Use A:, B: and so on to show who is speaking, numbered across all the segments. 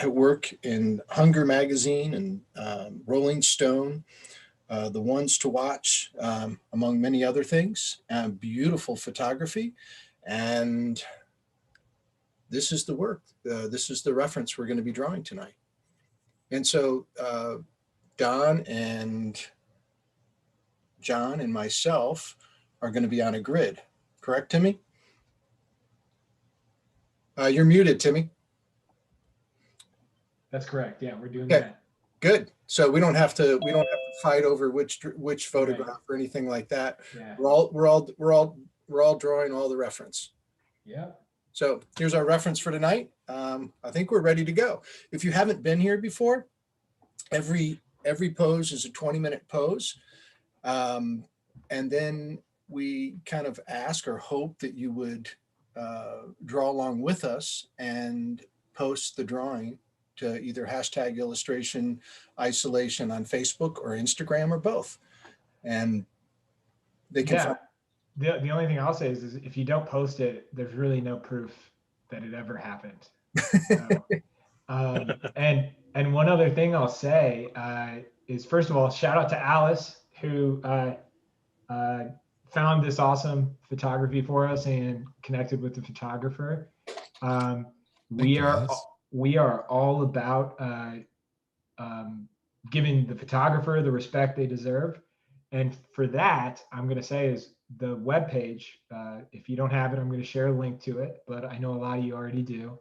A: work in Hunger Magazine and Rolling Stone, The Ones to Watch, among many other things. Beautiful photography. And this is the work. This is the reference we're going to be drawing tonight. And so Don and John and myself are going to be on a grid. Correct, Timmy? You're muted, Timmy.
B: That's correct. Yeah, we're doing that.
A: Good. So we don't have to fight over which photograph or anything like that.
B: Yeah.
A: We're all drawing all the reference.
B: Yeah. So
A: here's our reference for tonight. I think we're ready to go. If you haven't been here before, every pose is a 20-minute pose. And then we kind of ask or hope that you would draw along with us and post the drawing to either hashtag illustration isolation on Facebook or Instagram or both. And they can
B: the only thing I'll say is if you don't post it, there's really no proof that it ever happened. So, and one other thing I'll say is, first of all, shout out to Alice, who found this awesome photography for us and connected with the photographer. We are all about giving the photographer the respect they deserve. And for that, I'm going to say is the webpage, if you don't have it, I'm going to share a link to it, but I know a lot of you already do.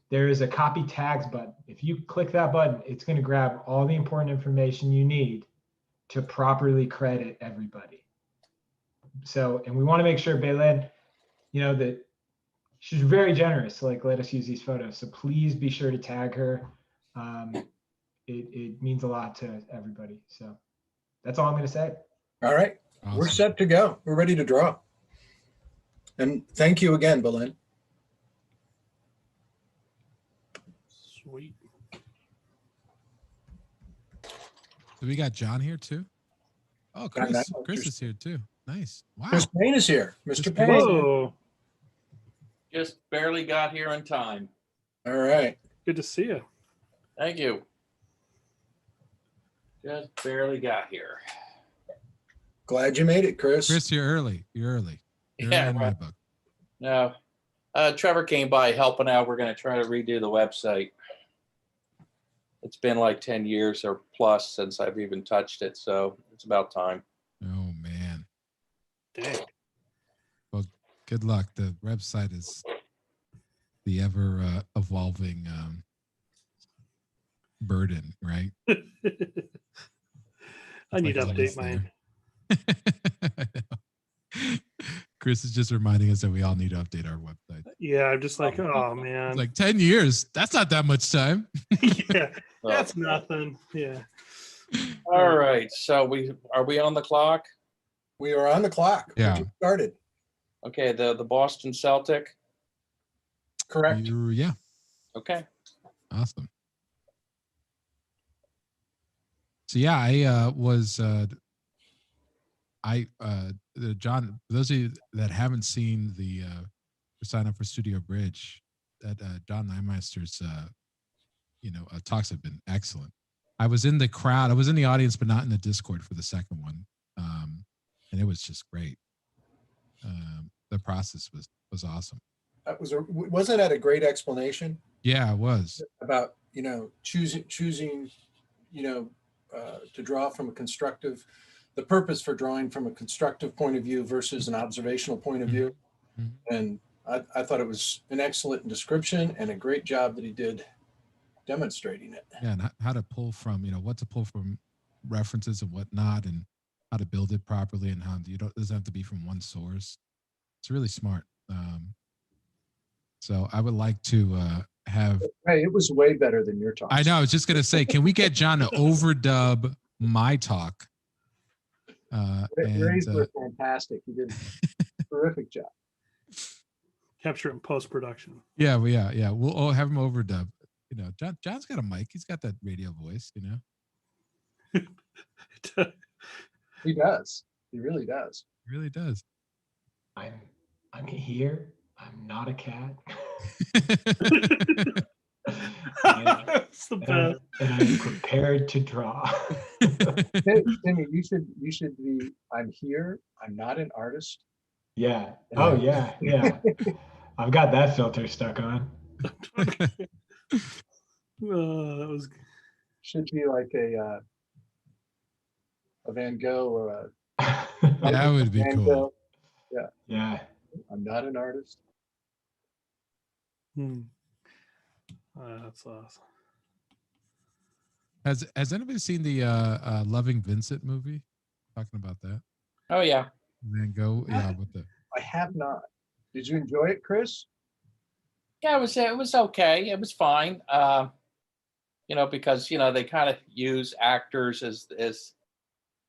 B: There is a copy tags button. If you click that button, it's going to grab all the important information you need to properly credit everybody. So, and we want to make sure, Belen, that she's very generous to let us use these photos. So please be sure to tag her. It means a lot to everybody. So that's all I'm going to say.
A: All right. Awesome. We're set to go. We're ready to draw. And thank you again, Belen.
C: Sweet.
D: So we got John here too. Oh, Chris is here too. Nice. Wow.
A: Mr. Payne is here. Mr. Payne.
C: Whoa.
E: Just barely got here in time.
A: All right.
C: Good to see you.
E: Thank you. Just barely got here.
A: Glad you made it, Chris.
D: Chris, you're early. You're early in my book.
E: No. Trevor came by helping out. We're going to try to redo the website. It's been like 10 years or plus since I've even touched it, so it's about time.
D: Oh, man.
C: Dang.
D: Well, good luck. The website is the ever evolving burden, right?
C: I need to update mine.
D: Chris is just reminding us that we all need to update our website.
C: Yeah, I'm just like, oh man.
D: Like 10 years. That's not that much time.
C: Yeah, that's nothing. Yeah.
E: All right. So are we on the clock?
A: We are on the clock.
D: Yeah.
A: We just started.
E: Okay, the Boston Celtic.
A: Correct.
D: Yeah.
E: Okay.
D: Awesome. So yeah, I was John, for those of you that haven't seen the sign up for Studio Bridge, that John Nymeister's talks have been excellent. I was in the crowd, I was in the audience, but not in the Discord for the second one. And it was just great. The process was awesome.
A: Wasn't that a great explanation?
D: Yeah, it was.
A: About, choosing, to draw from a constructive, the purpose for drawing from a constructive point of view versus an observational point of view. Mm-hmm. And I thought it was an excellent description and a great job that he did demonstrating it.
D: Yeah, and how to pull from, what to pull from references and whatnot, and how to build it properly, and how it doesn't have to be from one source. It's really smart. So I would like to have.
A: Hey, it was way better than your talk.
D: I know. I was just gonna say, can we get John to overdub my talk?
A: Rays were fantastic. You did a terrific job.
C: Capture it in post-production.
D: Yeah, we'll have him overdub. John's got a mic. He's got that radio voice.
A: He does. He really does.
D: He really does.
B: I'm here. I'm not a cat.
C: the best.
B: And I'm prepared to draw.
A: Timmy, you should be. I'm here. I'm not an artist.
B: Yeah. Oh yeah. Yeah. I've got that filter stuck on.
C: That was
A: Should be like a Van Gogh or a
D: That would be
A: Van
D: cool.
A: Gogh.
B: Yeah.
A: I'm not an artist.
C: that's awesome.
D: Has anybody seen the Loving Vincent movie? Talking about that.
E: Oh yeah.
D: Van Gogh. Yeah, with the
A: I have not. Did you enjoy it, Chris?
E: Yeah, it was okay. It was fine. Because they kind of use actors as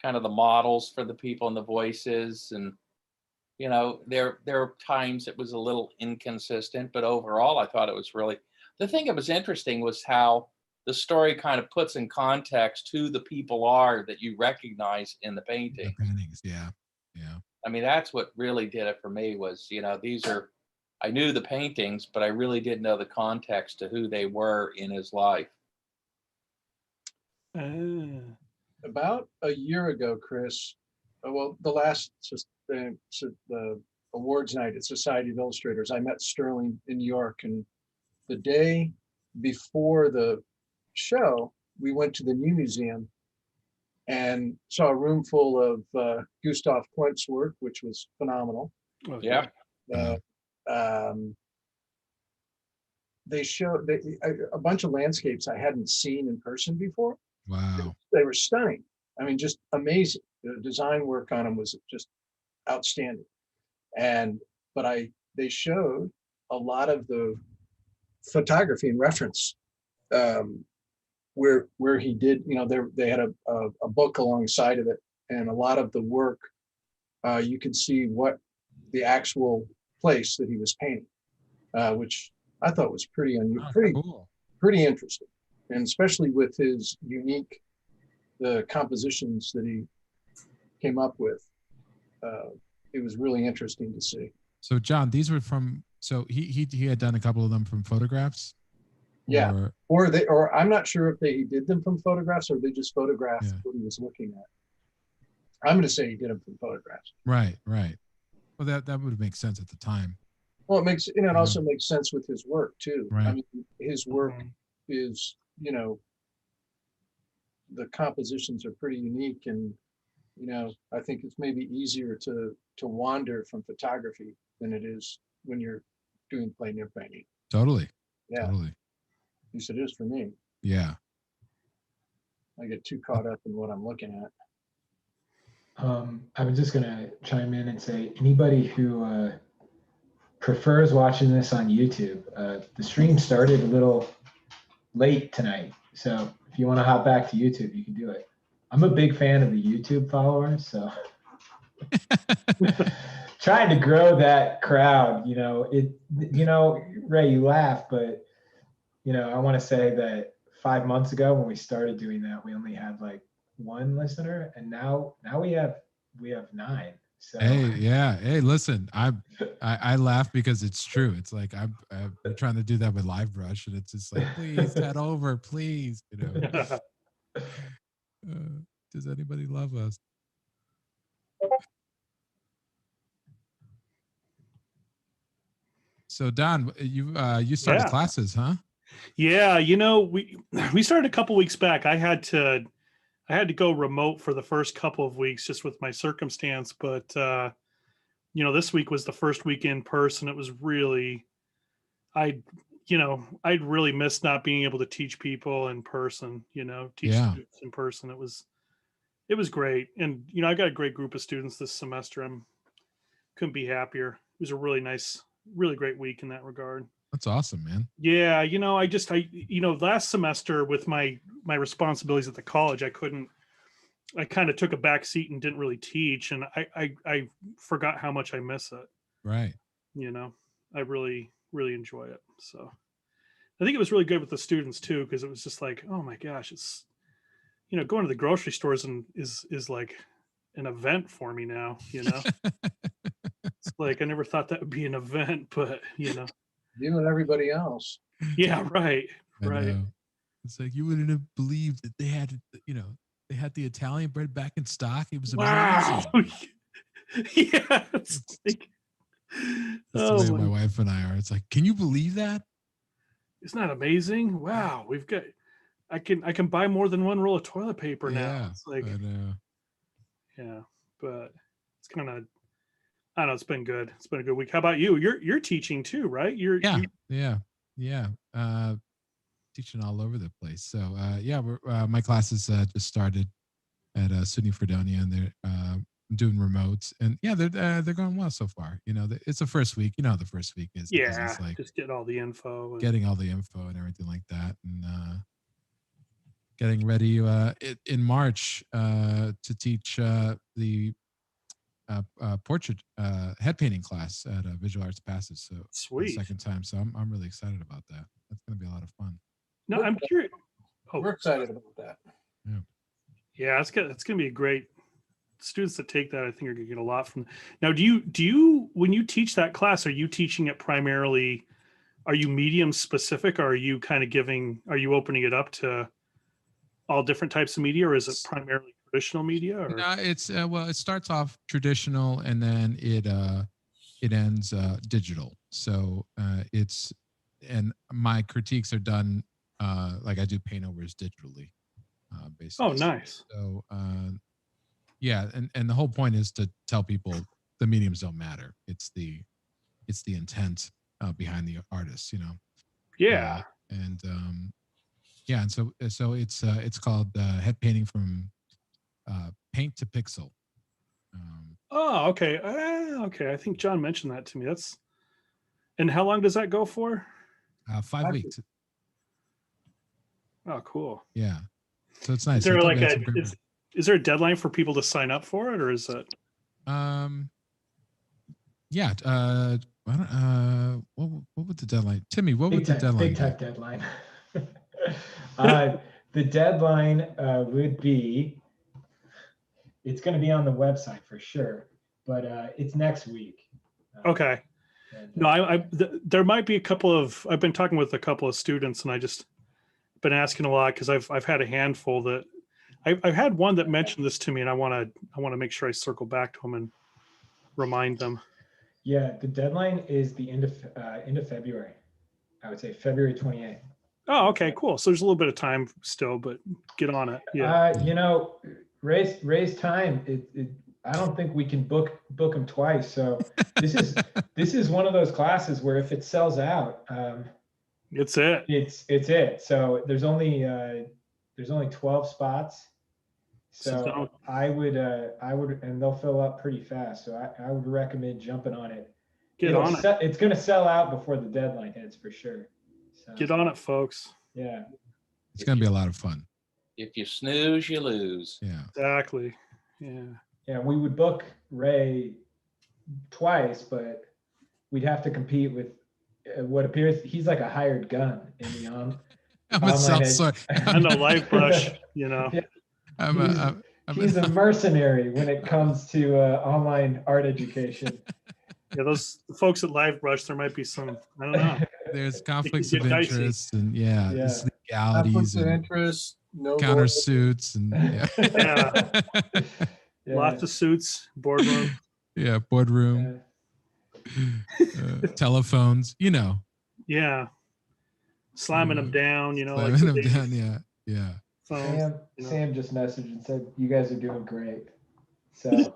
E: kind of the models for the people and the voices, and there are times it was a little inconsistent, but overall I thought it was really, the thing that was interesting was how the story kind of puts in context who the people are that you recognize in the painting.
D: paintings. Yeah.
E: I mean, that's what really did it for me was, I knew the paintings, but I really didn't know the context to who they were in his life.
A: About a year ago, Chris, well, the last the awards night at Society of Illustrators, I met Sterling in New York, and the day before the show, we went to the New Museum and saw a room full of Gustav Klimt's work, which was phenomenal.
E: Yeah.
A: They showed a bunch of landscapes I hadn't seen in person before.
D: Wow.
A: They were stunning. I mean, just amazing. The design work on them was just outstanding. But they showed a lot of the photography and reference where he did, they had a book alongside of it, and a lot of the work you could see what the actual place that he was painting, which I thought was pretty
D: Cool.
A: pretty interesting, and especially with his the compositions that he came up with. It was really interesting to see.
D: So John, these were from, so he had done a couple of them from photographs.
A: Yeah. Or I'm not sure if he did them from photographs or they just photographed what he was looking at. I'm going to say he did them from photographs.
D: Right. Well, that would make sense at the time.
A: Well, it also makes sense with his work too.
D: Right.
A: I mean, his work is, the compositions are pretty unique, and I think it's maybe easier to wander from photography than it is when you're doing plein air painting.
D: Totally.
A: Yeah.
D: Totally.
A: At least it is for me.
D: Yeah.
A: I get too caught up in what I'm looking at.
B: I was just gonna chime in and say, anybody who prefers watching this on YouTube, the stream started a little late tonight, so if you want to hop back to YouTube, you can do it. I'm a big fan of the YouTube followers, so trying to grow that crowd. Ray, you laugh, but I want to say that 5 months ago when we started doing that, we only had like one listener, and now we have 9. So
D: Hey, listen, I laugh because it's true. It's like I'm trying to do that with LiveBrush, and it's just like, please head over, please. Does anybody love us? So Don, you started classes, huh?
C: Yeah, we started a couple weeks back. I had to go remote for the first couple of weeks just with my circumstance, but this week was the first week in person. It was really, I'd really missed not being able to teach people in person, teach students in person. It was great. And, I got a great group of students this semester. Couldn't be happier. It was a really nice, really great week in that regard.
D: That's awesome, man.
C: Yeah. Last semester with my responsibilities at the college, I kind of took a back seat and didn't really teach. And I forgot how much I miss it.
D: Right.
C: I really, really enjoy it. So I think it was really good with the students too, because it was just like, oh my gosh, it's, going to the grocery stores and is like an event for me now, It's like, I never thought that would be an event, but,
A: You and everybody else.
C: Yeah, right.
D: I know. It's like you wouldn't have believed that they had, they had the Italian bread back in stock. It was
C: Wow.
D: amazing.
C: Yeah. It's like,
D: That's the
C: oh
D: way my
C: my,
D: wife and I are. It's like, can you believe that?
C: isn't that amazing? Wow. I can buy more than one roll of toilet paper now.
D: Yeah,
C: It's like,
D: but
C: yeah, but it's kind of, I don't know. It's been good. It's been a good week. How about you? You're teaching too, right?
D: yeah. Teaching all over the place. So my classes just started at SUNY Fredonia, and they're doing remotes, and they're going well so far. It's the first week. You know how the first week is. Because
C: Yeah,
D: it's like
C: just getting all the info.
D: getting all the info and everything like that, and getting ready in March to teach the portrait head painting class at Visual Arts Passage. So for the
C: Sweet.
D: second time. So I'm really excited about that. That's going to be a lot of fun.
C: No, I'm curious. Oh,
A: We're excited about that.
C: yeah, it's going to be a great. Students that take that, I think, are going to get a lot from. Now, do you when you teach that class, are you teaching it primarily? Are you medium specific, or are you kind of are you opening it up to all different types of media, or is it primarily traditional media? Or?
D: No, it's it starts off traditional, and then it ends digital. So and my critiques are done like I do paint overs digitally, basically.
C: Oh, nice.
D: So and the whole point is to tell people the mediums don't matter. It's the intent behind the artist,
C: Yeah.
D: And and so it's called head painting from paint to pixel.
C: Oh, okay. Okay. I think John mentioned that to me. And how long does that go for?
D: 5 weeks.
C: Oh, cool.
D: Yeah. So it's nice.
C: Is there is there a deadline for people to sign up for it, or is it?
D: Yeah. I don't, what would the deadline? Timmy, what would the deadline
B: Big
D: be?
B: tech deadline. The deadline would be, it's going to be on the website for sure, but it's next week.
C: Okay. No, there might be a couple of, I've been talking with a couple of students, and I just been asking a lot because I've had a handful that I've had one that mentioned this to me, and I want to make sure I circle back to them and remind them.
B: Yeah, the deadline is the end of February. I would say February 28th.
C: Oh, okay, cool. So there's a little bit of time still, but get on it. Yeah.
B: Raise time. I don't think we can book them twice. So this is one of those classes where if it sells out,
C: It's it.
B: It's it. So there's only 12 spots. So I would, and they'll fill up pretty fast. So I would recommend jumping on it.
C: Get on it.
B: It's going to sell out before the deadline hits for sure. So,
C: get on it, folks.
B: Yeah.
D: It's going to be a lot of fun.
E: If you snooze, you lose.
D: Yeah.
C: Exactly. Yeah.
B: Yeah. We would book Ray twice, but we'd have to compete with what appears he's like a hired gun in the
D: I'm a self-sort.
C: And a live brush, Yeah.
B: He's a mercenary when it comes to online art education.
C: Yeah, those folks at Live Brush, there might be some, I don't know.
D: There's conflicts of interest and legalities
A: Conflicts of
D: and
A: interest, no
D: countersuits and
C: Lots of suits, boardroom.
D: Boardroom, telephones,
C: Yeah. Slamming them down,
D: slamming them down, yeah.
C: Phones,
B: Sam just messaged and said, you guys are doing great. So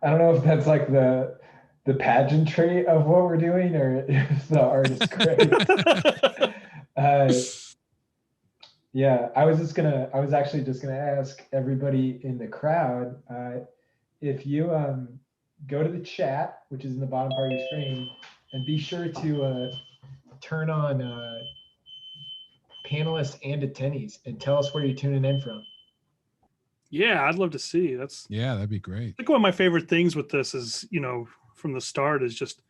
B: I don't know if that's like the pageantry of what we're doing or if the art is great. I was actually just gonna ask everybody in the crowd, if you go to the chat, which is in the bottom part of your screen, and be sure to turn on panelists and attendees and tell us where you're tuning in from.
C: Yeah, I'd love to see.
D: That'd be great.
C: I think one of my favorite things with this is, from the start is just,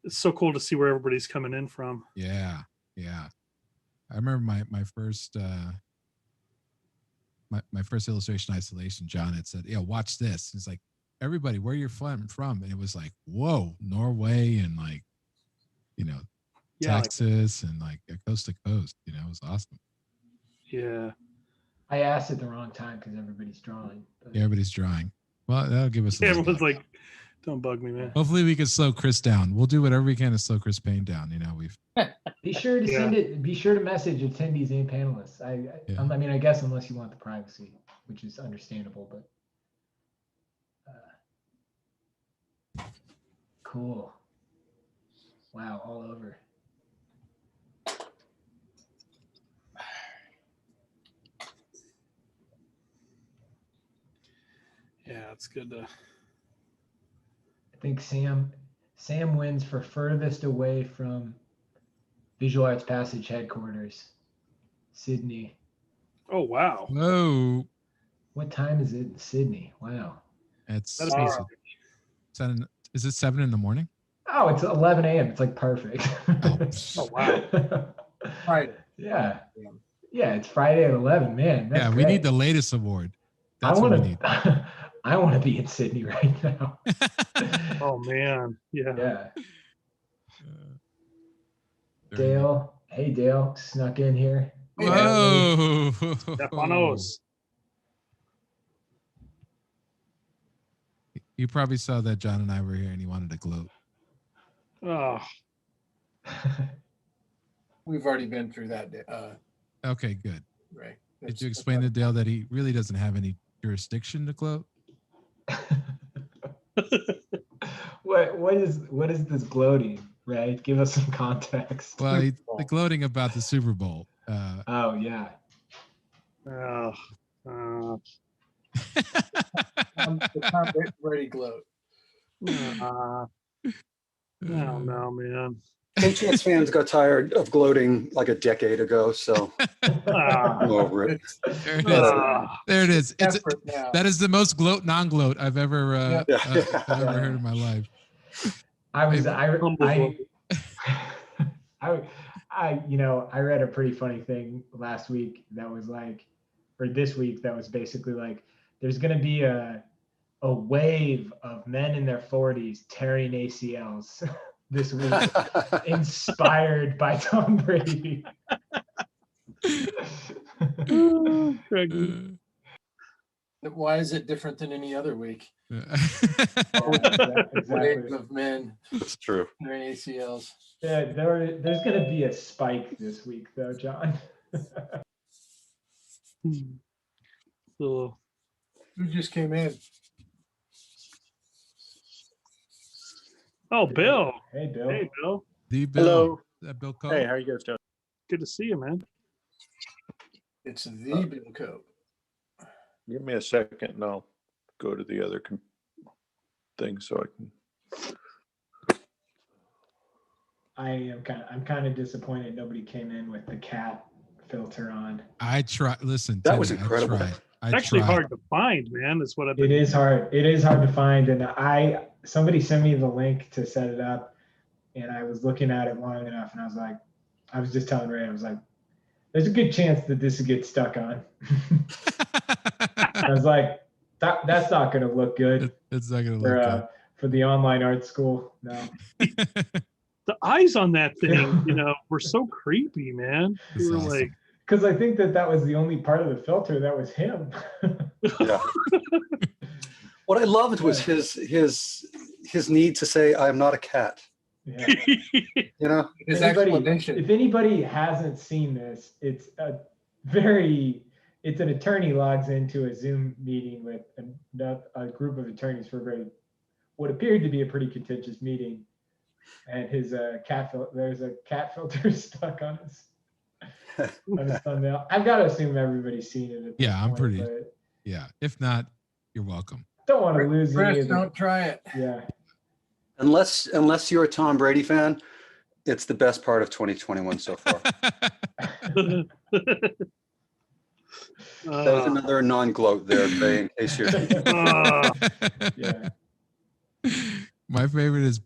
C: it's so cool to see where everybody's coming in from.
D: Yeah. I remember my first my first illustration isolation, John had said, watch this. It's like, everybody, where you're from? And it was like, whoa, Norway and
C: Yeah,
D: Texas and coast to coast, it was awesome.
C: Yeah.
B: I asked at the wrong time because everybody's drawing. But
D: Yeah, everybody's drawing. Well, that'll give us a leg
C: Everyone's
D: up.
C: like, don't bug me, man.
D: Hopefully we can slow Chris down. We'll do whatever we can to slow Chris Payne down. You know, we've
B: be sure to send it. Be sure to message attendees and panelists.
D: Yeah.
B: I mean, I guess unless you want the privacy, which is understandable, but cool. Wow, all over.
C: Yeah, it's good to.
B: I think Sam wins for furthest away from Visual Arts Passage headquarters, Sydney.
C: Oh wow.
D: whoa.
B: What time is it in Sydney? Wow.
D: It's
C: That'd be
D: what is it? 7. Is it 7 in the morning?
B: Oh, it's 11 a.m. It's like perfect.
C: Oh wow.
A: Right.
B: Yeah. Yeah, it's Friday at 11. Man, that's
D: Yeah, we
B: great.
D: need the latest award.
B: I
D: That's what we
B: want
D: need.
B: to. I want to be in Sydney right now.
C: Oh man. Yeah.
B: Yeah.
D: Very good.
B: Dale. Hey, Dale. Snuck in here.
D: Whoa.
C: Stefanos.
D: You probably saw that John and I were here and he wanted to gloat.
C: Oh.
A: We've already been through that,
D: Okay, good.
A: right?
D: Did you explain to Dale that he really doesn't have any jurisdiction to gloat?
B: What is this gloating, right? Give us some context.
D: Well, the gloating about the Super Bowl.
B: Oh yeah.
A: The Tom Brady gloat.
C: I don't know, man.
F: Patriots fans got tired of gloating like a decade ago, so I'm over it.
D: There it is. There it is. It's
A: Desperate now.
D: that is the most gloat non-gloat I've ever I've
F: Yeah.
D: ever heard in my life.
B: I read a pretty funny thing last week that was like, or this week that was basically like, there's going to be a wave of men in their 40s tearing ACLs this week, inspired by Tom Brady.
A: Why is it different than any other week?
B: Exactly.
A: Wave of men
F: That's true.
A: wearing ACLs.
B: Yeah, there's going to be a spike this week, though, John.
C: So,
A: Who just came in?
C: oh, Bill.
B: Hey, Bill.
C: Hey, Bill.
D: The Bill.
G: Hello.
D: Is that Bill Cole?
G: Hey, how are you guys doing?
C: Good to see you, man.
A: It's the Bill Cope.
G: Give me a second and I'll go to the other thing so I can.
B: I'm kind of disappointed nobody came in with the cat filter on.
D: I tried. Listen,
F: That
D: Timmy,
F: was incredible.
D: I
C: It's actually
D: tried.
C: hard to find, man. That's what I've been.
B: It is hard. It is hard to find, and somebody sent me the link to set it up, and I was looking at it long enough, and I was just telling Ray, I was like, there's a good chance that this would get stuck on. I was like, that's not going to look good
D: It's not gonna look
B: for the online art school. No.
D: good.
C: The eyes on that thing, were so creepy, man.
D: That's
C: You were
D: awesome.
C: like,
B: Because I think that was the only part of the filter that was him.
F: Yeah. What I loved was his need to say, "I am not a cat."
B: Yeah.
F: You know,
A: His
B: If
A: explanation.
B: anybody hasn't seen this, it's an attorney logs into a Zoom meeting with a group of attorneys for what appeared to be a pretty contentious meeting, and his there's a cat filter stuck on his thumbnail. I've got to assume everybody's seen it. At this
D: Yeah, I'm
B: point,
D: pretty-
B: but
D: Yeah. If not, you're welcome.
B: don't want to lose any
A: Chris,
B: of the,
A: don't try it.
B: yeah.
F: unless you're a Tom Brady fan, it's the best part of 2021 so far. That was another non-gloat there, Ray, in case you're.
B: Yeah.
D: My favorite is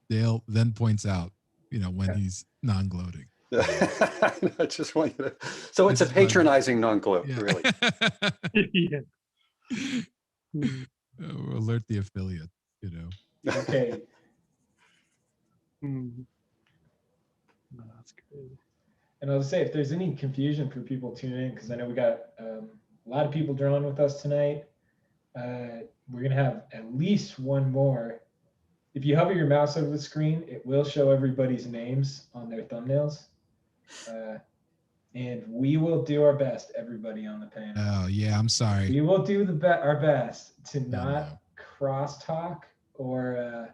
D: Dale then points out, when he's non-gloating.
F: I just want you to. So it's a
D: It's funny.
F: patronizing non-gloat,
D: Yeah.
F: really.
C: yeah.
D: Or alert the affiliate,
B: Okay.
C: Mm. No, that's good.
B: And I'll say, if there's any confusion for people tuning in, because I know we got a lot of people drawing with us tonight. We're going to have at least one more. If you hover your mouse over the screen, it will show everybody's names on their thumbnails. And we will do our best, everybody on the panel.
D: Oh yeah, I'm sorry.
B: We will do our best to
D: No,
B: not
D: no.
B: crosstalk or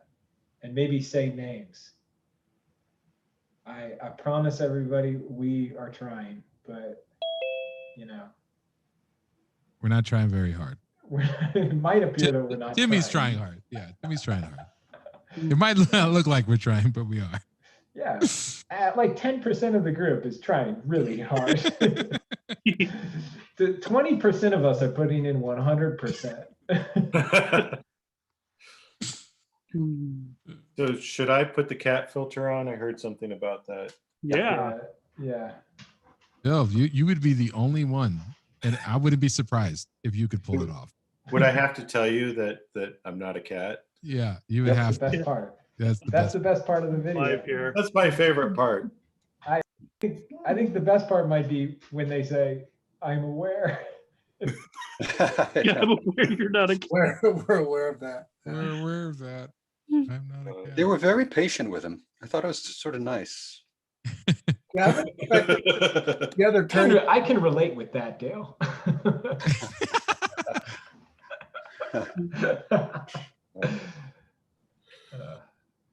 B: and maybe say names. I promise everybody we are trying, but you know,
D: We're not trying very hard.
B: it might appear that we're not.
D: Timmy's trying hard. Yeah, Timmy's trying hard. It might not look like we're trying, but we are.
B: Yeah, like 10% of the group is trying really hard. The 20% of us are putting in 100%.
G: So should I put the cat filter on? I heard something about that.
C: Yeah.
B: Yeah.
D: Bill, you would be the only one, and I wouldn't be surprised if you could pull it off.
G: Would I have to tell you that I'm not a cat?
D: Yeah, you would
B: That's
D: have
B: the
D: to.
B: best part.
D: That's
B: the best part of the video.
C: Live here.
G: That's my favorite part.
B: I think the best part might be when they say, "I'm aware."
C: Yeah, I'm aware you're not a cat.
A: We're aware of that.
D: We're aware of that. I'm not a cat.
F: They were very patient with him. I thought it was sort of nice.
A: Yeah, the other turn.
B: I can relate with that, Dale.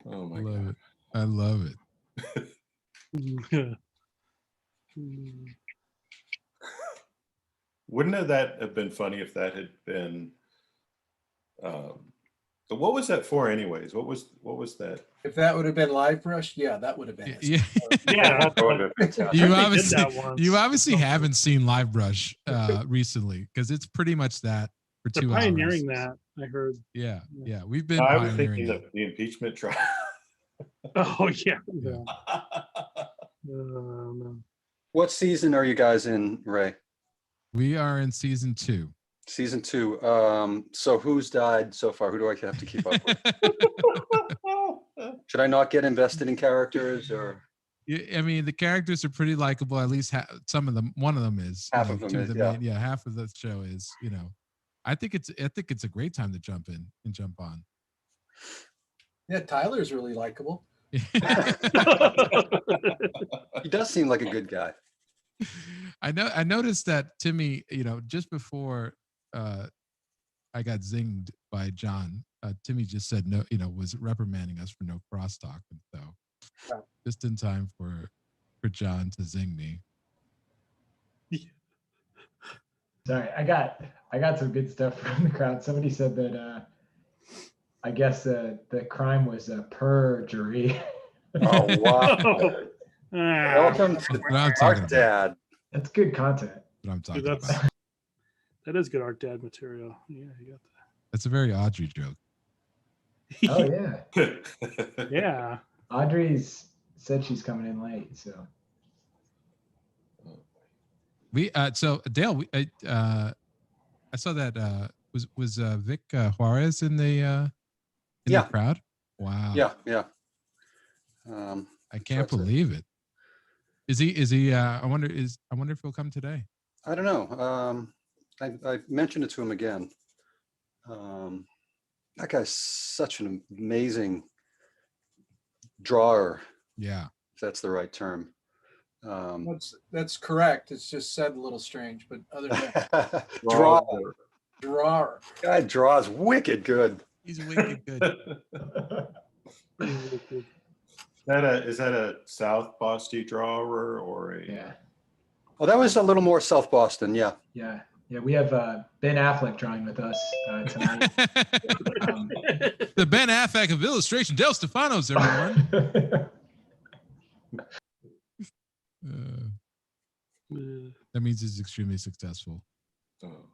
G: Oh my
D: I love
G: god.
D: it. I love it.
G: Wouldn't that have been funny if that had been what was that for anyways? What was that?
A: If that would have been live brush, yeah, that would have been.
D: Yeah.
C: Yeah.
D: You
C: They
D: obviously,
C: did that once.
D: you obviously haven't seen Live Brush recently, because it's pretty much that for
C: They're
D: 2 hours.
C: pioneering that, I heard.
D: Yeah, yeah, we've been
G: I was
D: pioneering
G: thinking
D: it.
G: of the impeachment trial.
C: Oh, yeah.
D: Yeah.
C: No.
F: What season are you guys in, Ray?
D: We are in season 2.
F: Season 2. So who's died so far? Who do I have to keep up with? Should I not get invested in characters or?
D: I mean, the characters are pretty likable. At least some of them. One of them is.
F: Half of them
D: two
F: is,
D: the
F: yeah.
D: main- yeah, half of the show is. I think it's a great time to jump in and jump on.
A: Yeah, Tyler's really likable.
F: He does seem like a good guy.
D: I noticed that Timmy, just before I got zinged by John, Timmy just said no, was reprimanding us for no crosstalk, and so
A: Right.
D: just in time for John to zing me.
B: Sorry, I got some good stuff from the crowd. Somebody said that I guess the crime was a perjury.
F: Oh wow!
C: Ah,
F: Welcome to
D: What I'm
F: our
D: talking about.
F: dad.
B: That's good content.
D: What I'm talking
C: dude,
D: about.
C: that is good art dad material. Yeah, you got
D: That's a very Audrey joke.
C: that.
B: Oh yeah.
C: Yeah.
B: Audrey's said she's coming in late, so
D: We so Dale, I saw that was Vic Juarez in the
F: Yeah.
D: crowd. Wow.
F: Yeah.
D: I can't
F: that's it.
D: believe it. Is he? I wonder if he'll come today.
F: I don't know. I mentioned it to him again. That guy's such an amazing drawer,
D: Yeah.
F: if that's the right term.
A: That's correct. It's just said a little strange, but other than that, drawer.
F: Guy draws wicked good.
D: He's wicked good.
G: Is that a South Boston drawer or a?
B: yeah.
F: Well, that was a little more South Boston. Yeah.
B: Yeah. We have Ben Affleck drawing with us tonight.
D: The Ben Affleck of illustration, Del Stefanos, everyone. That means he's extremely successful,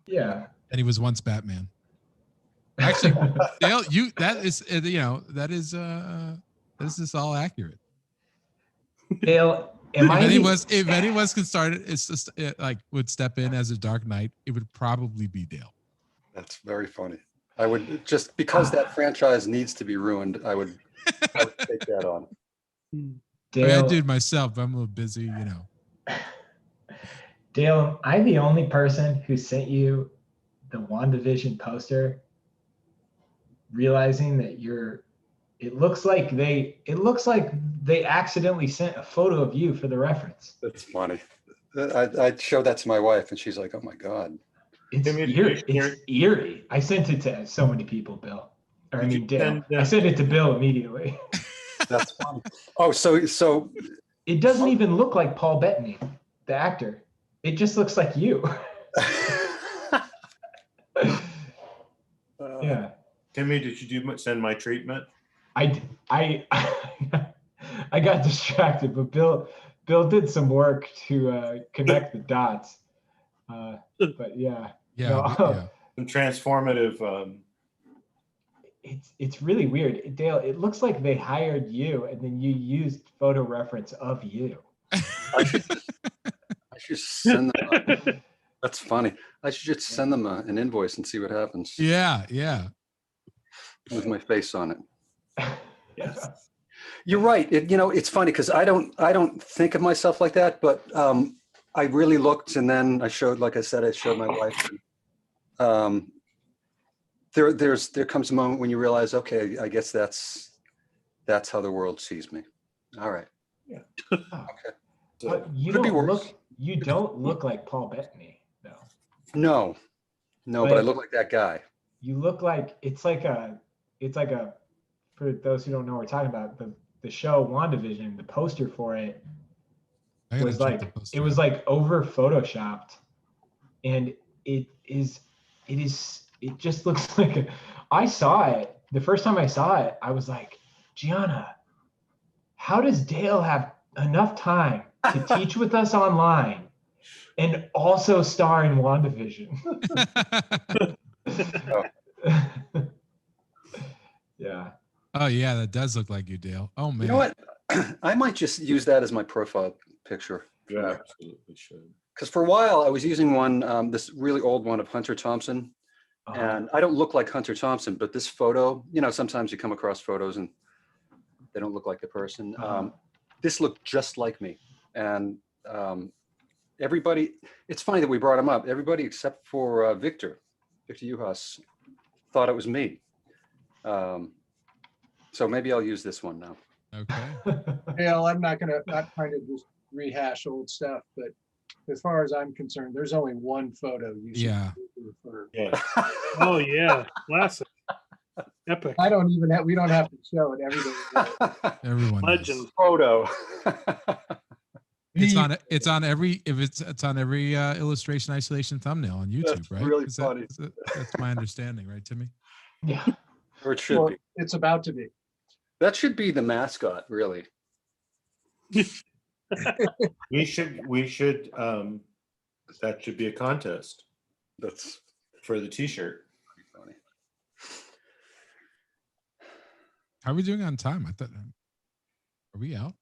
B: Yeah.
D: and he was once Batman. Actually, Dale, this is all accurate.
B: Dale, am I?
D: If anyone could start it, it's just would step in as a Dark Knight, it would probably be Dale.
F: That's very funny. I would just, because that franchise needs to be ruined, I would take that on.
D: I mean, I
B: Dale,
D: did it myself, but I'm a little busy,
B: Dale, am I the only person who sent you the WandaVision poster, realizing that it looks like they accidentally sent a photo of you for the reference.
F: That's funny. I showed that to my wife, and she's like, "Oh my god."
B: It's
H: Give me a
B: eerie.
H: picture.
B: It's eerie. I sent it to so many people, Bill. Or I
H: Did you
B: mean, Dale.
H: send,
B: I sent it to Bill immediately.
F: That's funny. Oh, so
B: It doesn't even look like Paul Bettany, the actor. It just looks like you. Yeah.
H: Timmy, did you send my treatment?
B: I got distracted, but Bill did some work to connect the dots. But yeah.
D: Yeah,
B: No,
D: yeah.
H: Some transformative.
B: It's really weird. Dale, it looks like they hired you and then you used photo reference of you.
F: I should send them. That's funny. I should just send them an invoice and see what happens
D: Yeah.
F: with my face on it.
B: Yeah.
F: You're right. It's funny because I don't think of myself like that, but I really looked, and then I showed my wife. There comes a moment when you realize, okay, I guess that's how the world sees me. All right.
H: Yeah.
F: Okay.
B: But you
F: Could be
B: don't
F: worse.
B: look like Paul Bettany, though.
F: No, but I look like that guy.
B: You look like it's like a for those who don't know what we're talking about, the show WandaVision, the poster for it
D: I gotta
B: was
D: check
B: like
D: the poster
B: it was
D: out.
B: like over photoshopped, and it just looks like I saw it the first time I saw it. I was like, Gianna, how does Dale have enough time to teach with us online and also star in WandaVision? Yeah.
D: Oh yeah, that does look like you, Dale. Oh man.
F: You know what? I might just use that as my profile picture.
H: Yeah, absolutely should.
F: Because for a while I was using one, this really old one of Hunter Thompson, and I don't look like Hunter Thompson, but this photo, sometimes you come across photos and they don't look like the person. This looked just like me, and everybody. It's funny that we brought him up. Everybody except for Victor Uhas thought it was me. So maybe I'll use this one now.
D: Okay.
A: Dale, I'm not trying to just rehash old stuff, but as far as I'm concerned, there's only one photo you should
D: Yeah.
A: refer.
H: Yeah.
C: Oh yeah, classic, epic,
A: We don't have to show it. Everybody.
D: Everyone.
C: legend.
F: Photo.
D: It's on every illustration isolation thumbnail on YouTube,
F: That's
D: right?
F: really
D: Is
F: funny.
D: That's my understanding, right, Timmy?
B: Yeah.
F: Or it should
A: Well,
F: be.
A: it's about to be.
F: That should be the mascot, really.
H: We should that should be a contest
F: That's
H: for the t-shirt.
F: pretty funny.
D: How are we doing on time? I thought, are we out?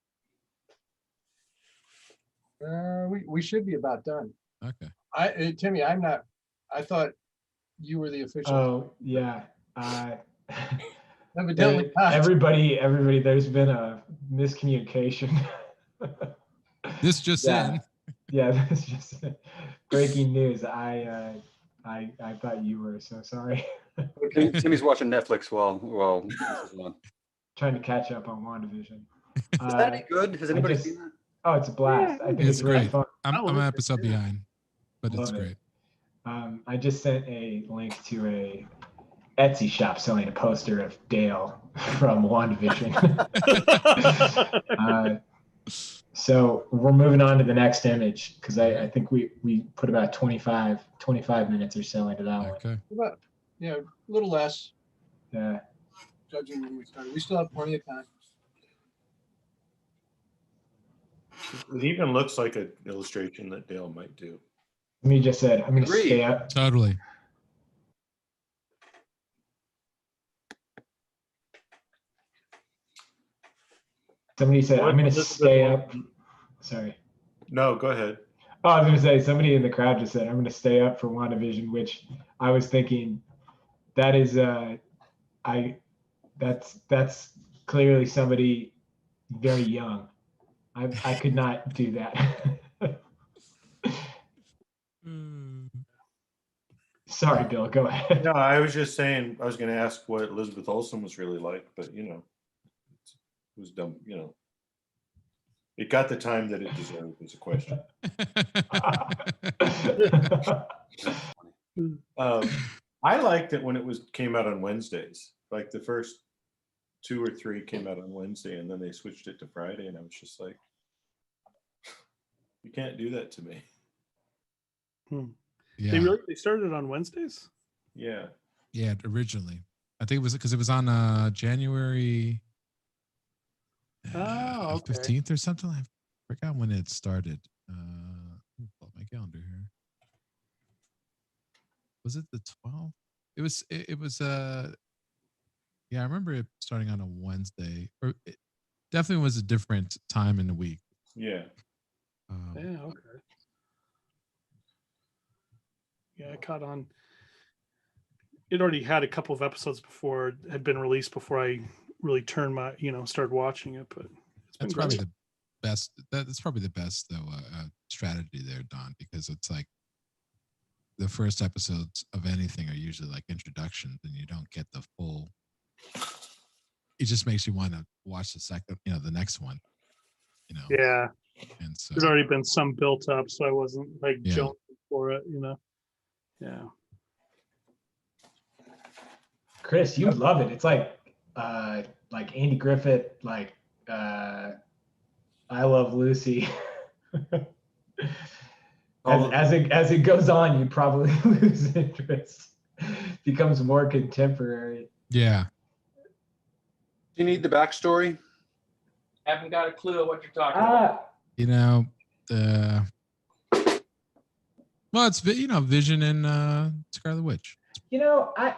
A: We should be about done.
D: Okay.
A: Timmy, I'm not. I thought you were the official.
B: Oh yeah.
A: Evidently not.
B: Everybody, there's been a miscommunication.
D: This just
B: Yeah.
D: in.
B: Yeah, that's just breaking news. I thought you were, so sorry.
F: Timmy's watching Netflix while this is on.
B: Trying to catch up on WandaVision.
F: Is that any good? Has anybody seen that?
B: Oh, it's a blast. I think
D: It's
B: it's really
D: great.
B: fun.
D: I'm an episode behind, but it's
B: Love it.
D: great.
B: I just sent a link to a Etsy shop selling a poster of Dale from WandaVision. So we're moving on to the next image because I think we put about 25 minutes or so into that one.
D: Okay.
A: But, a little less,
B: Yeah.
A: judging when we started. We still have plenty of time.
H: It even looks like an illustration that Dale might do.
B: Me just said I'm going to
F: Agreed.
B: stay up.
D: Totally.
B: Somebody said I'm going to stay up. Sorry.
H: No, go ahead.
B: Oh, I was going to say somebody in the crowd just said I'm going to stay up for WandaVision, which I was thinking that is that's clearly somebody very young. I could not do that. Sorry, Bill, go ahead.
H: No, I was just saying, I was going to ask what Elizabeth Olsen was really like, but it was dumb. It got the time that it deserved as a question. I liked it when it came out on Wednesdays. Like the first 2 or 3 came out on Wednesday, and then they switched it to Friday, and I was just like, you can't do that to me.
D: Yeah.
C: They started on Wednesdays?
H: Yeah.
D: Yeah, originally. I think it was because it was on January
C: Oh, okay.
D: 15th or something. I forgot when it started. Let me pull up my calendar here. Was it the 12th? It was yeah, I remember it starting on a Wednesday, or it definitely was a different time in the week.
H: Yeah.
C: Yeah, okay. Yeah, I caught on. It already had a couple of episodes before it had been released before I really turned my, started watching it. But it's been
D: That's
C: great.
D: probably the best. That's probably the best though strategy there, Don, because it's like the first episodes of anything are usually like introductions, and you don't get the full. It just makes you want to watch the second, the next one.
C: Yeah,
D: And so
C: there's already been some built up, so I wasn't like
D: Yeah.
C: jumping for it. Yeah.
B: Chris, you love it. It's like Andy Griffith, like I Love Lucy. as it goes on, you probably lose interest. Becomes more contemporary.
D: yeah.
F: Do you need the backstory?
E: Haven't got a clue what you're talking about.
D: Well, it's Vision and Scarlet Witch.
B: The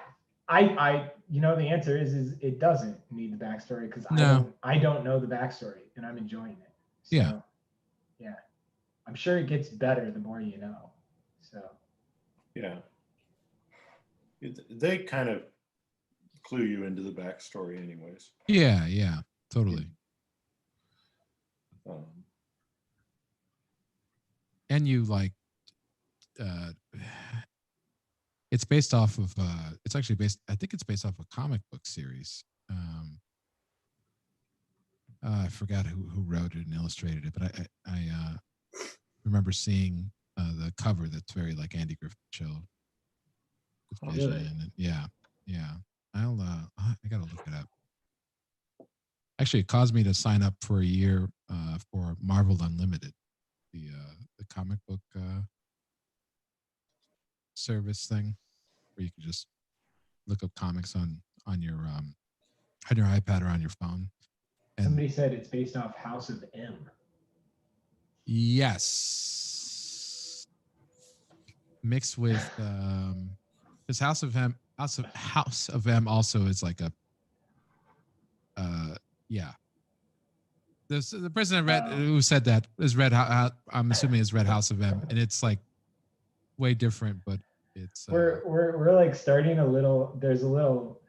B: answer is it doesn't need the backstory because
D: No.
B: I don't know the backstory and I'm enjoying it. So,
D: Yeah.
B: Yeah. I'm sure it gets better the more you know. So.
H: Yeah. They kind of clue you into the backstory anyways.
D: Yeah, totally. And you like it's based off of it's actually based, I think it's based off a comic book series. I forgot who wrote it and illustrated it, but I remember seeing the cover that's very like Andy Griffith show with Vision.
B: Really?
D: And yeah. I gotta look it up. Actually, it caused me to sign up for a year for Marvel Unlimited, the comic book service thing, where you can just look up comics on your iPad or on your phone. And
B: Somebody said it's based off House of M.
D: yes, mixed with this House of M also is like a yeah. The person I read who said that is read. I'm assuming is read House of M, and it's like way different, but it's
B: We're like starting a little. There's a little.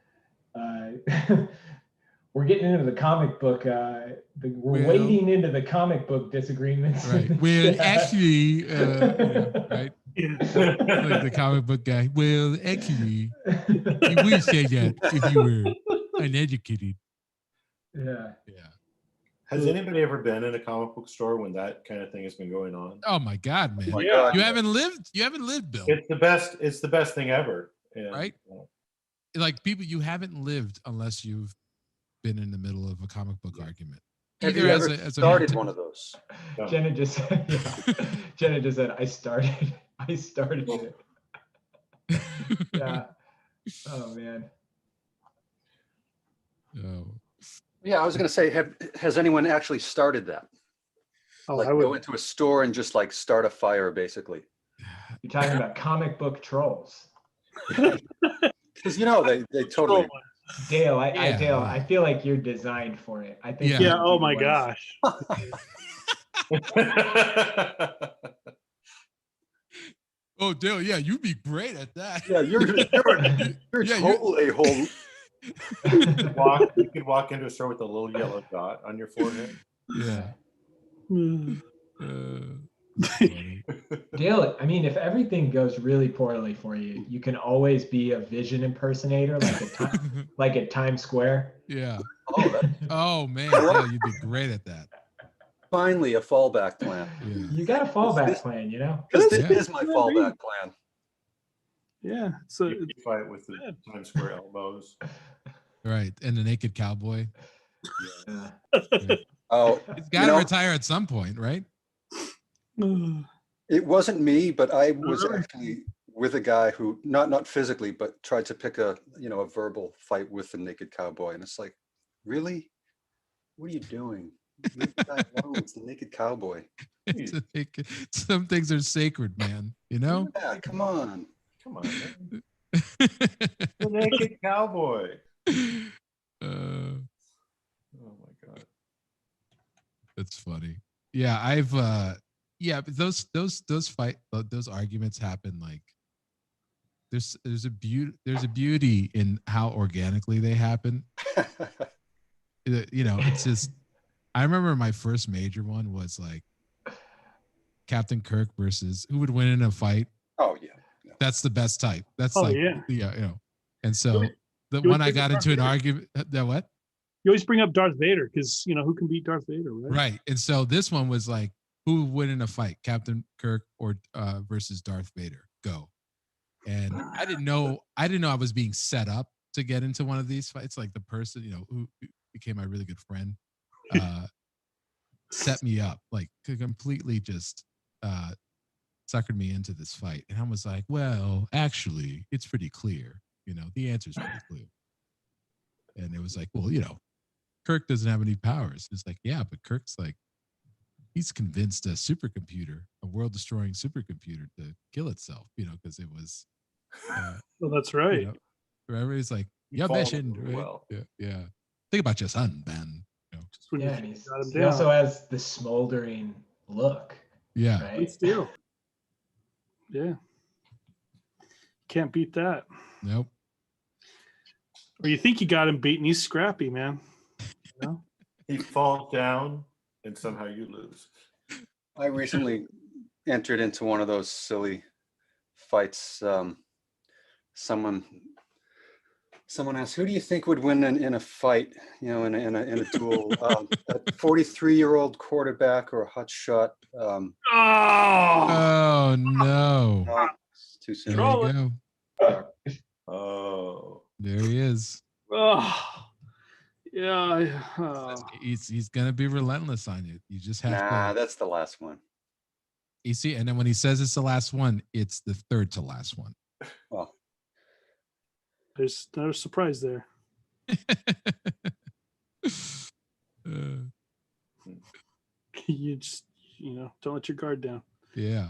B: We're getting into the comic book. We're wading into the comic book disagreements.
D: Right. Well, actually, right. Like the comic book guy. Well, actually, you would say that if you were uneducated.
B: Yeah.
H: Has anybody ever been in a comic book store when that kind of thing has been going on?
D: Oh my God, man!
F: my God.
D: You haven't lived, Bill.
H: It's the best. It's the best thing ever. And,
D: Right? Like people, you haven't lived unless you've been in the middle of a comic book argument.
F: Have
D: Either
F: you ever started
D: mentor-
F: one of those?
H: No.
B: Jenna just said. Yeah. Jenna just said I started it. Yeah. Oh man.
D: Oh.
F: Yeah, I was going to say, has anyone actually started that?
C: Oh,
F: Like
C: I would.
F: go into a store and just like start a fire, basically.
B: You're talking about comic book trolls.
F: Because they totally.
B: Dale,
D: Yeah.
B: Dale, I feel like you're designed for it. I think.
D: Yeah.
C: Yeah. Oh
B: you
C: my
B: was.
C: gosh.
D: Oh, Dale, yeah, you'd be great at that.
F: Yeah, you're
D: Yeah,
F: total a-hole.
H: You could walk into a store with a little yellow dot on your forehead.
D: Yeah. Funny.
B: Dale, I mean, if everything goes really poorly for you, you can always be a vision impersonator, like at Times Square.
D: Yeah.
F: Oh, that,
D: Oh man, Dale, you'd be great at that.
F: finally a fallback plan.
D: Yeah.
B: You got a fallback plan, you know?
F: Because this
D: Yeah.
F: is my fallback plan.
C: Yeah. So
H: You fight with the Times Square elbows.
D: Right. And the naked cowboy.
B: Yeah.
F: Oh,
D: He's got to retire at some point, right?
F: it wasn't me, but I was actually with a guy who not physically, but tried to pick a verbal fight with the naked cowboy, and it's like, really, what are you doing? Leave the guy alone. It's the naked cowboy.
D: Some things are sacred, man. You know?
F: Yeah, come on.
H: Come on, man. The naked cowboy.
D: Uh,
H: Oh my God.
D: That's funny. Yeah, but those arguments happen like there's a beauty in how organically they happen. It's just I remember my first major one was like Captain Kirk versus who would win in a fight.
F: Oh yeah.
D: That's the best type. That's
C: yeah.
D: And so the one I got into an argument that what?
C: You always bring up Darth Vader because who can beat Darth Vader, right?
D: Right. And so this one was like, who would win in a fight, Captain Kirk or versus Darth Vader? Go. And I didn't know I was being set up to get into one of these fights. Like the person, who became my really good friend, set me up, like completely just suckered me into this fight. And I was like, well, actually, it's pretty clear. The answer is pretty clear. And it was like, well, Kirk doesn't have any powers. It's like, yeah, but Kirk's like, he's convinced a supercomputer, a world-destroying supercomputer, to kill itself, because it was.
C: Well, that's right.
D: Everybody's like,
H: You
D: yeah,
H: follow
D: mission.
H: them
D: Right?
H: well.
D: Yeah. Think about your son, Ben.
C: Just when
B: Yeah,
C: you
B: and
C: got him
B: he
C: down.
B: also has the smoldering look,
D: Yeah.
B: right?
C: Still. Yeah. Can't beat that.
D: Nope.
C: Or you think you got him beat and he's scrappy, man.
H: He falls down and somehow you lose.
F: I recently entered into one of those silly fights. Someone asked, "Who do you think would win in a fight? In a duel? A 43-year-old quarterback or a hot shot?"
D: Oh no!
F: No, it's too
D: There
F: soon.
D: you go.
H: Oh.
D: There he is.
C: Oh, yeah.
D: He's gonna be relentless on you. You just have
F: Nah,
D: to.
F: that's the last one.
D: You see, and then when he says it's the last one, it's the third to last one.
F: Well,
C: There's no surprise there. You just, don't let your guard down.
D: Yeah.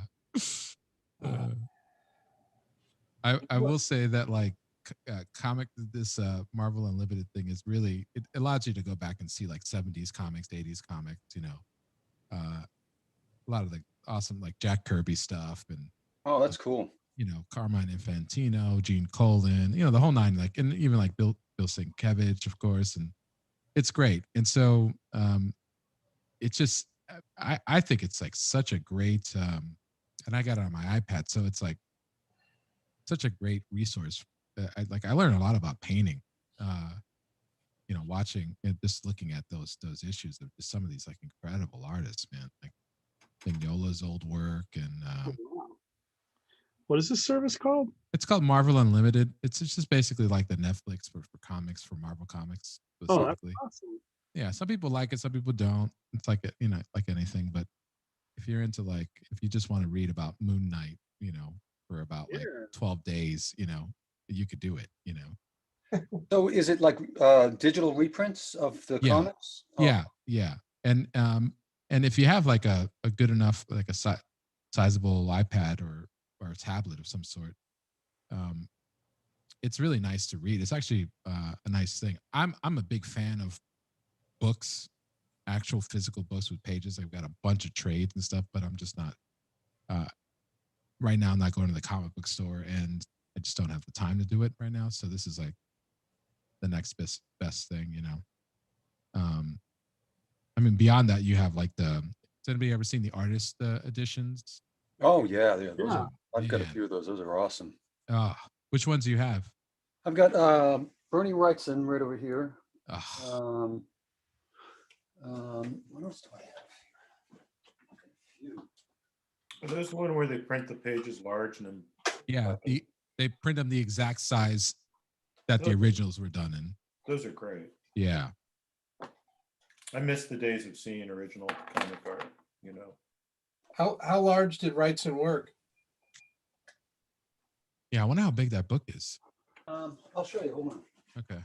D: I will say that like this Marvel Unlimited thing is really, it allows you to go back and see like 70s comics, 80s comics, a lot of the awesome like Jack Kirby stuff and
F: oh, that's cool.
D: Carmine Infantino, Gene Colan, the whole nine, like, and even like Bill Sienkiewicz, of course, and it's great. And so it's just I think it's like such a great and I got it on my iPad, so it's like such a great resource. I learned a lot about painting, watching and just looking at those issues of just some of these like incredible artists, man, like Mignola's old work and
C: What is this service called?
D: it's called Marvel Unlimited. It's just basically like the Netflix for comics, for Marvel comics specifically.
C: Oh, that's awesome.
D: Yeah, some people like it, some people don't. It's like like anything. But if you're into like, if you just want to read about Moon Knight, for about like 12 days, you could do it.
F: So is it like digital reprints of the comics? Oh.
D: Yeah. And if you have like a good enough like a sizable iPad or a tablet of some sort, it's really nice to read. It's actually a nice thing. I'm a big fan of books, actual physical books with pages. I've got a bunch of trades and stuff, but I'm just not right now. I'm not going to the comic book store, and I just don't have the time to do it right now. So this is like the next best thing, I mean, beyond that, you have like the anybody ever seen the artist editions?
F: Oh yeah, yeah. Those
D: Oh,
F: are, I've got a
D: man.
F: few of those. Those are awesome.
D: Oh, which ones do you have?
F: I've got Bernie Wrightson right over here.
D: Oh,
F: What else do I have here?
H: Are those the one where they print the pages large and then?
D: yeah. They print them the exact size that the
H: Those-
D: originals were done in.
H: Those are great.
D: Yeah.
H: I miss the days of seeing original comic art, you know.
A: How large did Wrightson work?
D: Yeah. I wonder how big that book is.
F: I'll show you. Hold on.
D: Okay.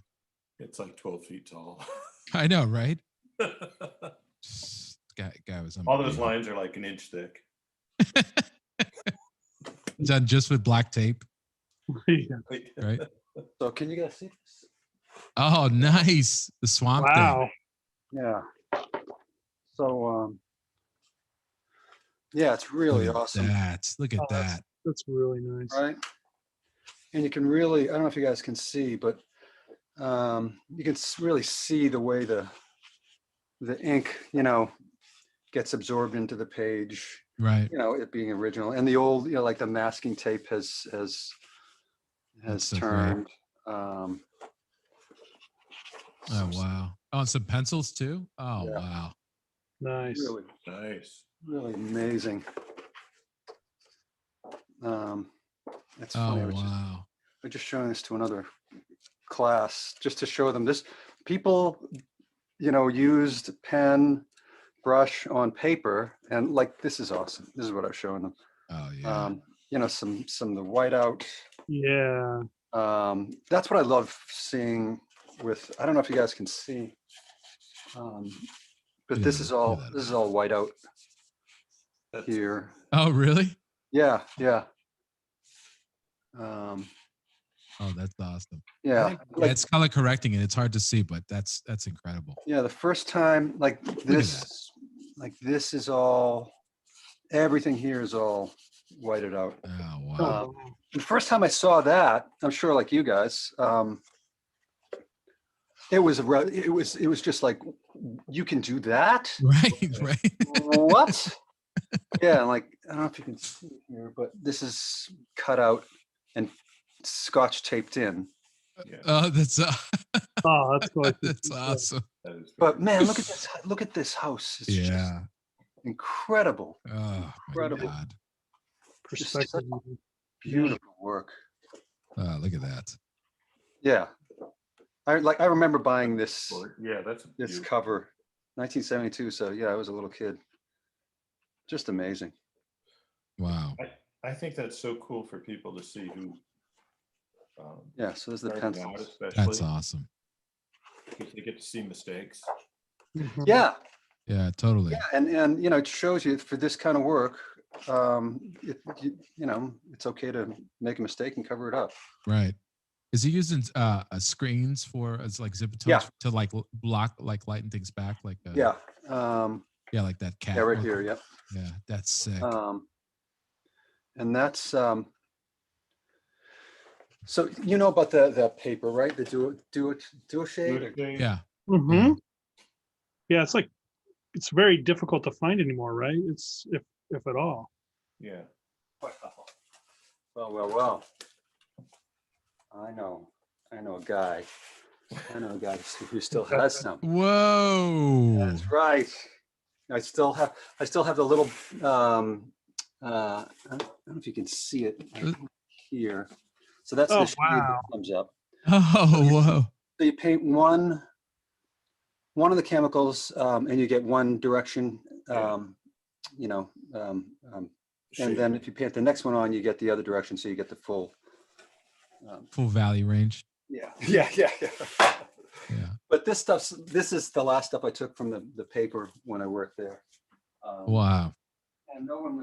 H: It's like 12 feet tall.
D: I know, right? Guy was
H: All those
D: unbelievable.
H: lines are like an inch thick.
D: Done just with black tape,
C: Yeah.
D: right?
F: So can you guys see this?
D: Oh, nice. The swamp
C: Wow.
F: Yeah. So yeah, it's
D: thing.
F: really
D: Look at
F: awesome,
D: that. Look at
C: Oh,
D: that.
C: That's really nice.
F: right? And you can really, I don't know if you guys can see, but you can really see the way the ink, you know, gets absorbed into the page,
D: Right.
F: you know, it being original. And the old, you know, like the masking tape has
D: That's so great.
F: turned.
D: Oh, wow. Oh, and some pencils too? Oh,
F: Yeah.
D: wow.
C: Nice.
F: Really,
H: Nice.
F: really amazing. It's
D: Oh,
F: funny.
D: wow.
F: We're just showing this to another class just to show them this. People, you know, used pen, brush on paper, and like this is awesome. This is what I was showing them.
D: Oh, yeah.
F: You know, some of the whiteout.
C: Yeah.
F: That's what I love seeing with. I don't know if you guys can see, but
D: Yeah,
F: this is all
D: that
F: whiteout
H: That's
F: here.
D: Oh, really?
F: Yeah, yeah.
D: Oh, that's awesome.
F: Yeah,
A: think-
D: Yeah, it's color correcting and it's hard to see, but that's incredible.
F: yeah. The first time, like this is all. Everything here is all whited out.
D: Oh, wow.
C: Oh, wow.
F: The first time I saw that, I'm sure like you guys, it was just like, you can do that?
D: Right, right.
F: What? Yeah, like, I don't know if you can see here, but this is cut out and scotch taped in.
H: yeah.
D: Oh, that's
C: Oh, that's cool.
D: that's awesome.
H: That is
F: But man, look at this house. It's just
D: Yeah.
F: incredible.
D: Oh, my
F: Incredible.
D: God.
C: Perspective.
F: Beautiful work.
D: Oh, look at that.
F: Yeah. I remember buying this
H: Yeah, that's
F: this
H: beautiful.
F: cover, 1972. So yeah, I was a little kid. Just amazing.
D: Wow.
H: I think that's so cool for people to see who.
F: Yeah, so there's the
H: starting out
F: pencils.
D: That's
H: especially,
D: awesome.
H: because they get to see mistakes.
C: Mhm.
F: Yeah,
D: Yeah, totally.
F: yeah, and you know, it shows you for this kind of work, you know, it's okay to make a mistake and cover it up.
D: Right. Is he using screens for as like zip
F: Yeah.
D: to like block, like lighten things back? Like
F: Yeah,
D: yeah, like that cat.
F: yeah, right
D: look?
F: here. Yep.
D: Yeah, that's sick.
F: And that's so you know about the paper, right? The do a shade.
D: Yeah.
C: Mhm. Yeah, it's like it's very difficult to find anymore, right? It's if at all.
H: Yeah.
F: Well. I know a guy. I know a guy who still has some.
D: Whoa.
F: That's right. I still have the little. I don't know if you can see it right here. So that's
C: Oh,
F: the shade
C: wow.
F: that comes up.
D: Oh, whoa.
F: So you paint one of the chemicals, and you get one direction. You know, and then if you paint the next one on, you get the other direction, so you get the full.
D: Full valley range.
F: Yeah.
D: Yeah.
F: But this is the last stuff I took from the paper when I worked there.
D: Wow.
F: And no one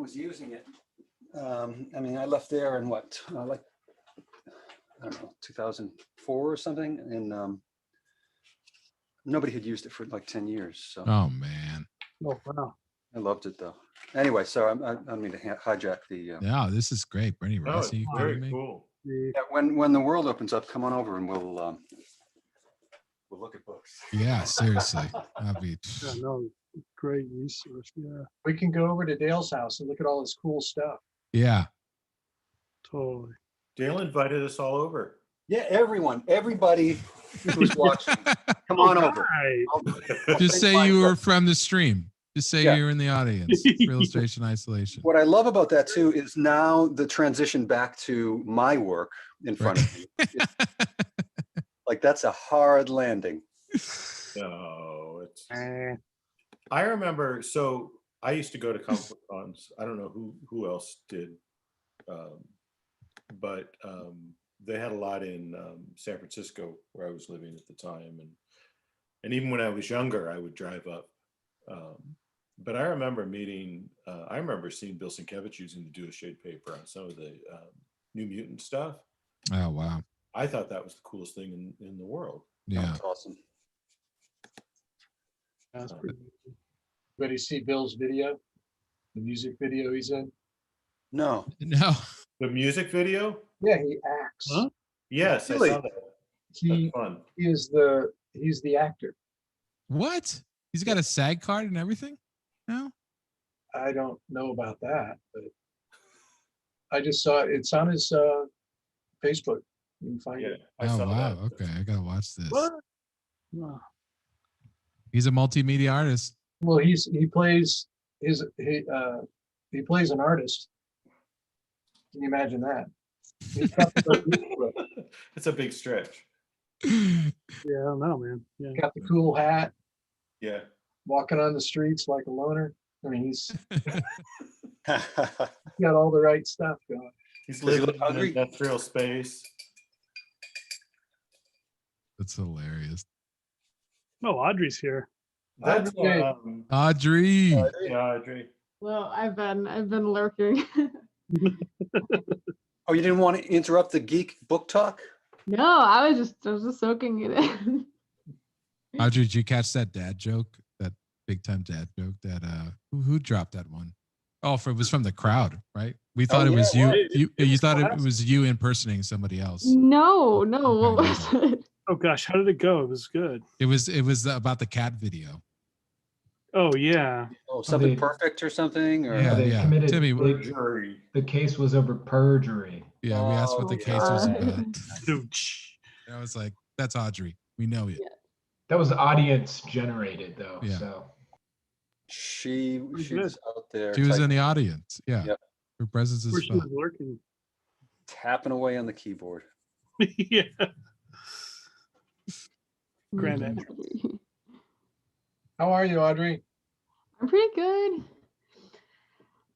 F: was using it. I mean, I left there in what, like, I don't know, 2004 or something, and nobody had used it for like 10 years. So
D: Oh, man.
C: Oh, wow.
F: I loved it though. Anyway, so I don't mean to hijack the.
D: No, this is great. Bernie
H: Oh,
D: Rice,
H: it's
D: are you
H: very
D: kidding me?
H: cool.
C: The-
F: Yeah, when the world opens up, come on over and we'll we'll look at books.
D: Yeah, seriously. That'd be,
I: Yeah, no, great resource. Yeah,
A: We can go over to Dale's house and look at all his cool stuff.
D: yeah.
I: totally.
H: Dale invited us all over.
F: Yeah, everybody who's watching, come on over.
C: Right.
D: Just say you were from the stream. Just say
F: Yeah.
D: you were in the audience for illustration isolation.
F: What I love about that too is now the transition back to my work in front of me. Like that's a hard landing.
H: No, it's.
I: Eh,
H: I remember. So I used to go to comic book cons. I don't know who else did, but they had a lot in San Francisco where I was living at the time, and even when I was younger, I would drive up. But I remember I remember seeing Bill Sienkiewicz using the dual shade paper on some of the New Mutant stuff.
D: Oh, wow.
H: I thought that was the coolest thing in the world.
D: Yeah.
F: That's awesome.
I: that's pretty.
A: Anybody see Bill's video? The music video he's in?
F: No.
D: No.
H: The music video?
A: Yeah, he acts.
C: Huh?
H: Yes,
F: Really?
H: I saw that.
A: He
H: That's fun.
A: he's the actor.
D: What? He's got a SAG card and everything? No?
A: I don't know about that, but I just saw it. It's on his Facebook. You can find
H: Yeah,
A: it.
H: I
D: Oh,
H: saw
D: wow.
H: that.
D: Okay. I got to watch this.
I: Wow.
D: He's a multimedia artist.
A: Well, he plays he plays an artist. Can you imagine that? He's got
H: It's a big stretch.
I: Yeah, I don't know, man. Yeah.
A: got the cool hat,
H: Yeah.
A: walking on the streets like a loner. I mean, he's
F: That's
A: got all the right stuff going.
H: He's
F: Does he
H: living
F: look
H: in an
F: hungry?
H: industrial space.
D: That's hilarious.
C: Oh, Audrey's here.
H: That's
A: Okay.
D: Audrey.
H: yeah, Audrey.
J: Well, I've been lurking.
F: Oh, you didn't want to interrupt the geek book talk?
J: No, I was just soaking it in.
D: Audrey, did you catch that dad joke? That big time dad joke that who dropped that one? Oh, it was from the crowd, right? We thought it was
C: yeah.
D: you thought it was you impersonating somebody else.
J: No, what
D: Okay,
J: was it?
C: Oh gosh, how did it go? It was good.
D: It was about the cat video.
C: Oh yeah.
F: Oh, something
B: they-
F: perfect or something? Or
D: Yeah,
B: They
D: yeah.
B: committed
D: Timmy,
H: Jury.
B: the case was over perjury.
D: yeah, we asked what the
F: Oh,
D: case was
J: God.
D: about.
C: Dooch.
D: And I was like, that's Audrey. We know you.
B: That was audience generated though.
D: Yeah.
B: So
F: she was out there
D: She was
F: typing,
D: in the audience. Yeah.
F: Yep.
D: Her presence is
I: Where she
D: felt.
I: was working.
F: tapping away on the keyboard.
C: Yeah. Granddad.
A: How are you, Audrey?
J: I'm pretty good.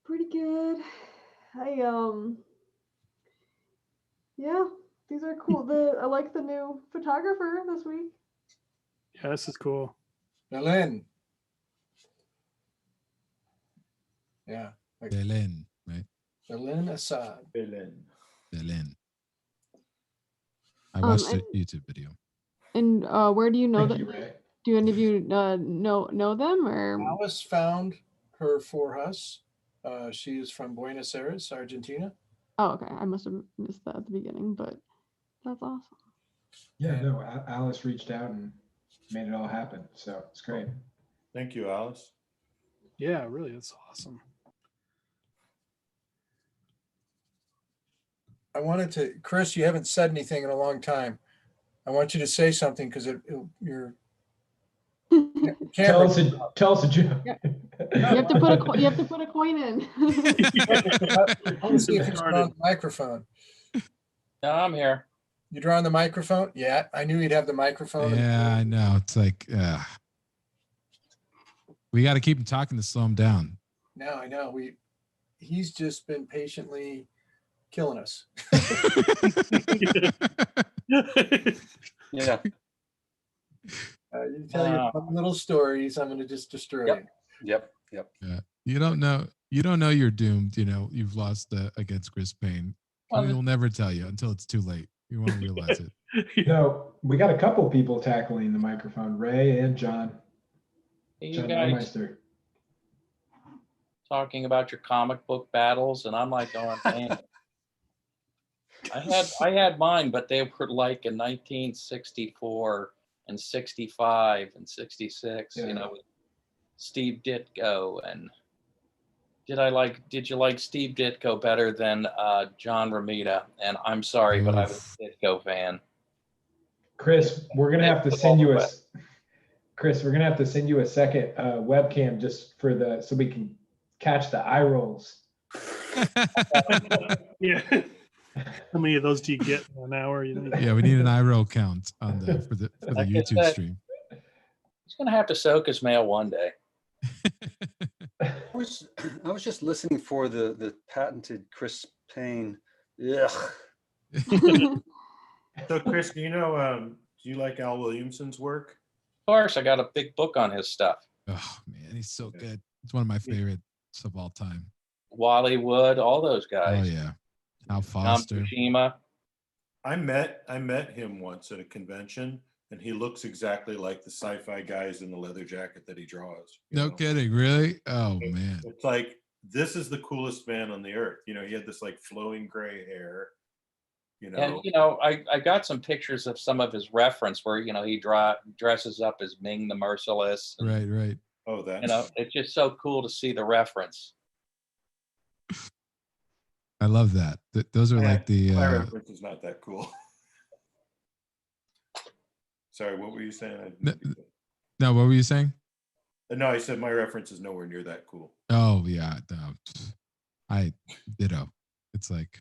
J: Pretty good. Yeah, these are cool. I like the new photographer this week.
C: Yeah, this is cool.
A: Belen. Yeah,
D: Belen, right?
A: Belen Assad.
H: Belen.
D: Belen. I watched the
J: and-
D: YouTube video.
J: And where do you know
B: thank
J: that?
B: you, Ray.
J: Do any of you know them or?
A: Alice found her for us. She is from Buenos Aires, Argentina.
J: Oh, okay. I must have missed that at the beginning, but that's awesome.
B: Yeah, no, Alice reached out and made it all happen. So it's great.
H: Thank you, Alice.
C: Yeah, really, that's awesome.
A: I wanted to, Chris, you haven't said anything in a long time. I want you to say something because your
B: Tell
A: camera.
B: us a joke.
J: You have to put you have to put a coin in.
A: I want to see if you turn on the microphone.
E: No, I'm here.
A: You draw on the microphone? Yeah, I knew you'd have the microphone.
D: Yeah, I know. It's like, we got to keep him talking to slow him down.
A: No, I know. He's just been patiently killing us.
F: Yeah.
A: You tell your fun little stories, I'm going to just destroy
F: Yep.
A: you.
F: Yep.
D: Yeah. You don't know you're doomed. You know, you've lost against Chris Payne.
E: Well,
D: He'll never tell you until it's too late. You won't realize it.
B: No, we got a couple people tackling the microphone, Ray and John.
E: You
B: John
E: guys
B: Neumeister.
E: talking about your comic book battles, and I'm like going, man. I had mine, but they were like in 1964 and 65 and 66,
B: Yeah.
E: you know, with Steve Ditko. And did you like Steve Ditko better than John Romita? And I'm sorry, but I was a Ditko fan.
B: Chris, we're gonna have to send you a Chris, we're gonna have to send you a second webcam just for so we can catch the eye rolls.
C: Yeah. How many of those do you get in an hour? You know?
D: Yeah, we need an eye roll count on for the
E: Like I
D: YouTube
E: said,
D: stream.
E: He's gonna have to soak his mail one day.
F: I was just listening for the patented Chris Payne. Ugh.
H: So Chris, do you like Al Williamson's work?
E: Of course, I got a big book on his stuff.
D: Oh man, he's so good. It's one of my favorites of all time.
E: Wally Wood, all those guys.
D: Oh yeah, Al
E: Tom
D: Foster.
E: Fukushima.
H: I met him once at a convention, and he looks exactly like the sci-fi guys in the leather jacket that he draws.
D: No kidding, really? Oh man.
H: It's like, this is the coolest man on the earth. You know, he had this like flowing gray hair. You know,
E: And I got some pictures of some of his reference where he dresses up as Ming the Merciless. And,
D: Right.
H: oh, that's
E: it's just so cool to see the reference.
D: I love that. Those are like the.
H: my reference is not that cool. Sorry, what were you saying?
D: No, what were you saying?
H: No, I said my reference is nowhere near that cool.
D: Oh yeah, no, I ditto. It's like,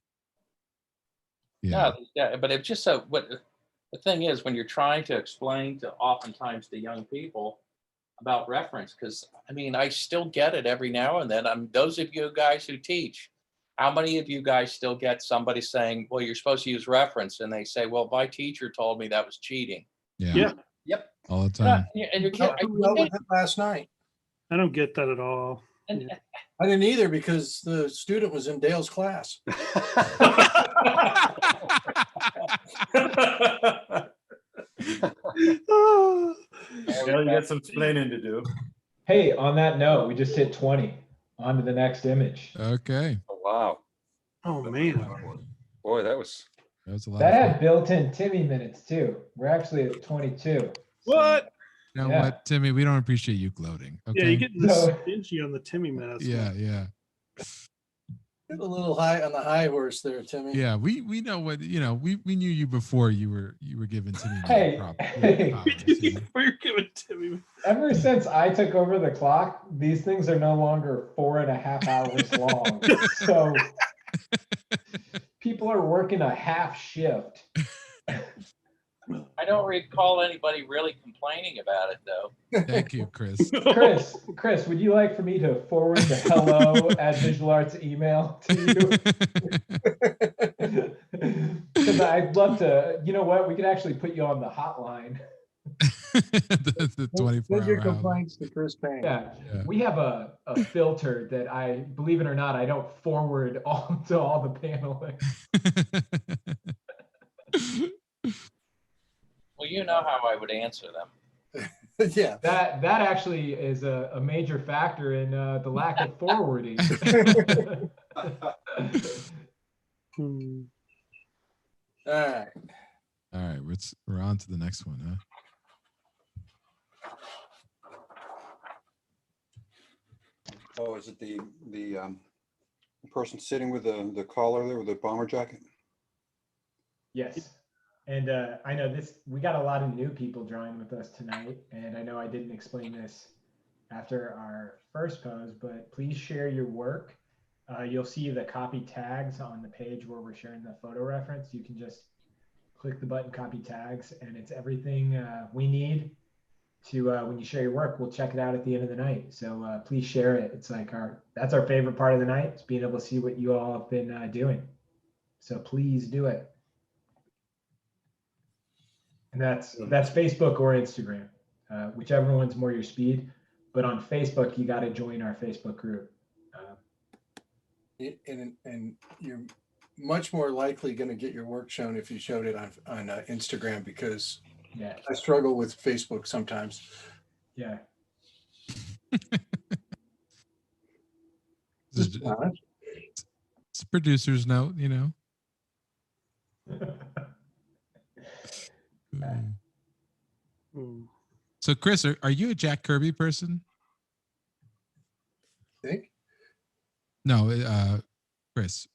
D: yeah,
E: But it's just so. What the thing is, when you're trying to explain to oftentimes the young people about reference, because I still get it every now and then. Those of you guys who teach, how many of you guys still get somebody saying, "Well, you're supposed to use reference," and they say, "Well, my teacher told me that was cheating."
D: yeah,
E: Yep.
D: all the time.
E: And you
A: I
E: can't.
A: dealt with it last night.
C: I don't get that at all.
E: And,
A: I didn't either because the student was in Dale's class.
C: Oh,
H: Well, you got some explaining to do.
B: Hey, on that note, we just hit 20. On to the next image.
D: Okay,
F: Oh, wow.
C: oh man.
F: Boy, that was.
D: that was a lot.
B: That
D: of
B: had
D: fun.
B: built-in Timmy minutes too. We're actually at 22.
C: What?
D: You know
B: Yeah.
D: what, Timmy? We don't appreciate you gloating. Okay.
C: Yeah, you're getting this
B: No.
C: stingy on the Timmy minutes.
D: Yeah.
A: Get a little high on the high horse there, Timmy.
D: Yeah, we know what we knew you before you were giving Timmy
B: Hey, hey.
C: We're giving Timmy.
B: Ever since I took over the clock, these things are no longer 4.5 hours long. So people are working a half shift.
E: I don't recall anybody really complaining about it, though.
D: Thank you, Chris.
B: Chris, would you like for me to forward the hello@visualarts email to you? Because I'd love to. You know what? We could actually put you on the hotline.
D: the 24
A: Send your
D: hour
A: complaints to Chris Payne.
B: Yeah,
D: Yeah.
B: we have a filter that believe it or not, I don't forward to all the panelists.
E: Well, you know how I would answer them.
A: Yeah.
B: That actually is a major factor in the lack of forwarding.
C: Hmm.
A: All right.
D: All right, we're on to the next one, huh?
F: Oh, is it the person sitting with the collar there with the bomber jacket?
B: Yes. And I know we got a lot of new people drawing with us tonight. And I know I didn't explain this after our first pose, but please share your work. You'll see the copy tags on the page where we're sharing the photo reference. You can just click the button copy tags, and it's everything we need to, when you share your work, we'll check it out at the end of the night. So please share it. It's like that's our favorite part of the night, is being able to see what you all have been doing. So please do it. And that's Facebook or Instagram, whichever one's more your speed. But on Facebook, you got to join our Facebook group.
A: And you're much more likely going to get your work shown if you showed it on Instagram, because
B: Yeah.
A: I struggle with Facebook sometimes.
B: Yeah.
A: Just be honest.
D: It's a producer's note,
I: Hmm.
D: So Chris, are you a Jack Kirby person?
A: Think?
D: No, Chris.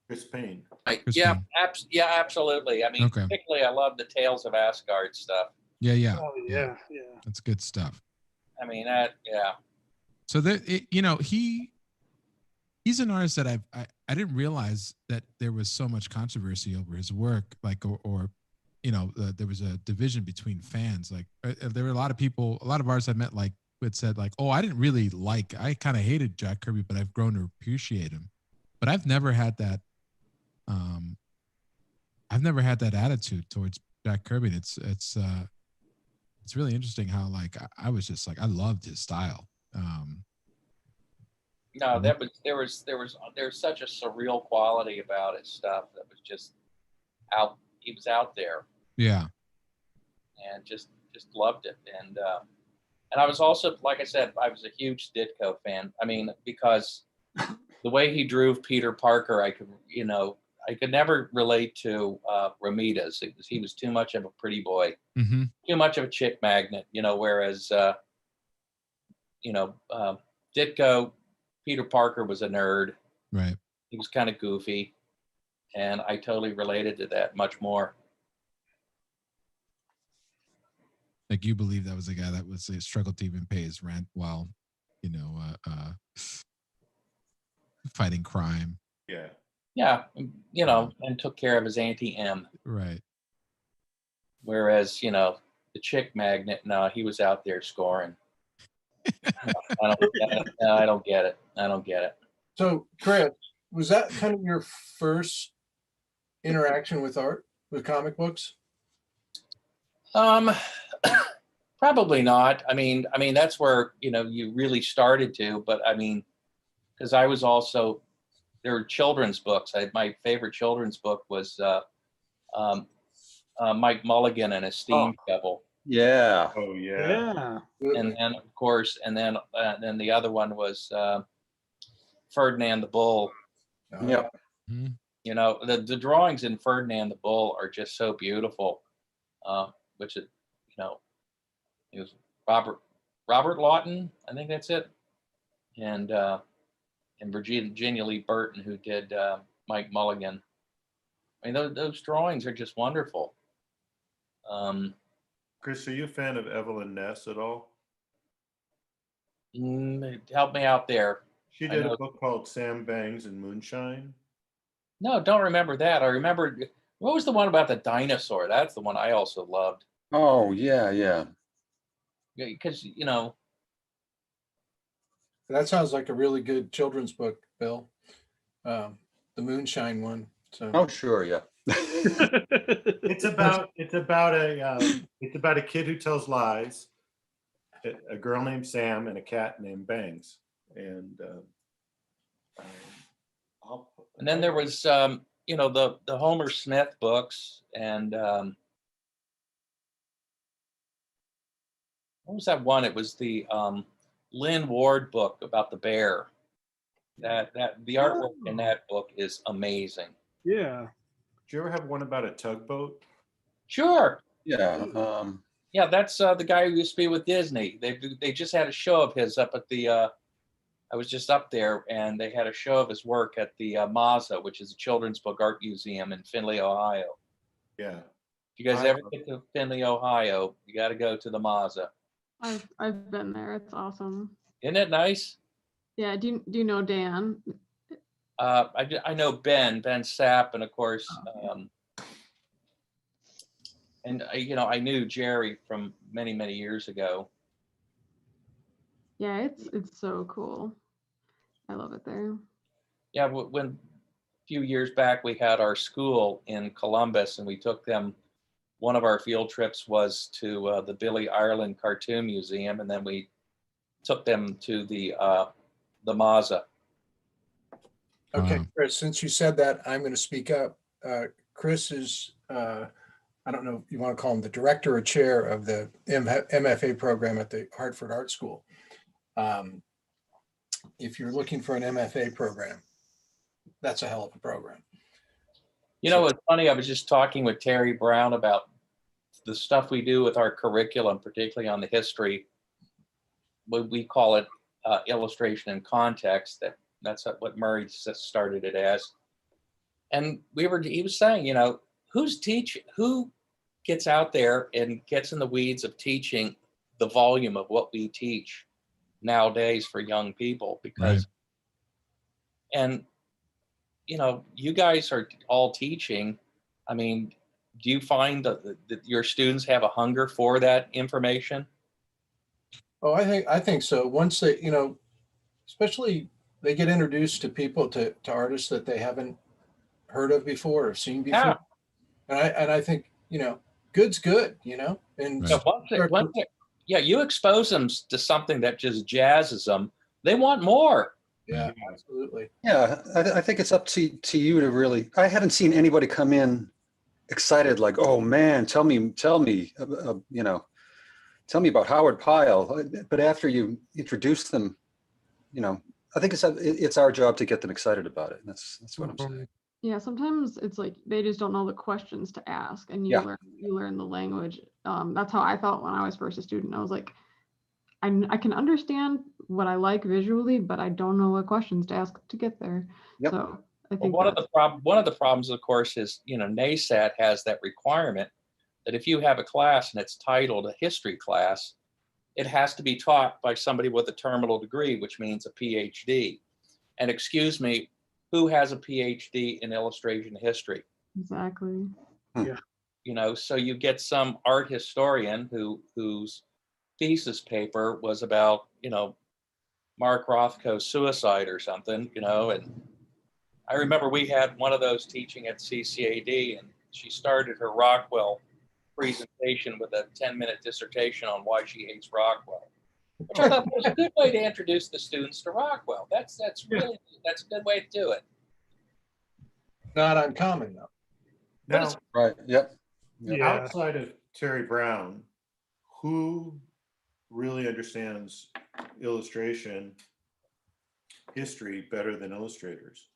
H: Chris Payne.
D: Chris
E: Yeah,
D: Payne.
E: yeah, absolutely. I mean,
D: Okay.
E: particularly I love the Tales of Asgard stuff.
D: Yeah.
I: Oh yeah, yeah.
D: That's good stuff.
E: I mean, yeah.
D: So he's an artist that I didn't realize that there was so much controversy over his work, like or there was a division between fans. Like there were a lot of artists I met like that said like, oh, I kind of hated Jack Kirby, but I've grown to appreciate him. But I've never had that. I've never had that attitude towards Jack Kirby. It's really interesting how like I was just like I loved his style.
E: No, there was such a surreal quality about his stuff that was just out. He was out there.
D: Yeah.
E: And just loved it. And I was also, like I said, I was a huge Ditko fan. I mean, because the way he drew Peter Parker, I could never relate to Ramirez. He was too much of a pretty boy, too much of a chick magnet, whereas, Ditko, Peter Parker was a nerd.
D: Right.
E: He was kind of goofy. And I totally related to that much more.
D: Like you believe that was a guy that was struggled to even pay his rent while, fighting crime.
H: Yeah.
E: Yeah, and took care of his Auntie M.
D: Right.
E: Whereas, the chick magnet, no, he was out there scoring. I don't get it.
A: So, Chris, was that kind of your first interaction with art, with comic books?
E: Probably not. I mean, that's where, you really started to, but I mean, because I was also, there were children's books. My favorite children's book was Mike Mulligan and his Steam Shovel.
F: Yeah.
H: Oh yeah.
I: Yeah.
E: And then of course, and then the other one was Ferdinand the Bull.
F: Yep.
E: The drawings in Ferdinand the Bull are just so beautiful. Which is, it was Robert Lawton, I think that's it, and Virginia Lee Burton, who did Mike Mulligan. I mean, those drawings are just wonderful.
H: Chris, are you a fan of Evelyn Ness at all?
E: Help me out there.
H: She did a book called Sam Bangs and Moonshine.
E: No, don't remember that. I remember, what was the one about the dinosaur? That's the one I also loved.
F: Oh yeah.
E: Because,
A: That sounds like a really good children's book, Bill. The Moonshine one. So.
F: Oh sure, yeah.
H: It's about a kid who tells lies, a girl named Sam and a cat named Bangs, and
E: then there was the Homer Smith books, and what was that one? It was the Lynn Ward book about the bear. That the artwork in that book is amazing.
I: Yeah.
H: Did you ever have one about a tugboat?
E: Sure.
F: Yeah.
E: Yeah, that's the guy who used to be with Disney. They just had a show of his up at the. I was just up there, and they had a show of his work at the Mazza, which is a children's book art museum in Findlay, Ohio.
H: Yeah.
E: If you guys ever get to Findlay, Ohio, you got to go to the Mazza.
J: I've been there. It's awesome.
E: Isn't it nice?
J: Yeah. Do you know Dan?
E: I know Ben Sapp, and of course, and I knew Jerry from many years ago.
J: Yeah, it's so cool. I love it there.
E: Yeah, when a few years back we had our school in Columbus, and we took them. One of our field trips was to the Billy Ireland Cartoon Museum, and then we took them to the Mazza.
A: Okay, Chris, since you said that, I'm going to speak up. Chris is, I don't know if you want to call him the director or chair of the MFA program at the Hartford Art School. If you're looking for an MFA program, that's a hell of a program.
E: It's funny. I was just talking with Terry Brown about the stuff we do with our curriculum, particularly on the history, we call it illustration in context. That's what Murray started it as. And he was saying, who gets out there and gets in the weeds of teaching the volume of what we teach nowadays for young people? Because, and you guys are all teaching. I mean, do you find that your students have a hunger for that information?
A: Oh, I think so. Once they, especially they get introduced to people, to artists that they haven't heard of before or seen before.
E: Yeah.
A: And I think, good's good, and
E: So you expose them to something that just jazzes them, they want more.
A: Yeah, absolutely.
F: Yeah, I think it's up to you to really. I haven't seen anybody come in excited like, oh man, tell me, tell me about Howard Pyle. But after you introduce them, I think it's our job to get them excited about it. That's what I'm saying.
J: Yeah, sometimes it's like they just don't know the questions to ask, and you learn the language. That's how I felt when I was first a student. I was like, I can understand what I like visually, but I don't know what questions to ask to get there.
F: Yep.
J: So I think
E: one of the problems, of course, is NASAT has that requirement that if you have a class and it's titled a history class, it has to be taught by somebody with a terminal degree, which means a PhD. And excuse me, who has a PhD in illustration history?
J: Exactly.
I: Yeah.
E: So you get some art historian whose thesis paper was about, Mark Rothko's suicide or something, and I remember we had one of those teaching at CCAD, and she started her Rockwell presentation with a 10-minute dissertation on why she hates Rockwell, which I thought was a good way to introduce the students to Rockwell. That's a good way to do it.
A: Not uncommon though.
H: Now,
F: Right. Yep.
C: Yeah.
H: outside of Terry Brown, who really understands illustration history better than illustrators?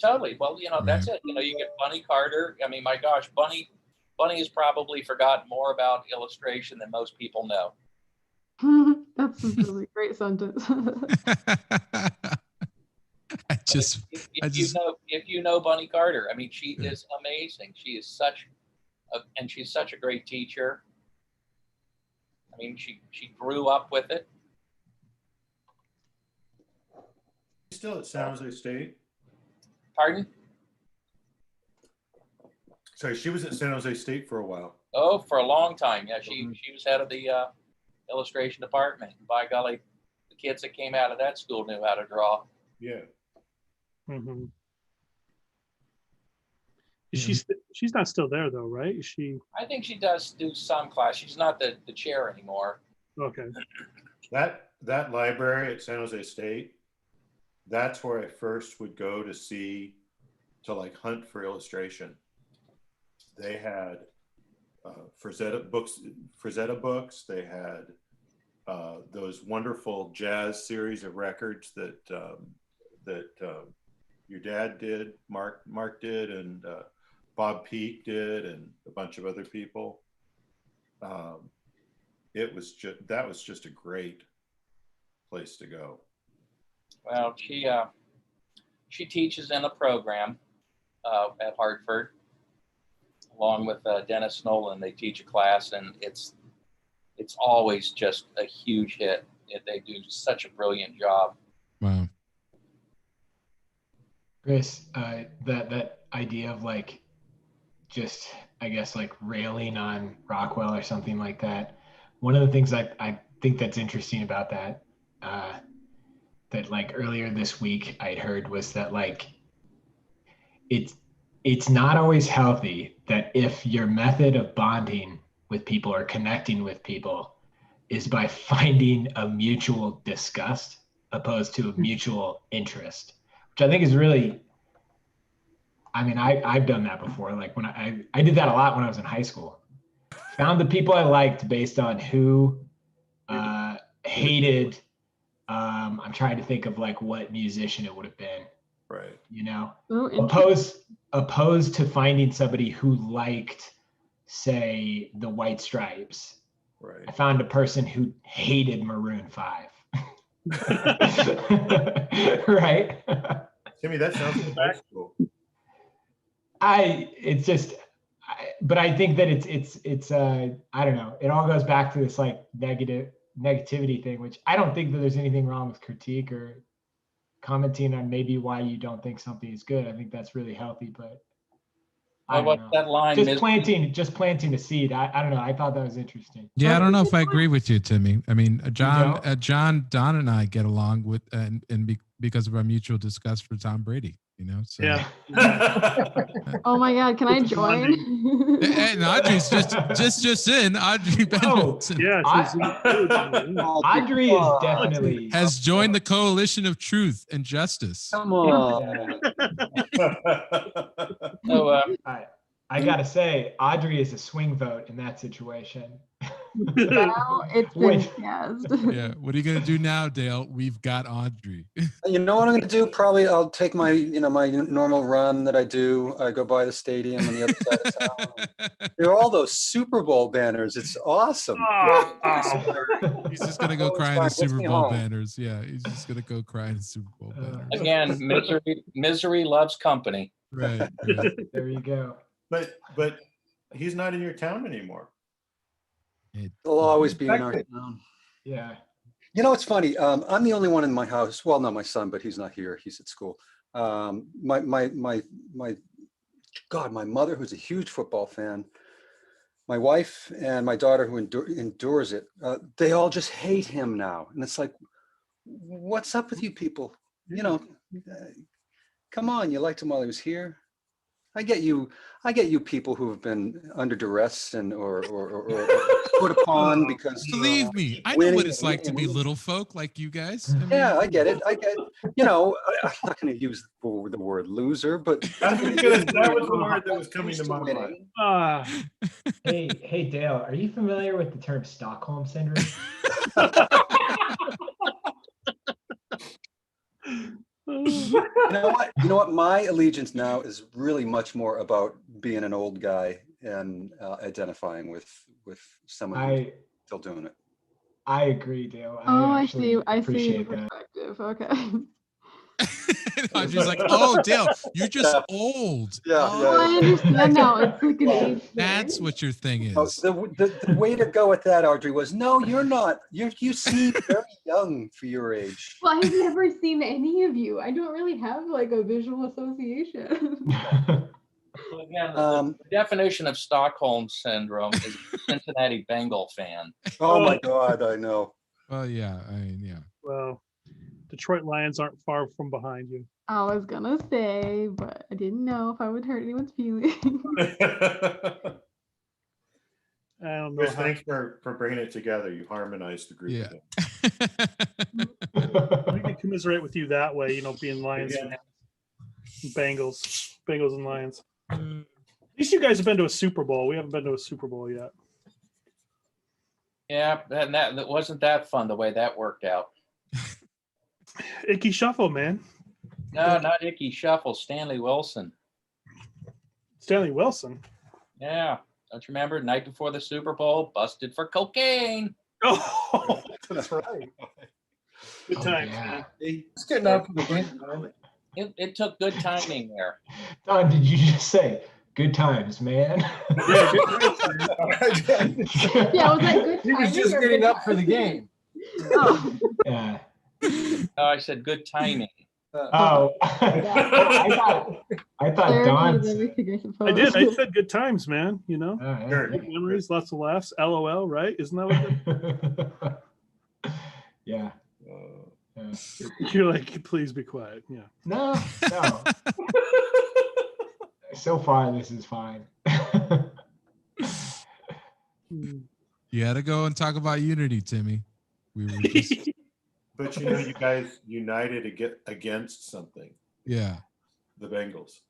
E: Totally. Well, that's it. You get Bunny Carter. I mean, my gosh, Bunny has probably forgotten more about illustration than most people know.
J: That's a really great sentence.
E: If you know Bunny Carter, I mean, she is amazing. She is she's such a great teacher. I mean, she grew up with it.
H: Still at San Jose State?
E: Pardon?
H: Sorry, she was at San Jose State for a while.
E: Oh, for a long time. Yeah, she was head of the illustration department. By golly, the kids that came out of that school knew how to draw.
H: Yeah.
C: Mm-hmm. She's not still there though, right? Is she?
E: I think she does do some class. She's not the chair anymore.
C: Okay.
H: That library at San Jose State, that's where I first would go to like hunt for illustration. They had Frazetta books. They had those wonderful jazz series of records that your dad did, Mark did, and Bob Peake did, and a bunch of other people. That was just a great place to go.
E: Well, she teaches in a program at Hartford, along with Dennis Nolan. They teach a class, and it's always just a huge hit. They do such a brilliant job.
D: Wow.
B: Chris, that idea of like, just, I guess, like railing on Rockwell or something like that. One of the things I think that's interesting about that, that like earlier this week I'd heard was that like, it's not always healthy that if your method of bonding with people or connecting with people is by finding a mutual disgust opposed to a mutual interest, which I think is really, I mean, I've done that before. Like when I did that a lot when I was in high school. Found the people I liked based on who hated. I'm trying to think of like what musician it would have been.
H: Right.
B: You know,
J: Oh,
B: opposed to finding somebody who liked say the White Stripes. I
H: Right.
B: found a person who hated Maroon 5. Right?
H: Timmy, that sounds like high school.
B: But I think that it's I don't know. It all goes back to this like negativity thing, which I don't think that there's anything wrong with critique or commenting on maybe why you don't think something is good. I think that's really healthy, but I
E: Well,
B: don't
E: what's
B: know.
E: that line?
B: Just planting a seed. I don't know. I thought that was interesting.
D: Yeah, I don't know if I agree with you, Timmy. I mean, John,
B: don't?
D: Don, and I get along with, because of our mutual disgust for Tom Brady. So
C: Yeah.
J: Oh my God, can I
C: It's bonding.
J: join?
D: And Audrey's just in. Audrey Benjamin
C: Yeah,
B: Audrey is definitely
D: has joined the coalition of truth and justice.
F: Come on.
E: So,
B: I gotta say, Audrey is a swing vote in that situation.
J: Now it's been
B: Wait.
J: cast.
D: Yeah. What are you gonna do now, Dale? We've got Audrey.
F: You know what I'm going to do? Probably I'll take my, my normal run that I do. I go by the stadium on the other side of town. There are all those Super Bowl banners. It's awesome.
D: He's just gonna go cry in the
F: Gets
D: Super
F: me
D: Bowl
F: home.
D: banners. Yeah, he's just gonna go cry in the Super Bowl banners.
E: again, misery loves company.
D: Right.
B: There you go.
H: But he's not in your town anymore.
F: They'll always be in our town.
B: Yeah.
F: You know, it's funny. I'm the only one in my house. Well, not my son, but he's not here. He's at school. My mother, who's a huge football fan, my wife and my daughter, who endures it, they all just hate him now. And it's like, what's up with you people? Come on, you liked him while he was here. I get you people who have been under duress or put upon because
D: Believe me, I know what it's like to be little folk like you guys.
F: Yeah, I get it. I'm not going to use the word loser, but
H: that was the word that was coming to my mind.
B: Hey, Dale, are you familiar with the term Stockholm syndrome?
F: You know what? My allegiance now is really much more about being an old guy and identifying with someone who's still doing it.
B: I agree, Dale.
J: I see your
B: appreciate that.
J: perspective. Okay.
D: Audrey's like, oh, Dale, you're just old.
F: Yeah,
J: Oh, I understand now. It's like an age thing.
D: That's what your thing is.
F: The way to go with that, Audrey, was no, you're not. You seem very young for your age.
J: Well, I've never seen any of you. I don't really have like a visual association.
E: Well, again, the definition of Stockholm syndrome is a Cincinnati Bengal fan.
F: Oh my God, I know.
D: Well, yeah, yeah.
C: Well, Detroit Lions aren't far from behind you.
J: I was gonna say, but I didn't know if I would hurt anyone's feelings.
C: I don't know.
H: Chris, thanks for bringing it together. You harmonized the group.
C: Yeah. We can commiserate with you that way, being Lions and Bengals and Lions. At least you guys have been to a Super Bowl. We haven't been to a Super Bowl yet.
E: Yeah, and that wasn't that fun the way that worked out.
C: Icky Shuffle, man.
E: No, not Icky Shuffle. Stanley Wilson.
C: Stanley Wilson?
E: Yeah. Don't you remember? Night before the Super Bowl, busted for cocaine.
C: Oh, that's right. Good times, man.
A: It's getting up for the game.
E: It took good timing there.
B: Don, did you just say good times, man?
A: Yeah, good times.
J: Yeah, was that good?
A: He was just
J: timing or
A: getting
J: good
A: up for the game.
J: Oh.
B: Yeah.
E: No, I said good timing.
B: Oh, I thought Don.
C: I did. I said good times, man.
B: Sure.
C: Good memories, lots of laughs. LOL, right? Isn't that what?
B: Yeah.
C: You're like, please be quiet. Yeah.
B: No. So far, this is fine.
D: You had to go and talk about unity, Timmy. We were just.
H: But you guys united against something.
D: Yeah.
H: The Bengals.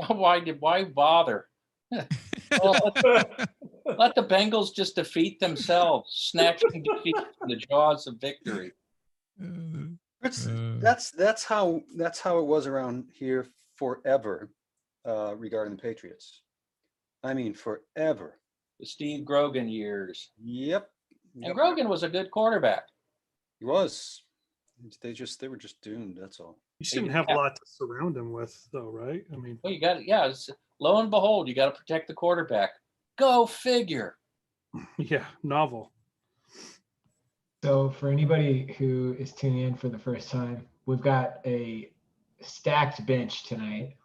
E: Why bother? Let the Bengals just defeat themselves, snatching defeat from the jaws of victory.
F: That's how it was around here forever regarding the Patriots. I mean, forever.
E: The Steve Grogan years.
F: Yep.
E: And Grogan was a good quarterback.
F: He was. They were just doomed. That's all.
C: You shouldn't have a lot to surround him with, though, right? I mean,
E: Well, you got, yeah, lo and behold, you got to protect the quarterback. Go figure.
C: yeah, novel.
B: So for anybody who is tuning in for the first time, we've got a stacked bench tonight.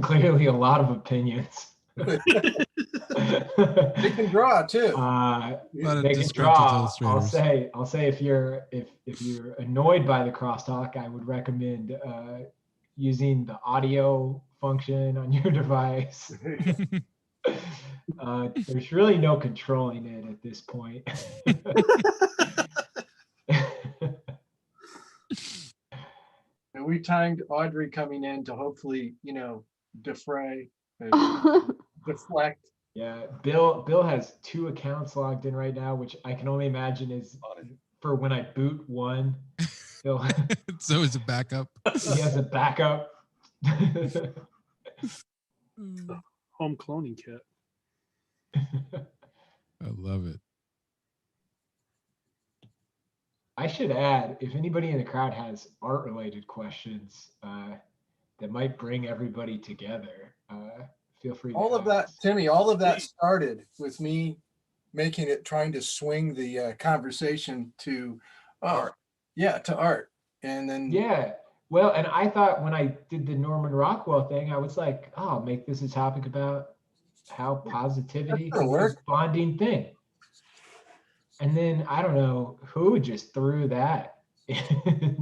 B: Clearly a lot of opinions.
A: They can draw too.
B: They can draw. I'll say if you're annoyed by the crosstalk, I would recommend using the audio function on your device. There's really no controlling it at this point.
A: And we timed Audrey coming in to hopefully, defray, deflect.
B: Yeah, Bill has 2 accounts logged in right now, which I can only imagine is for when I boot one. Bill,
D: So it's a backup.
B: he has a backup.
C: Home cloning kit.
D: I love it.
B: I should add, if anybody in the crowd has art-related questions that might bring everybody together, feel free to
A: All of that,
B: ask.
A: Timmy, all of that started with me trying to swing the conversation to art. Yeah, to art. And then
B: Yeah, well, and I thought when I did the Norman Rockwell thing, I was like, oh, I'll make this a topic about how positivity
A: That'll
B: is a
A: work.
B: bonding thing. And then I don't know who just threw that.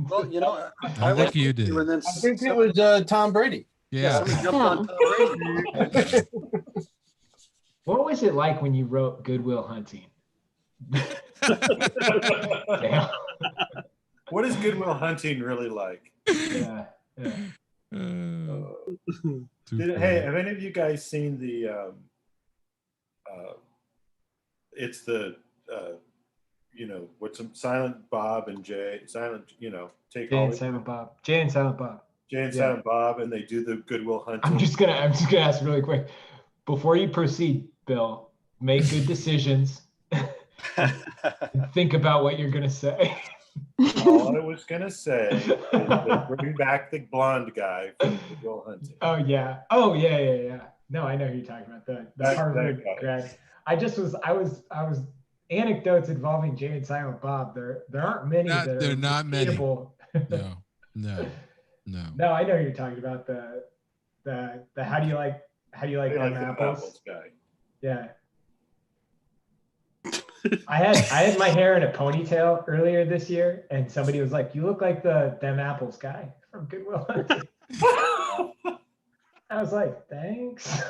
F: Well,
D: I think you did.
F: And then
A: I think it was Tom Brady.
D: Yeah.
F: somebody jumped on Tom Brady.
B: What was it like when you wrote Good Will Hunting? Yeah.
H: What is Good Will Hunting really like?
B: Yeah.
D: Too
H: Hey,
D: funny.
H: have any of you guys seen the? It's the what's some Silent Bob and Jay, take
B: Jay
H: all
B: and Silent Bob. Jay and Silent Bob.
H: Jay and
B: Yeah.
H: Silent Bob, and they do the Good Will Hunting.
B: I'm just gonna ask really quick before you proceed, Bill. Make good decisions. And think about what you're gonna say.
H: All I was gonna say is that bring back the blonde guy from Good Will Hunting.
B: Oh yeah. No, I know who you're talking about. The
H: That
B: Harvard
H: guy.
B: grad. I was anecdotes involving Jay and Silent Bob. There aren't many.
D: There are not many.
B: repeatable.
D: No.
B: No, I know who you're talking about. The how do you like
H: They
B: them
H: like the
B: apples?
H: apples guy.
B: Yeah. I had my hair in a ponytail earlier this year, and somebody was like, "You look like them apples guy from Goodwill Hunting." I was like, "Thanks."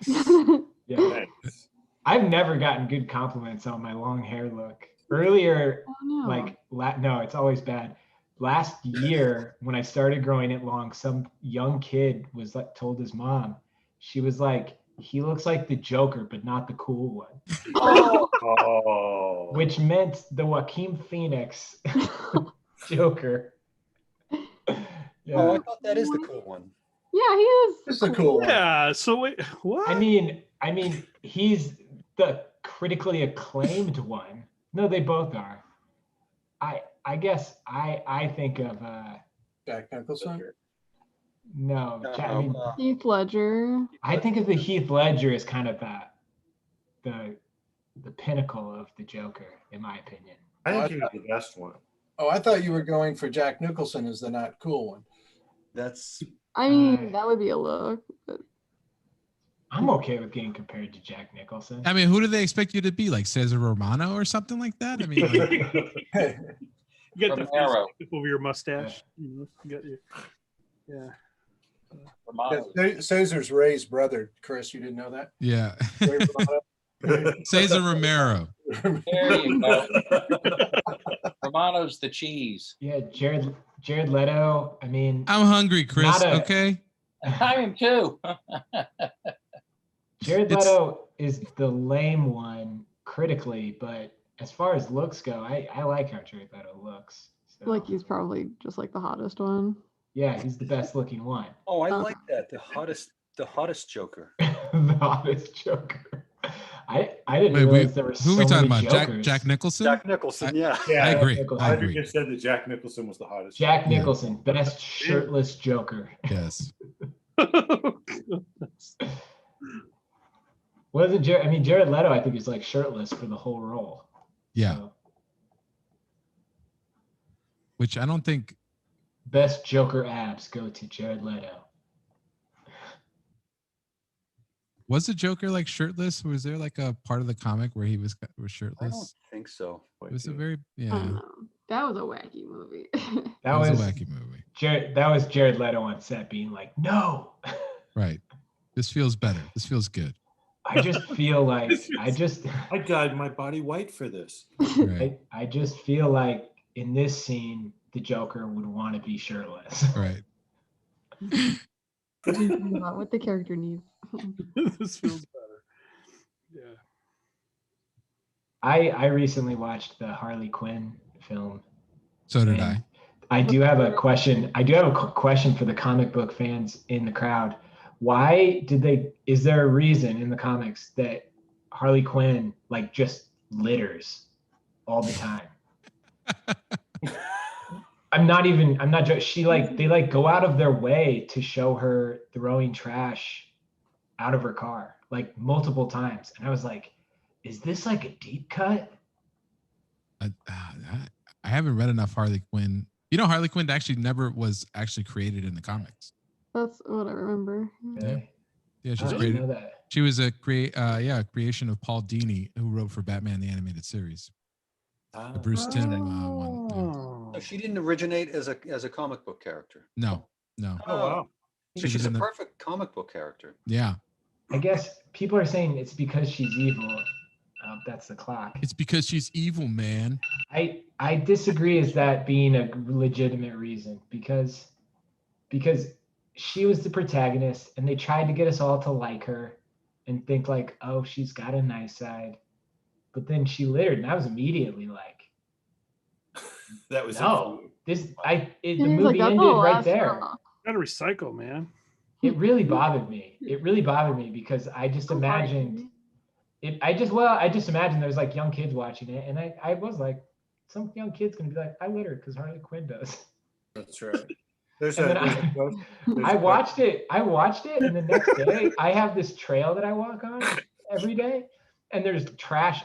B: Yeah,
H: Thanks.
B: I've never gotten good compliments on my long hair look. Earlier,
J: Oh, no.
B: no, it's always bad. Last year, when I started growing it long, some young kid was like told his mom, she was like, "He looks like the Joker, but not the cool one,"
H: Oh.
B: which meant the Joaquin Phoenix Joker. Yeah.
F: Oh, I thought that is the cool one.
J: Yeah, he is.
A: It's a cool one.
C: Yeah. So wait, what?
B: I mean, he's the critically acclaimed one. No, they both are. I guess I think of
A: Jack Nicholson.
B: no.
F: No,
B: I mean,
J: Heath Ledger.
B: I think of the Heath Ledger as kind of the pinnacle of the Joker, in my opinion.
H: I think he was the best one.
A: Oh, I thought you were going for Jack Nicholson as the not cool one.
F: That's
J: I mean, that would be a look. But
B: I'm okay with getting compared to Jack Nicholson.
D: I mean, who do they expect you to be? Like Cesar Romano or something like that? I mean, like,
C: You got the
E: Romero.
C: face over your mustache. You got your, yeah.
E: Romano.
A: Caesar's Ray's brother, Chris. You didn't know that?
D: yeah.
A: Ray Romano.
D: Cesar Romero.
E: There you go. Romano's the cheese.
B: Yeah, Jared Leto. I mean,
D: I'm hungry, Chris.
B: Not a-
D: Okay.
E: I am too.
B: Jared
D: It's-
B: Leto is the lame one critically, but as far as looks go, I like how Jared Leto looks.
J: I
B: So,
J: feel like he's probably just like the hottest one.
B: yeah, he's the best looking one.
F: I like that. The hottest the hottest Joker?
B: The hottest Joker. I didn't
D: Wait,
B: realize there were
D: who are
B: so
D: we talking
B: many
D: about?
B: Jokers.
D: Jack Nicholson?
F: Jack Nicholson, yeah.
H: Yeah,
D: I agree.
B: Nicholson.
D: I
H: Audrey
D: agree.
H: just said that Jack Nicholson was the hottest.
B: Jack
D: Yeah.
B: Nicholson, best shirtless Joker.
D: Yes.
B: Wasn't Jared? I mean, Jared Leto, I think, is like shirtless for the whole role.
D: Yeah.
B: So,
D: Which I don't think.
B: best Joker abs go to Jared Leto.
D: Was the Joker like shirtless? Was there like a part of the comic where he was
F: I don't
D: shirtless?
F: think so.
D: It was a very
J: I don't
D: yeah.
J: know. That was a wacky movie.
B: That
D: It was
B: was
D: a wacky movie.
B: That was Jared Leto on set being like, no.
D: Right. This feels better. This feels good.
B: I just feel like
H: I dyed my body white for this.
D: Right.
B: I just feel like in this scene the Joker would want to be shirtless.
D: Right.
J: What the character needs.
C: This feels better. Yeah.
B: I recently watched the Harley Quinn film.
D: So did
B: and
D: I.
B: I do have a question. I do have a question for the comic book fans in the crowd. Why did they? Is there a reason in the comics that Harley Quinn like just litters all the time? I'm not joking. She they go out of their way to show her throwing trash out of her car like multiple times. And I was like, is this like a deep cut?
D: I haven't read enough Harley Quinn. You know, Harley Quinn actually never was actually created in the comics.
J: That's what I remember.
B: Really?
D: Yeah, she
B: I
D: was
B: didn't
D: created.
B: know that.
D: She was a creation of Paul Dini, who wrote for Batman the Animated Series. The Bruce Timm one. Yeah.
F: So she didn't originate as a comic book character.
D: No.
H: Oh wow.
F: So
D: She was
F: she's a
D: in the-
F: perfect comic book character.
D: Yeah.
B: I guess people are saying it's because she's evil. That's the clock.
D: It's because she's evil, man.
B: I disagree as that being a legitimate reason because she was the protagonist and they tried to get us all to like her and think like, oh, she's got a nice side. But then she littered and I was immediately like,
H: That was
B: no, the
J: He's
B: movie
J: like, that's
B: ended
J: the
B: right
J: last
B: there.
J: straw.
C: Gotta recycle, man.
B: It really bothered me. It really bothered me because I just
J: I'm sorry.
B: imagined it. I just imagined there's like young kids watching it. And I was like, some young kid's gonna be like, I littered because Harley Quinn does.
H: That's right. There's
B: And then I
H: a
B: watched it. And the next day I have this trail that I walk on every day. And there's trash.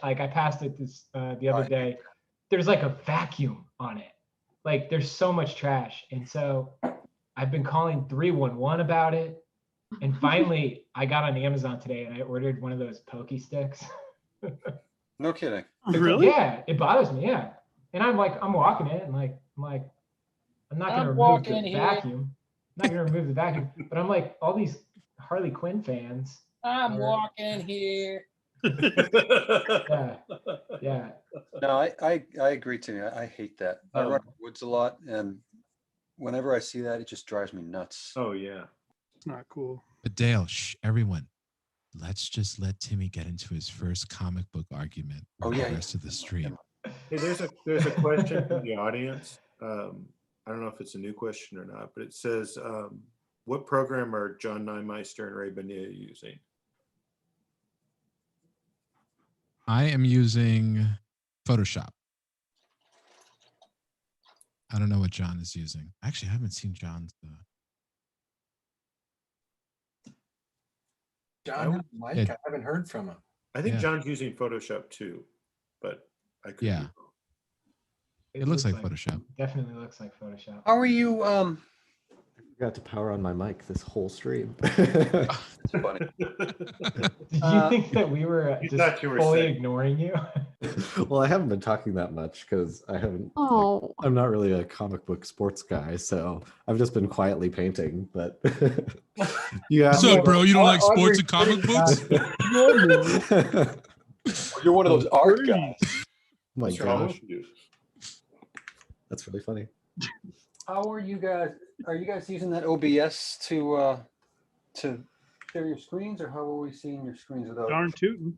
B: Like I passed it the other day. There's like a vacuum on it. Like there's so much trash. And so I've been calling 311 about it. And finally I got on Amazon today and I ordered one of those pokey sticks.
F: No kidding.
C: Really?
B: Yeah, it bothers me. Yeah. And I'm walking it and I'm not going to remove
E: walking
B: the
E: here.
B: vacuum. I'm not going to remove the vacuum. But I'm like, all these Harley Quinn fans.
E: I'm
B: Or-
E: walking here.
B: Yeah. Yeah.
F: No, I agree, Timmy. I hate that. I run in the woods a lot, and whenever I see that, it just drives me nuts.
H: Oh yeah.
C: It's not cool.
D: But Dale, shh, everyone. Let's just let Timmy get into his first comic book argument
F: Oh,
D: with
F: yeah.
D: the rest of the stream.
H: Hey, there's a question from the audience. I don't know if it's a new question or not, but it says, what program are John Neumeister and Ray Bonilla using?
D: I am using Photoshop. I don't know what John is using. Actually, I haven't seen John's.
A: John, Mike,
D: Yeah.
A: I haven't heard from him.
H: I think
D: Yeah.
H: John's using Photoshop too, but I could.
D: Yeah. It looks like Photoshop.
B: Definitely looks like Photoshop.
F: How are you?
K: Forgot to power on my mic this whole stream.
F: It's funny.
B: Did you think that we were
H: You
B: just
H: thought you were
B: fully
H: sick.
B: ignoring you?
K: Well, I haven't been talking that much because I haven't.
J: Oh,
K: I'm not really a comic book sports guy, so I've just been quietly painting. But you
D: What's
K: asked
D: up,
K: me
D: bro? You don't like
B: Audrey-
D: sports and comic books?
F: You're one of those art guys.
K: My
H: What's wrong
K: gosh,
H: with you?
K: that's really funny.
F: How are you guys? Are you guys using that OBS to share your screens, or how are we seeing your screens without?
C: Darn tootin'.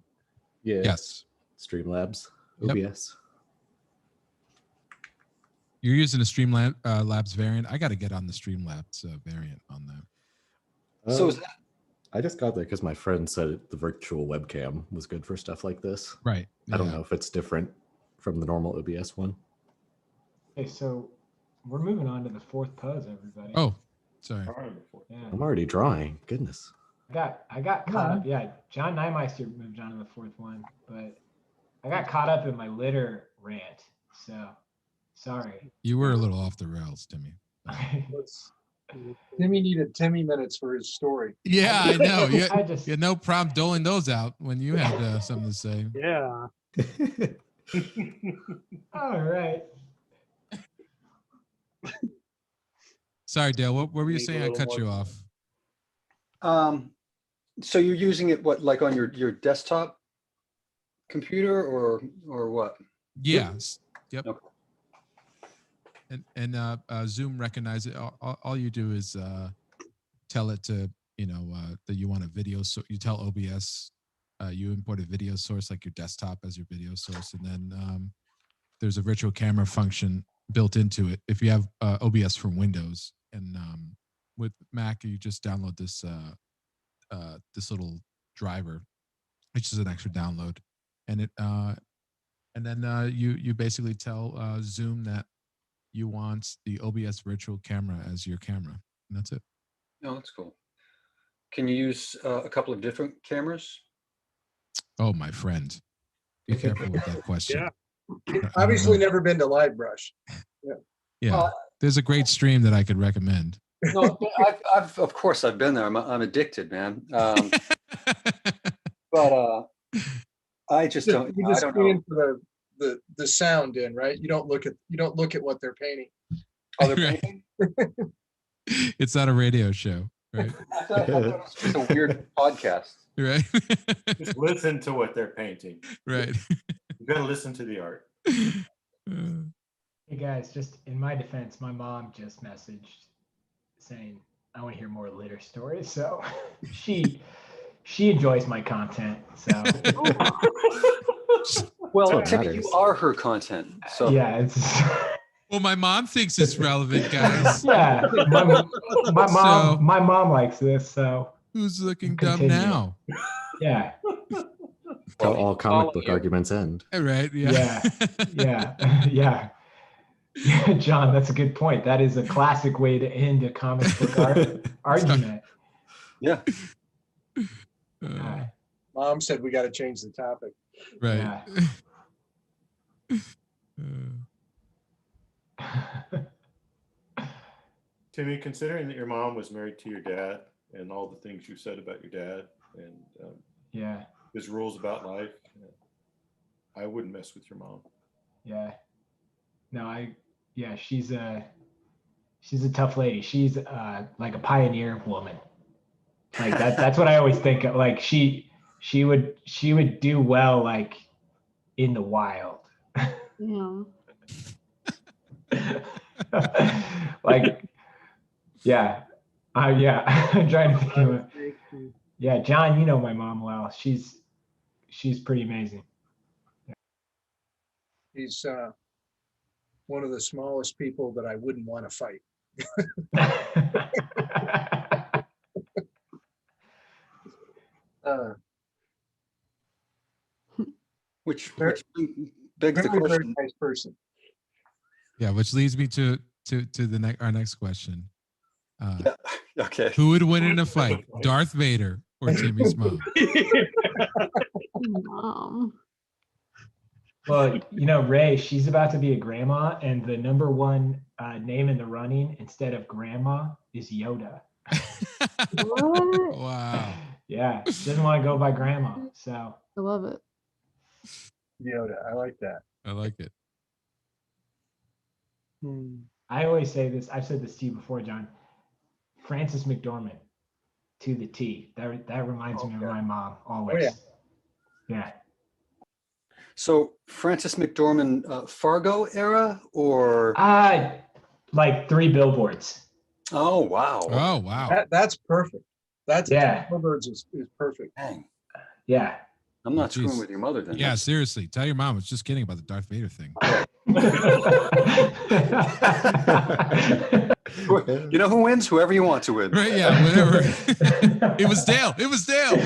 K: Yeah.
D: Yes.
K: Streamlabs,
D: Yep.
K: OBS.
D: You're using a Streamlabs variant. I got to get on the Streamlabs variant on that.
F: So is that,
K: I just got there because my friend said the virtual webcam was good for stuff like this.
D: Right.
K: I don't
D: yeah.
K: know if it's different from the normal OBS one.
B: Okay, so we're moving on to the fourth pose, everybody.
D: Oh, sorry.
B: Yeah.
K: I'm already drawing. Goodness.
B: I got caught up. Yeah, John Nymeister moved on to the fourth one, but I got caught up in my litter rant. So sorry.
D: You were a little off the rails, Timmy.
A: Timmy needed Timmy minutes for his story.
D: Yeah, I know. You
B: I just
D: had no problem doling those out when you had something to say.
I: Yeah.
B: all right.
D: Sorry, Dale. What were you
H: Need a
D: saying? I
H: little
D: cut
H: more
D: you off.
F: so you're using it what, like on your desktop computer or what?
D: Yes. Yep.
F: Okay.
D: And Zoom recognizes it. All you do is tell it to, that you want a video. So you tell OBS, you import a video source like your desktop as your video source. And then there's a virtual camera function built into it. If you have OBS from Windows, and with Mac, you just download this this little driver, which is an extra download. And it and then you basically tell Zoom that you want the OBS virtual camera as your camera, and that's it.
F: Oh, that's cool. Can you use a couple of different cameras?
D: Oh, my friend, be careful with that question.
I: Yeah.
A: Obviously never been to LiveBrush.
D: Yeah, there's a great stream that I could recommend.
F: No, I've of course I've been there. I'm addicted, man. But I just don't.
A: You
F: I
A: just
F: don't
A: key in
F: know.
A: for the sound in, right? You don't look at what they're painting.
F: Oh, they're
D: Right.
F: painting?
D: It's not a radio show, right?
F: I thought it was just a weird podcast.
D: Right.
H: Just listen to what they're painting.
D: Right.
H: You got to listen to the art.
B: Hey guys, just in my defense, my mom just messaged saying I want to hear more litter stories. So she enjoys my content. So
F: Well,
K: what
F: Timmy,
K: matters.
F: you are her content. So
B: yeah, it's
D: Well, my mom thinks it's relevant, guys.
B: yeah. My mom likes this. So
D: Who's looking dumb
B: Continue.
D: now?
B: yeah,
K: How
F: Well,
K: all comic
F: all
K: book
F: you.
K: arguments end.
D: All right. Yeah.
B: yeah. John, that's a good point. That is a classic way to end a comic book argument.
F: yeah.
A: Mom said we got to change the topic.
D: Right.
H: Timmy, considering that your mom was married to your dad and all the things you said about your dad and
B: Yeah,
H: his rules about life, I wouldn't mess with your mom.
B: yeah. No, she's a tough lady. She's like a pioneer woman. Like that's what I always think of. Like she would do well like in the wild.
J: Yeah.
B: Like yeah. I'm trying to think of it. Yeah, John, you know my mom well. She's pretty amazing.
A: He's one of the smallest people that I wouldn't want to fight.
F: Which
A: Very-
F: begs the
A: Very, very
F: question.
A: nice person.
D: Yeah, which leads me to our next question.
F: Okay.
D: Who would win in a fight, Darth Vader or Timmy's mom?
B: Well, Ray, she's about to be a grandma, and the number one name in the running instead of grandma is Yoda.
J: What?
D: Wow.
B: Yeah, she doesn't want to go by grandma. So
J: I love it.
A: Yoda, I like that.
D: I like it.
B: I always say this. I've said this to you before, John. Frances McDormand to the T. That reminds me of my mom always.
A: yeah.
B: Yeah.
F: So Frances McDormand, Fargo era or?
B: Like 3 Billboards.
F: Oh, wow.
D: Oh, wow.
A: That's perfect. That's
B: Yeah.
A: Birds is perfect.
F: Dang.
B: Yeah.
F: I'm not
D: Jeez.
F: screwing with your mother then.
D: Yeah, seriously. Tell your mom I was just kidding about the Darth Vader thing.
F: You know who wins? Whoever you want to win.
D: Right? Yeah, whatever. It was Dale. It was Dale.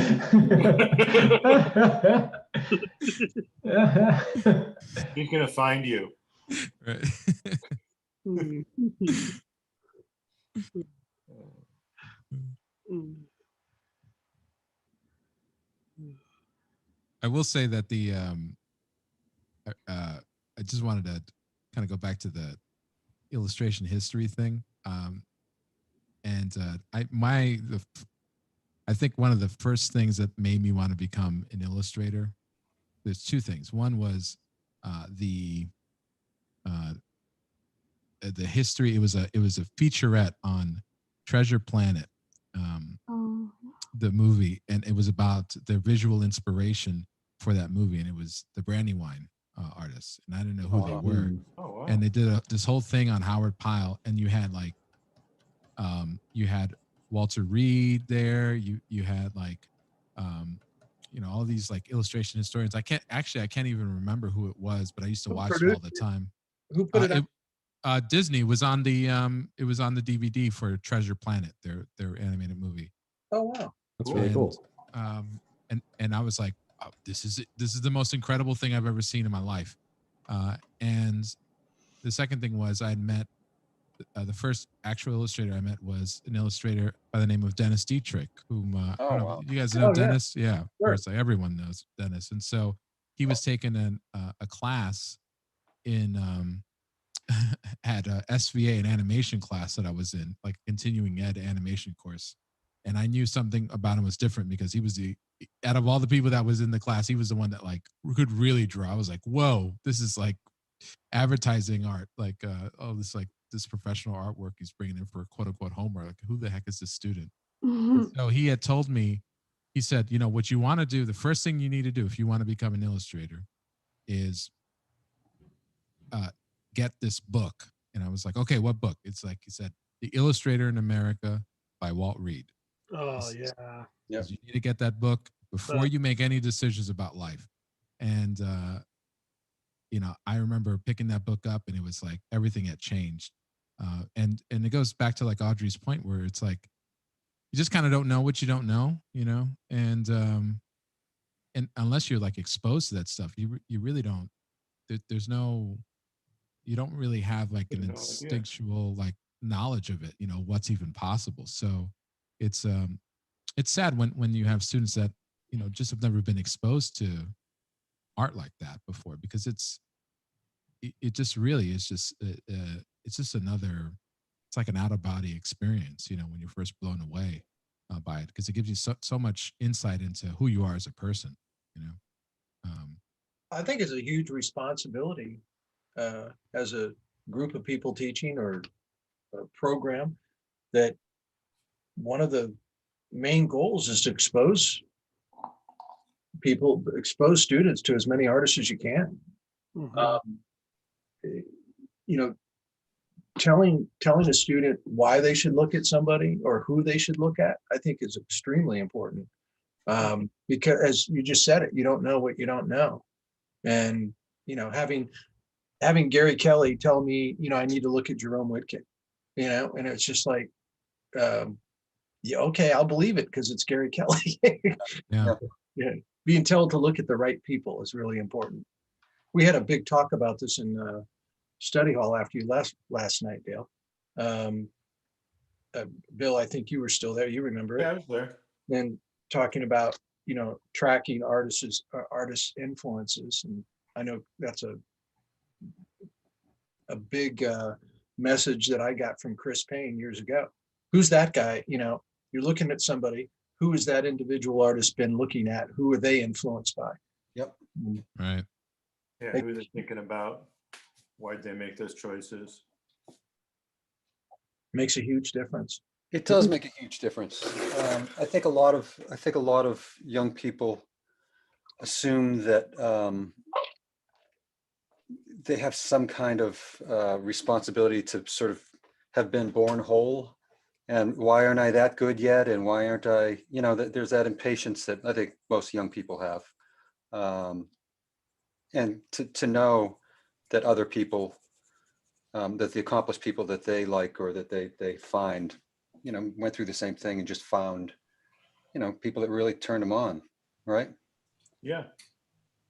H: He's gonna find you.
D: Right.
I: Mm. Mm.
D: I will say that the I just wanted to kind of go back to the illustration history thing. And I think one of the first things that made me want to become an illustrator, there's two things. One was the history. It was a featurette on Treasure Planet,
J: Oh,
D: the movie, and it was about the visual inspiration for that movie, and it was the Brandywine artists, and I didn't know who they were.
H: Oh wow.
D: And they did this whole thing on Howard Pyle, and you had like you had Walter Reed there, you had like all these like illustration historians. I can't even remember who it was, but I used to
A: Who
D: watch them all the
A: produced
D: time.
A: Who put it up?
D: Disney was on the it was on the DVD for Treasure Planet, their animated movie.
A: Oh, wow.
K: That's really cool.
D: And I was like, oh, this is the most incredible thing I've ever seen in my life. And the second thing was I had met the first actual illustrator I met was an illustrator by the name of Dennis Dietrich, whom I don't know,
F: wow.
D: you guys know
A: Oh, yeah.
D: Dennis? Yeah, of
A: Sure.
D: course, like everyone knows Dennis. And so he was taking a class in at SVA, an animation class that I was in, like continuing ed animation course. And I knew something about him was different because he was out of all the people that was in the class, he was the one that like could really draw. I was like, whoa, this is like advertising art, like this professional artwork he's bringing in for quote unquote homework. Like, who the heck is this student? So he had told me, he said, what you want to do, the first thing you need to do if you want to become an illustrator is get this book. And I was like, okay, what book? It's like, he said, The Illustrator in America by Walt Reed.
C: Oh yeah.
D: You need to get that book before you make any decisions about life. And I remember picking that book up, and it was like everything had changed. And it goes back to like Audrey's point, where it's like you just kind of don't know what you don't know, and unless you're like exposed to that stuff, you really don't. You don't really have like an instinctual like knowledge of it, what's even possible. So it's sad when you have students that just have never been exposed to art like that before, because it just really is just it's just another, it's like an out of body experience, when you're first blown away by it, because it gives you so much insight into who you are as a person.
A: I think it's a huge responsibility as a group of people teaching or a program, that one of the main goals is to expose students to as many artists as you can. Telling a student why they should look at somebody or who they should look at, I think is extremely important. Because as you just said it, you don't know what you don't know. And, having Gary Kelly tell me, I need to look at Jerome Whitkin, and it's just like, yeah, okay, I'll believe it because it's Gary Kelly.
D: Yeah.
A: Yeah. Being told to look at the right people is really important. We had a big talk about this in study hall after you left last night, Dale. Bill, I think you were still there. You remember it?
H: Yeah, I was there.
A: And talking about, tracking artists' influences. And I know that's a big message that I got from Chris Payne years ago. Who's that guy? You're looking at somebody. Who has that individual artist been looking at? Who are they influenced by?
F: Yep.
D: Right.
H: Yeah, who they're thinking about? Why'd they make those choices?
A: Makes a huge difference.
F: It does make a huge difference. I think a lot of young people assume that they have some kind of responsibility to sort of have been born whole. And why aren't I that good yet? And why aren't I, there's that impatience that I think most young people have. And to know that other people that the accomplished people that they like or that they find, you know, went through the same thing and just found, you know, people that really turned them on, right?
H: Yeah.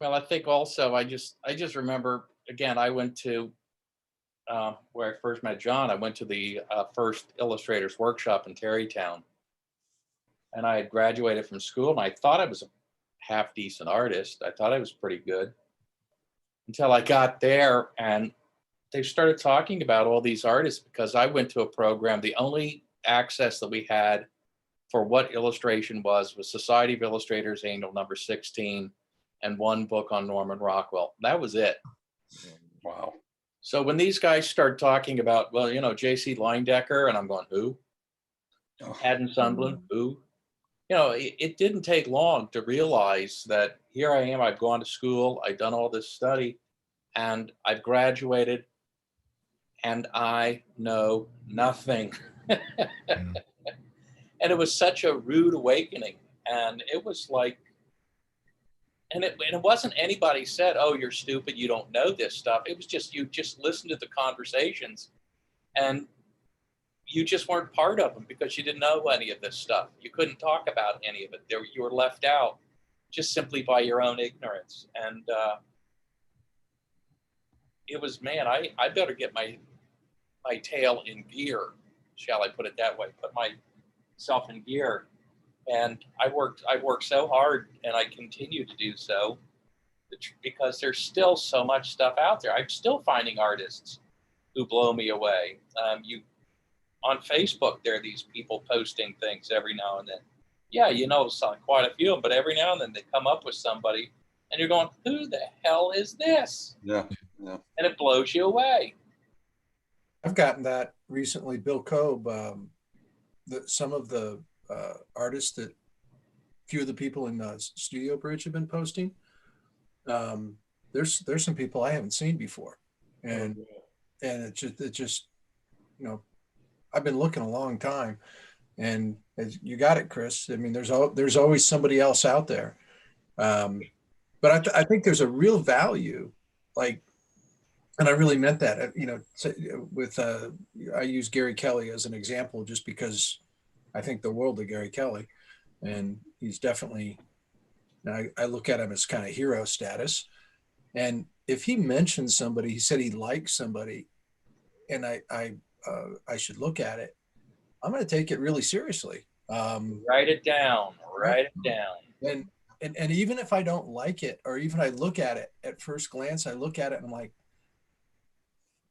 E: Well, I think also I just remember again. I went to where I first met John. I went to the first illustrators workshop in Terrytown, and I had graduated from school, and I thought I was a half decent artist. I thought I was pretty good until I got there, and they started talking about all these artists because I went to a program. The only access that we had for what illustration was Society of Illustrators Annual number 16 and one book on Norman Rockwell. That was it.
F: Wow.
E: So when these guys start talking about, well, you know, J.C. Leyendecker, and I'm going, who?
F: Oh.
E: Haddon Sundblom, who? You know, it didn't take long to realize that here I am, I've gone to school, I've done all this study, and I've graduated, and I know nothing. And it was such a rude awakening. And it was like, and it wasn't anybody said, oh, you're stupid, you don't know this stuff. It was just, you just listened to the conversations and you just weren't part of them because you didn't know any of this stuff. You couldn't talk about any of it. You were left out just simply by your own ignorance. And it was, man, I better get my tail in gear, shall I put it that way, put myself in gear. And I worked so hard, and I continue to do so because there's still so much stuff out there. I'm still finding artists who blow me away. On Facebook, there are these people posting things every now and then. Yeah, you know, quite a few of them, but every now and then they come up with somebody, and you're going, who the hell is this?
F: Yeah, yeah.
E: And it blows you away.
A: I've gotten that recently. Bill Cobb, some of the artists that few of the people in Studio Bridge have been posting. There's some people I haven't seen before, and it just you know, I've been looking a long time, and you got it, Chris. I mean, there's always somebody else out there, but I think there's a real value, like, and I really meant that. You know, with I use Gary Kelly as an example just because I think the world of Gary Kelly, and he's definitely, I look at him as kind of hero status. And if he mentions somebody, he said he likes somebody, and I should look at it, I'm going to take it really seriously.
E: Write it down. Write it down.
A: And even if I don't like it, or even I look at it at first glance, I look at it and I'm like,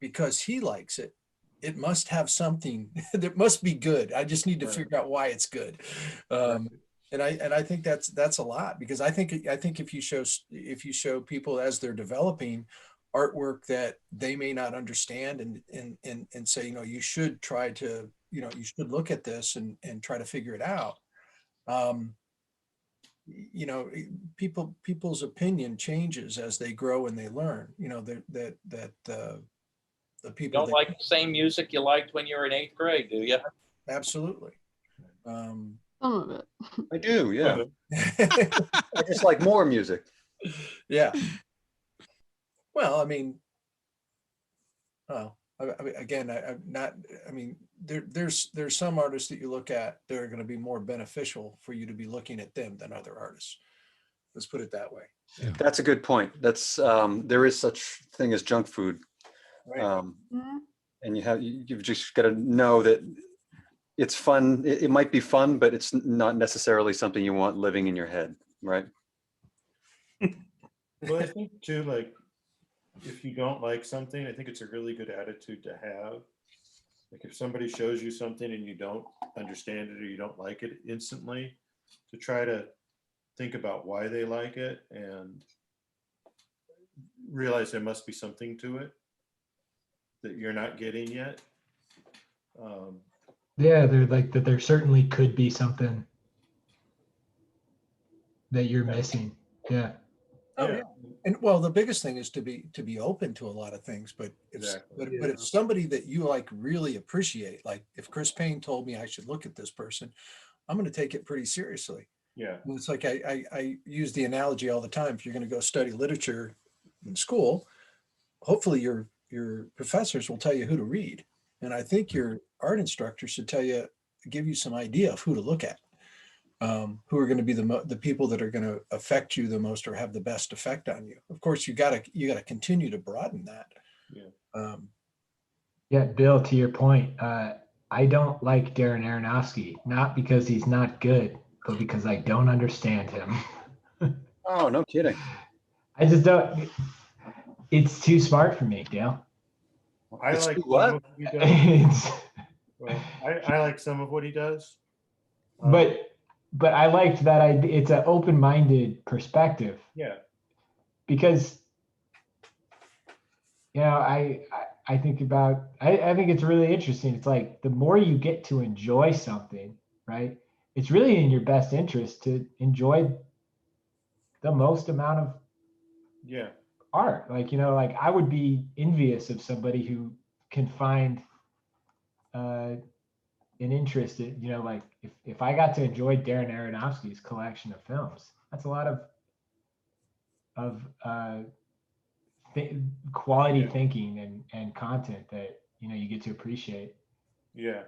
A: because he likes it, it must have something that must be good. I just need to figure out why it's good. And I think that's a lot, because I think if you show people as they're developing artwork that they may not understand and say, you know, you should try to, you know, you should look at this and try to figure it out. You know, people's opinion changes as they grow and they learn, you know, that the people
E: don't like the same music you liked when you were in 8th grade, do you?
A: Absolutely.
J: Some of it.
F: I do, yeah. I just like more music.
A: Yeah. Well, I mean, again, there's some artists that you look at that are going to be more beneficial for you to be looking at them than other artists. Let's put it that way.
D: Yeah.
F: That's a good point. That's there is such thing as junk food.
A: Right.
F: And you've just got to know that it's fun. It might be fun, but it's not necessarily something you want living in your head, right?
H: Well, I think too, like, if you don't like something, I think it's a really good attitude to have. Like, if somebody shows you something and you don't understand it or you don't like it instantly, to try to think about why they like it and realize there must be something to it that you're not getting yet.
B: Yeah, they're like that. There certainly could be something that you're missing. Yeah.
A: Oh, yeah. And well, the biggest thing is to be open to a lot of things, but but if somebody that you like really appreciate, like if Chris Payne told me I should look at this person, I'm going to take it pretty seriously.
H: Yeah.
A: And it's like I use the analogy all the time. If you're going to go study literature in school, hopefully you're your professors will tell you who to read. And I think your art instructor should give you some idea of who to look at, who are going to be the people that are going to affect you the most or have the best effect on you. Of course, you got to continue to broaden that.
H: Yeah.
B: Yeah, Bill, to your point, I don't like Darren Aronofsky, not because he's not good, but because I don't understand him.
F: Oh, no kidding.
B: I just don't. It's too smart for me, Dale.
H: I
F: It's
H: like
F: too
H: some
F: what?
H: of he does.
B: It's-
H: Well, I like some of what he does.
B: but I liked that it's an open-minded perspective,
H: Yeah.
B: because I think about I think it's really interesting. It's like the more you get to enjoy something, right? It's really in your best interest to enjoy the most amount of
H: Yeah.
B: art. Like, like I would be envious of somebody who can find an interest in, like if I got to enjoy Darren Aronofsky's collection of films, that's a lot of quality
H: Yeah.
B: thinking and content that you get to appreciate.
H: Yeah.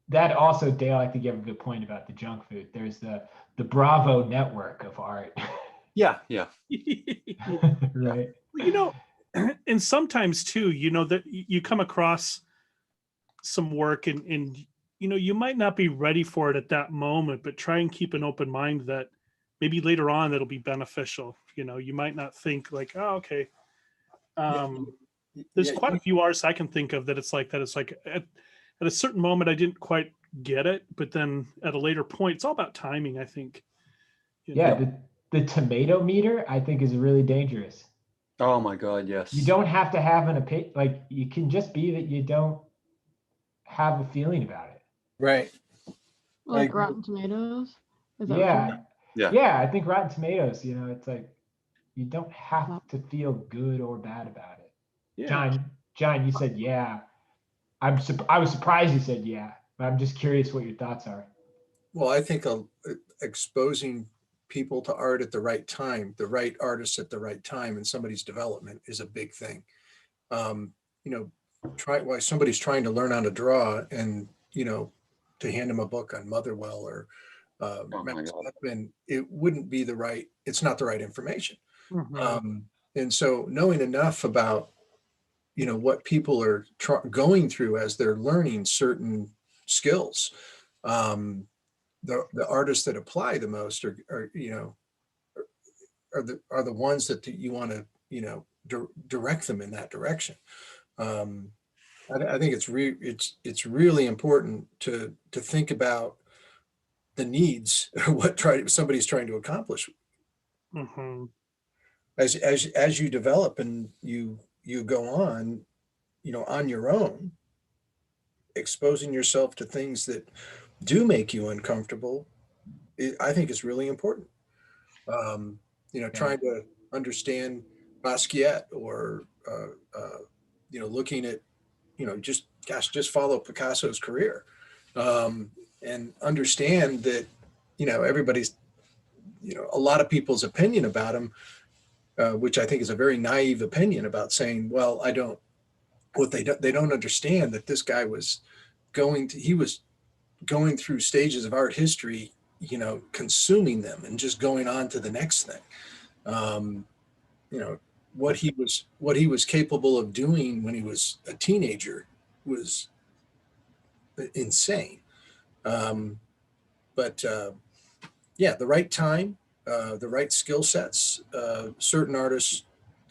B: That also, Dale, I think you have a good point about the junk food. There's the Bravo network of art.
F: Yeah, yeah.
B: Right.
C: Well, and sometimes too, that you come across some work and you might not be ready for it at that moment, but try and keep an open mind that maybe later on that'll be beneficial. You might not think like, oh, okay. There's quite a few artists I can think of that it's like that. It's like at a certain moment I didn't quite get it, but then at a later point, it's all about timing, I think.
B: Yeah, the tomato meter, I think, is really dangerous.
F: Oh my God, yes.
B: You don't have to have an opinion. Like, you can just be that you don't have a feeling about it.
A: Right.
J: Like Rotten Tomatoes? Is that what you
B: Yeah.
J: mean?
F: Yeah.
B: Yeah, I think Rotten Tomatoes, it's like you don't have to feel good or bad about it.
C: Yeah.
B: John, you said yeah. I was surprised you said yeah, but I'm just curious what your thoughts are.
A: Well, I think exposing people to art at the right time, the right artists at the right time in somebody's development is a big thing. Why somebody's trying to learn how to draw and, to hand them a book on Motherwell or
F: Oh my
A: Max
F: God.
A: Beckman, it's not the right information.
C: Mhm.
A: And so knowing enough about, what people are going through as they're learning certain skills, the artists that apply the most are the ones that you want to direct them in that direction. I think it's really important to think about the needs what somebody's trying to accomplish
C: Mhm.
A: as you develop and you go on on your own, exposing yourself to things that do make you uncomfortable. I think is really important. Trying to understand Basquiat or looking at just follow Picasso's career, and understand that everybody's a lot of people's opinion about him, which I think is a very naive opinion about saying, well, they don't understand that this guy was he was going through stages of art history, consuming them and just going on to the next thing. What he was capable of doing when he was a teenager was insane. But yeah, the right time, the right skill sets, certain artists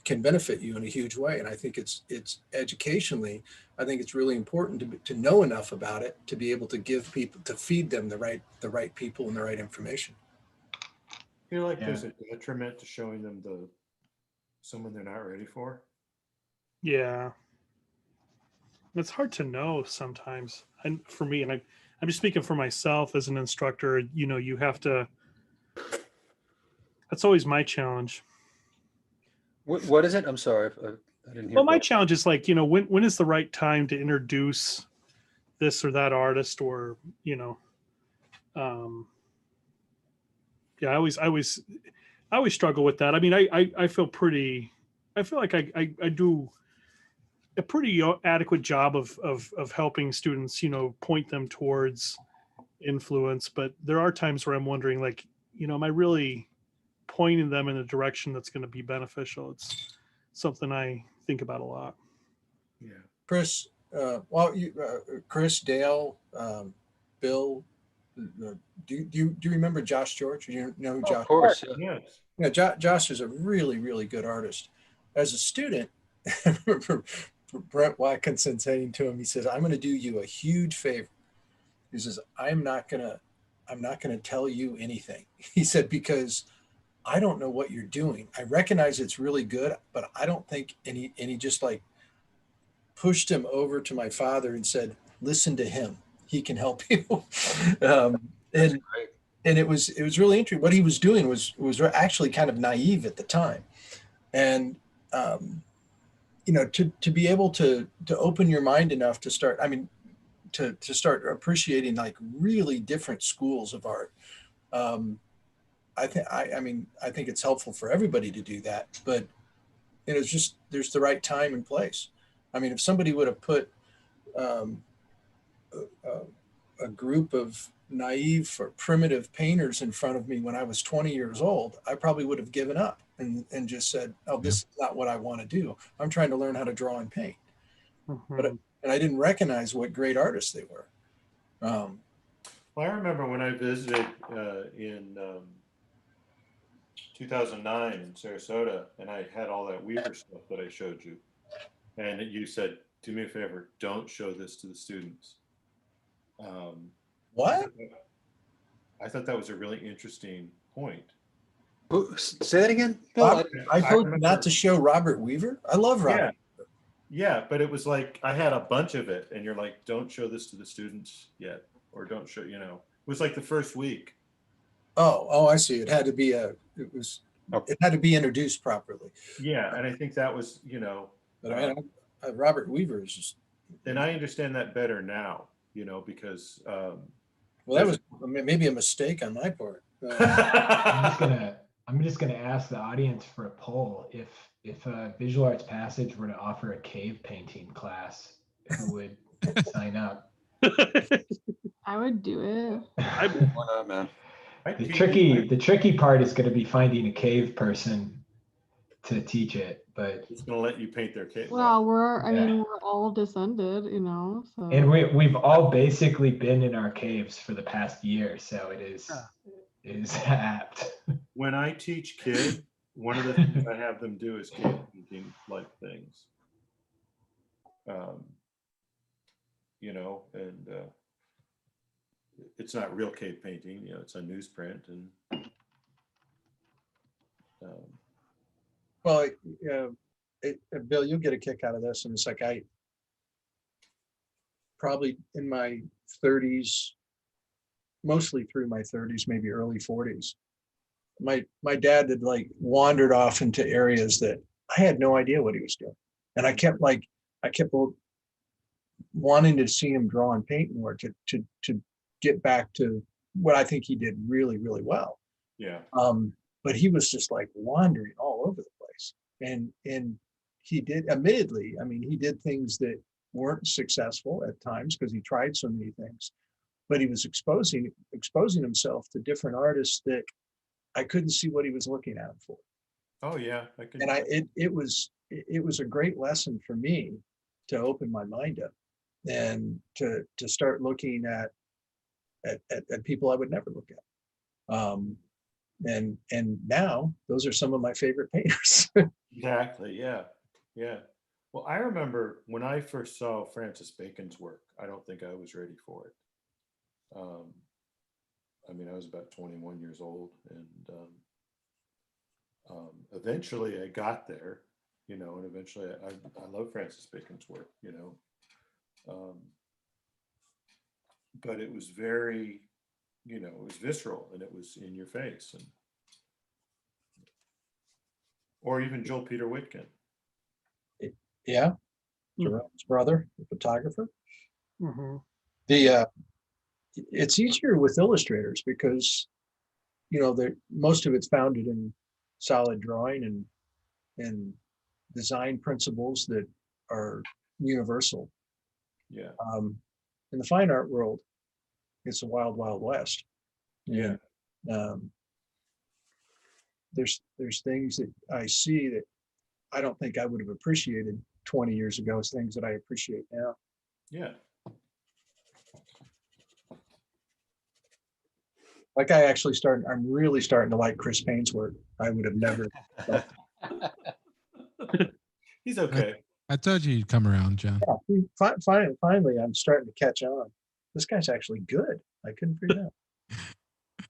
A: can benefit you in a huge way. And I think it's educationally, I think it's really important to know enough about it to be able to feed them the right people and the right information.
H: I feel like there's a detriment to showing them someone they're not ready for.
C: Yeah. It's hard to know sometimes. And for me, and I'm just speaking for myself as an instructor, you have to, that's always my challenge.
F: What is it? I'm sorry. I didn't hear.
C: Well, my
F: both.
C: challenge is like, when is the right time to introduce this or that artist, or, yeah, I always struggle with that. I mean, I feel like I do a pretty adequate job of helping students, point them towards influence. But there are times where I'm wondering, like, am I really pointing them in a direction that's going to be beneficial? It's something I think about a lot.
H: Yeah.
A: Chris, Chris, Dale, Bill, do you remember Josh George? Do you know who
F: Oh,
A: Josh?
F: of course. Yeah.
H: Yes.
A: Yeah, Josh is a really, really good artist. As a student, I remember Brent Watkinson saying to him, he says, "I'm going to do you a huge favor." He says, I'm not gonna tell you anything." He said, "because I don't know what you're doing. I recognize it's really good, but I don't think," and he just like pushed him over to my father and said, "Listen to him. He can help you."
F: That's
A: and
F: great.
A: and it was really interesting. What he was doing was actually kind of naive at the time, and to be able to open your mind enough to start. I mean, to start appreciating like really different schools of art. I think it's helpful for everybody to do that, but it's just there's the right time and place. I mean, if somebody would have put a group of naive or primitive painters in front of me when I was 20 years old, I probably would have given up and just said, "Oh, this is not what I want to do. I'm trying to learn how to draw and paint."
C: Mhm.
A: And I didn't recognize what great artists they were.
H: Well, I remember when I visited in 2009 in Sarasota, and I had all that Weaver stuff that I showed you, and you said, "Do me a favor, don't show this to the students."
A: What?
H: I thought that was a really interesting point.
F: Say that again, Bill.
A: I told you not to show Robert Weaver. I love Robert.
H: Yeah, but it was like I had a bunch of it, and you're like, "Don't show this to the students yet," or "Don't show." It was like the first week.
A: Oh, I see. It had to be introduced properly.
H: Yeah, and I think that was,
A: But Robert Weaver is just.
H: and I understand that better now, because
A: Well, that was maybe a mistake on my part.
B: I'm just gonna ask the audience for a poll. If Visual Arts Passage were to offer a cave painting class, who would sign up?
J: I would do it.
F: Why not, man?
B: The tricky part is going to be finding a cave person to teach it, but
H: it's going to let you paint their cave.
J: Well, we're all descended, so.
B: And we've all basically been in our caves for the past year, so it is apt.
H: When I teach kids, one of the things I have them do is cave painting like things. And it's not real cave painting, it's a newsprint and
A: Well, Bill, you'll get a kick out of this, and it's like I probably in my 30s, mostly through my 30s, maybe early 40s. My dad had like wandered off into areas that I had no idea what he was doing, and I kept wanting to see him draw and paint more to get back to what I think he did really, really well.
H: Yeah.
A: But he was just like wandering all over the place, and he did, admittedly, I mean, he did things that weren't successful at times because he tried so many things, but he was exposing himself to different artists that I couldn't see what he was looking at for.
H: Oh yeah,
A: it was a great lesson for me to open my mind up and to start looking at people I would never look at. And now those are some of my favorite painters.
H: Exactly. Yeah. Well, I remember when I first saw Francis Bacon's work, I don't think I was ready for it. I mean, I was about 21 years old, and eventually I got there, and eventually I love Francis Bacon's work, but it was very, it was visceral, and it was in your face, or even Joel Peter Witkin.
A: Yeah, Jerome's brother, the photographer.
C: Mm-hmm.
A: It's easier with illustrators because most of it's founded in solid drawing and design principles that are universal.
H: Yeah.
A: In the fine art world, it's a wild, wild west.
H: Yeah.
A: And, there's things that I see that I don't think I would have appreciated 20 years ago. It's things that I appreciate now.
H: Yeah.
A: Like I'm really starting to like Chris Payne's work. I would have never.
H: He's okay.
D: I told you you'd come around, John.
A: Finally, I'm starting to catch on. This guy's actually good. I couldn't figure it out.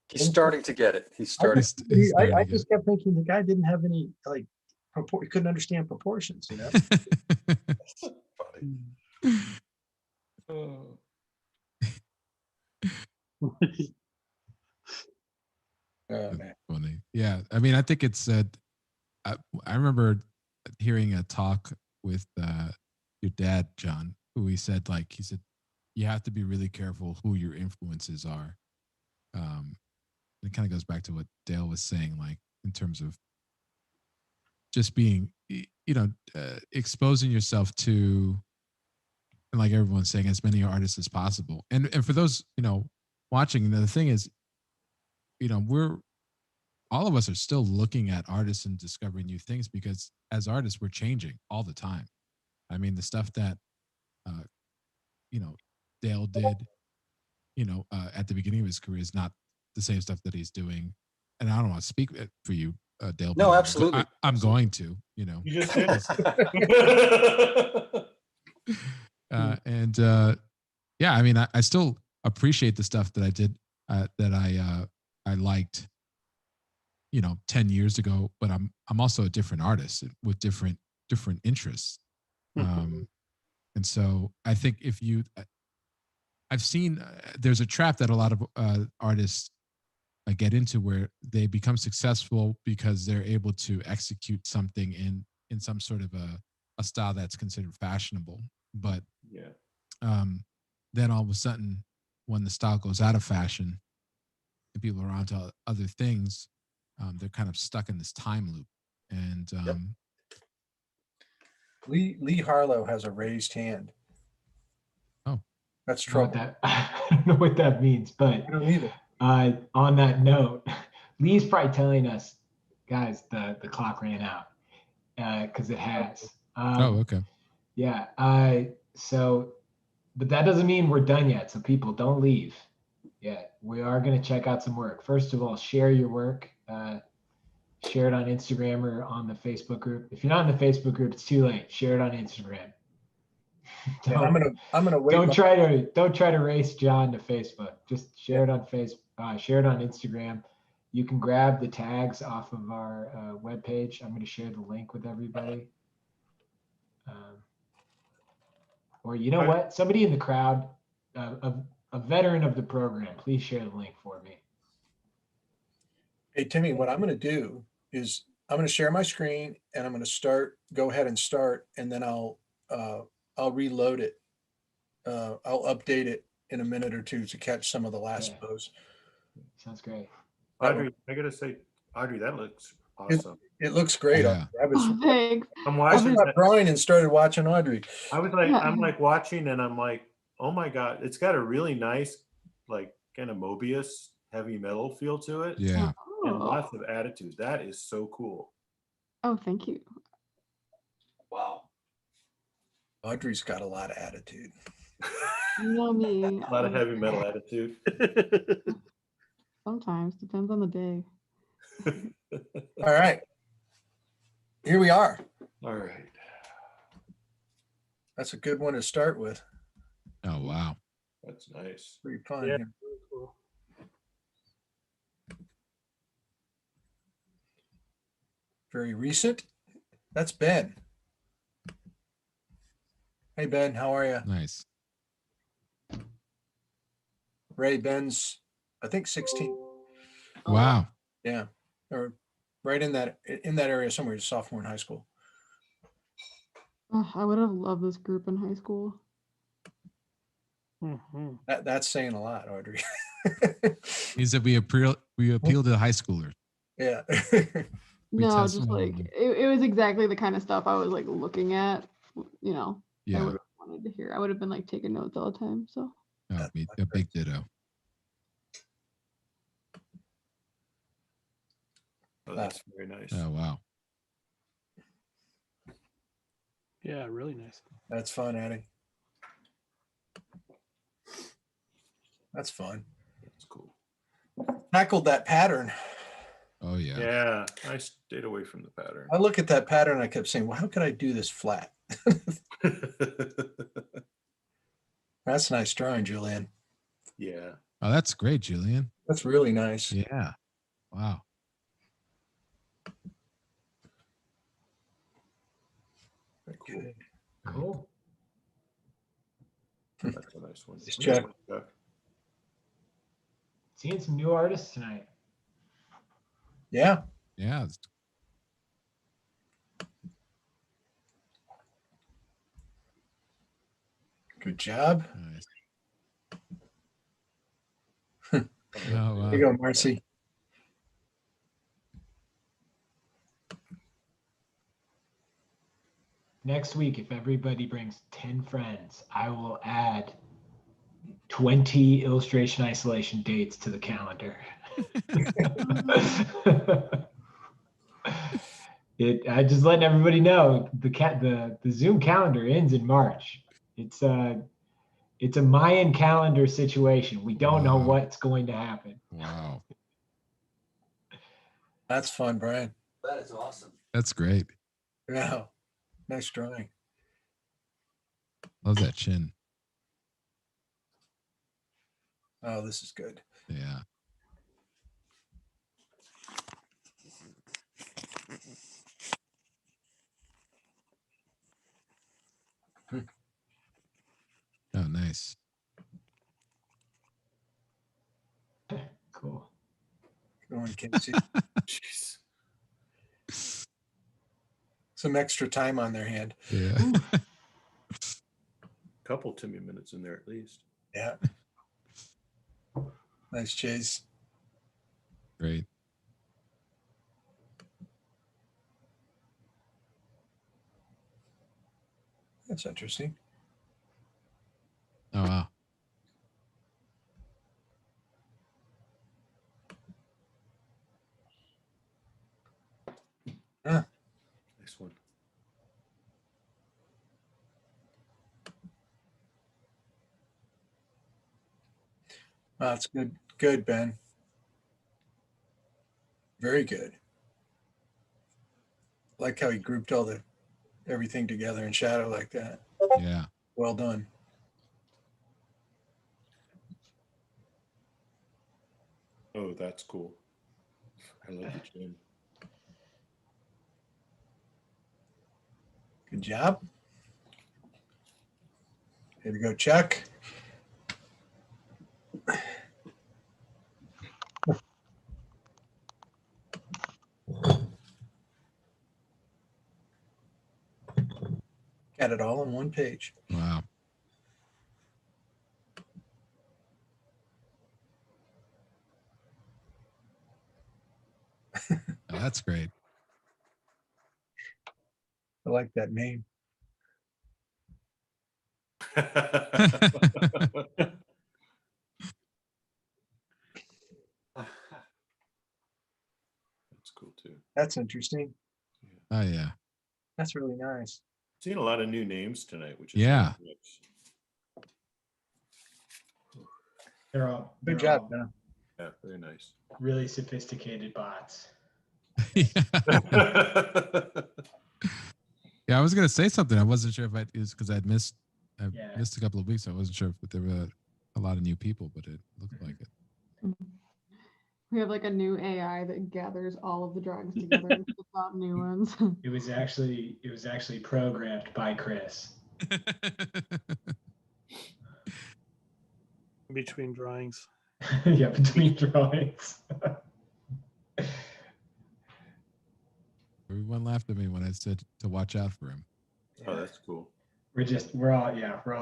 F: He's starting to get it. He's starting.
A: I just kept thinking the guy didn't have any like he couldn't understand proportions, you know.
H: Oh.
A: Oh, man.
D: Funny. Yeah. I mean, I think it's I remember hearing a talk with your dad, John, who he said you have to be really careful who your influences are. It kind of goes back to what Dale was saying, like in terms of just being, exposing yourself to, and like everyone's saying, as many artists as possible. And for those, watching, the thing is, all of us are still looking at artists and discovering new things, because as artists, we're changing all the time. I mean, the stuff that, Dale did, at the beginning of his career is not the same stuff that he's doing. And I don't want to speak for you, Dale.
F: No, absolutely.
D: I'm going to,
H: You just did.
D: Yeah, I mean, I still appreciate the stuff that I did, that I liked, 10 years ago, but I'm also a different artist with different interests. And so I think I've seen there's a trap that a lot of artists get into, where they become successful because they're able to execute something in some sort of a style that's considered fashionable. But then all of a sudden, when the style goes out of fashion and people are onto other things, they're kind of stuck in this time loop. And
A: Lee Harlow has a raised hand.
D: Oh,
A: that's trouble.
B: I don't know what that means, but
A: I don't either.
B: On that note, Lee's probably telling us, guys, the clock ran out, because it has.
D: Okay.
B: Yeah. But that doesn't mean we're done yet. So people, don't leave yet. We are going to check out some work. First of all, share your work. Share it on Instagram or on the Facebook group. If you're not in the Facebook group, it's too late. Share it on Instagram.
A: I'm gonna wait.
B: Don't try to race John to Facebook. Just share it on share it on Instagram. You can grab the tags off of our webpage. I'm going to share the link with everybody. Or you know what? Somebody in the crowd, a veteran of the program, please share the link for me.
A: Hey, Timmy, what I'm going to do is I'm going to share my screen, and I'm going to go ahead and start, and then I'll reload it. I'll update it in a minute or two to catch some of the last pose.
B: Sounds great.
H: Audrey, I got to say, Audrey, that looks awesome.
A: It looks great.
D: Yeah.
J: Thanks.
H: I'm
A: I
H: watching.
A: stopped drawing and started watching Audrey.
H: I'm like watching, and I'm like, oh my God, it's got a really nice, like kind of Mobius heavy metal feel to it.
D: Yeah.
H: And lots of attitude. That is so cool.
J: Oh, thank you.
H: Wow.
A: Audrey's got a lot of attitude.
J: You know me.
H: A lot of heavy metal attitude.
J: Sometimes, depends on the day.
A: All right. Here we are.
H: All right.
A: That's a good one to start with.
D: Oh, wow.
H: That's nice.
A: Pretty fun.
C: Yeah.
A: Yeah. Very recent. That's Ben. Hey, Ben, how are you?
D: Nice.
A: Ray, Ben's, I think 16.
D: Wow.
A: Yeah. Or right in that area somewhere, he's a sophomore in high school.
J: Oh, I would have loved this group in high school.
A: That's saying a lot, Audrey.
D: Means that we appeal to the high schoolers.
A: Yeah.
J: No,
D: test
J: just
D: them
J: like
D: on-
J: it was exactly the kind of stuff I was like looking at,
D: Yeah.
J: wanted to hear. I would have been like taking notes all the time. So
D: Oh, a big ditto.
H: Oh, that's very nice.
D: Oh, wow.
C: Yeah, really nice.
A: That's fun, Eddie. That's fun.
H: That's cool.
A: Tackled that pattern.
D: Oh, yeah.
H: Yeah, I stayed away from the pattern.
A: I look at that pattern. I kept saying, well, how could I do this flat? That's nice drawing, Julian.
H: Yeah.
D: Oh, that's great, Julian.
A: That's really nice.
D: Yeah. Wow.
A: Cool.
B: Cool.
H: That's a nice one.
A: Nice check.
B: Seeing some new artists tonight.
A: Yeah.
D: Yeah.
A: Good job.
D: Nice.
A: Oh,
D: wow.
A: There you go, Marcy.
B: Next week, if everybody brings 10 friends, I will add 20 illustration isolation dates to the calendar. I just letting everybody know the Zoom calendar ends in March. It's a Mayan calendar situation. We don't know
D: Wow.
B: what's going to happen.
D: Wow.
A: That's fun, Brian.
F: That is awesome.
D: That's great.
A: Yeah. Nice drawing.
D: Love that chin.
A: Oh, this is good.
D: Yeah. Oh, nice.
B: Cool.
A: Go on, Casey.
H: Jeez.
A: Some extra time on their hand.
D: Yeah.
H: Couple Timmy minutes in there at least.
A: Yeah. Nice chase.
D: Great.
A: That's interesting.
D: Oh, wow.
A: Yeah.
H: Nice one.
A: That's good. Good, Ben. Very good. Like how he grouped all everything together in shadow like that.
D: Yeah.
A: Well done.
H: Oh, that's cool. I love the chin.
A: Good job. Here we go, Chuck. Got it all on one page.
D: Wow. Oh, that's great.
A: I like that name.
H: That's cool too.
A: That's interesting.
D: Oh, yeah.
A: That's really nice.
H: Seeing a lot of new names tonight, which is
D: Yeah.
H: really nice.
B: They're all
A: Good job, Ben.
H: Yeah, very nice.
B: really sophisticated bots.
D: Yeah. Yeah, I was gonna say something. I wasn't sure if it was because I
B: Yeah.
D: missed a couple of weeks. I wasn't sure if there were a lot of new people, but it looked like it.
J: we have like a new AI that gathers all of the drawings together and puts out new ones.
B: It was actually programmed by Chris.
C: Between drawings.
B: Yeah, between drawings.
D: Everyone laughed at me when I said to watch out for him.
H: Oh, that's cool.
B: We're all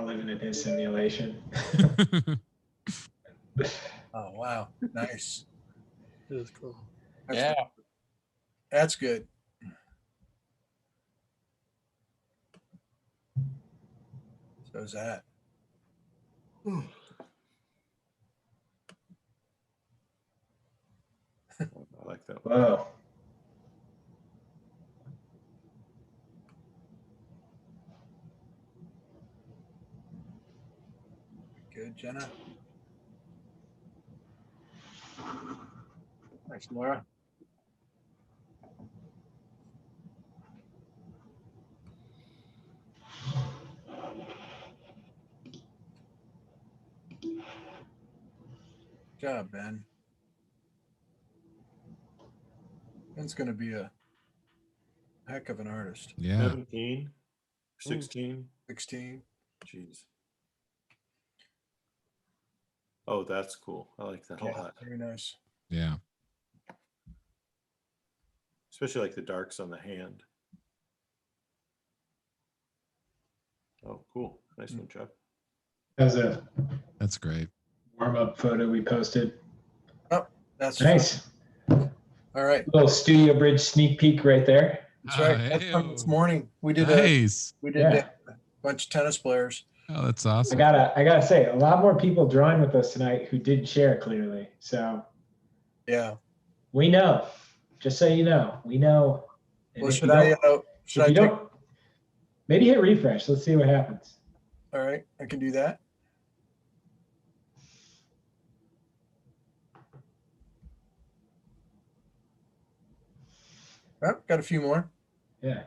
B: living in his simulation.
A: Oh, wow. Nice.
C: It is cool.
A: That's
E: Yeah.
A: good. That's good. So is that.
H: I like that.
B: Whoa.
A: Good, Jenna. Thanks, Laura. Good job, Ben. Ben's going to be a heck of an artist.
D: Yeah.
H: 17, 16.
A: 16.
H: Jeez. Oh, that's cool. I like that a lot.
A: Very nice.
D: Yeah.
H: Especially like the darks on the hand. Oh, cool. Nice one, Chuck.
B: That was a
D: That's great.
B: warm-up photo we posted.
A: Oh, that's
B: Nice.
A: All right.
B: Little Studio Bridge sneak peek right there.
A: That's right.
D: Oh,
A: That's from this
D: hey-o.
A: morning. We did
D: Nice.
B: Yeah.
A: a bunch of tennis players.
D: Oh, that's
B: I
D: awesome.
B: gotta say, a lot more people drawing with us tonight who didn't share clearly. So
A: Yeah.
B: we know. Just so you know, we know. And
A: Well,
B: if
A: should
B: you
A: I?
B: don't-
A: Should
B: if
A: I
B: you
A: take?
B: don't, maybe hit refresh. Let's see what happens.
A: All right, I can do that. Oh, got a few more.
B: Yeah.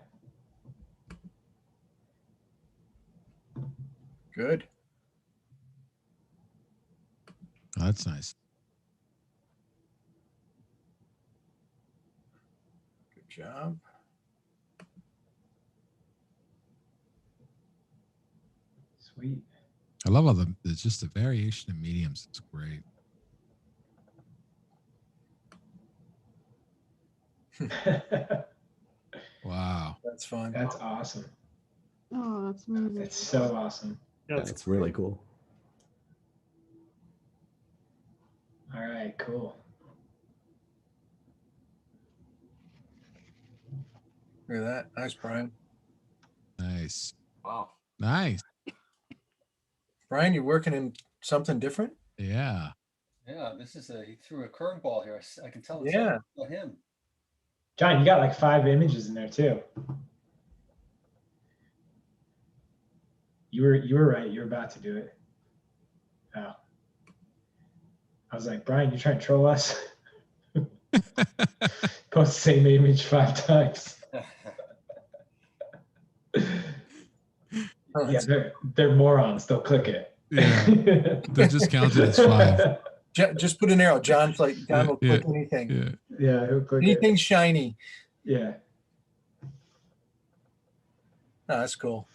A: Good.
D: Oh, that's nice.
A: Good job.
B: Sweet.
D: I love all there's just the variation of mediums. It's great. Wow.
A: That's fun.
B: That's awesome.
J: Oh, that's amazing.
B: That's so awesome.
K: Yeah, it's really cool.
B: All right, cool.
A: Look at that. Nice, Brian.
D: Nice.
F: Wow.
D: Nice.
A: Brian, you working in something different?
D: Yeah.
F: Yeah, this is he threw a curveball here. I can tell it's
A: Yeah.
F: not him.
B: John, you got like 5 images in there too. You were right. You were about to do it. Oh. I was like, Brian, you trying to troll us? Post the same image 5 times.
A: Oh,
B: Yeah, they're morons. They'll click it.
D: Yeah. They're just counted as 5.
A: Just put an arrow. John's like, John will
D: Yeah,
A: click anything.
D: Yeah.
B: Yeah, he'll click
A: Anything
B: it.
A: shiny.
B: Yeah.
A: Oh, that's cool.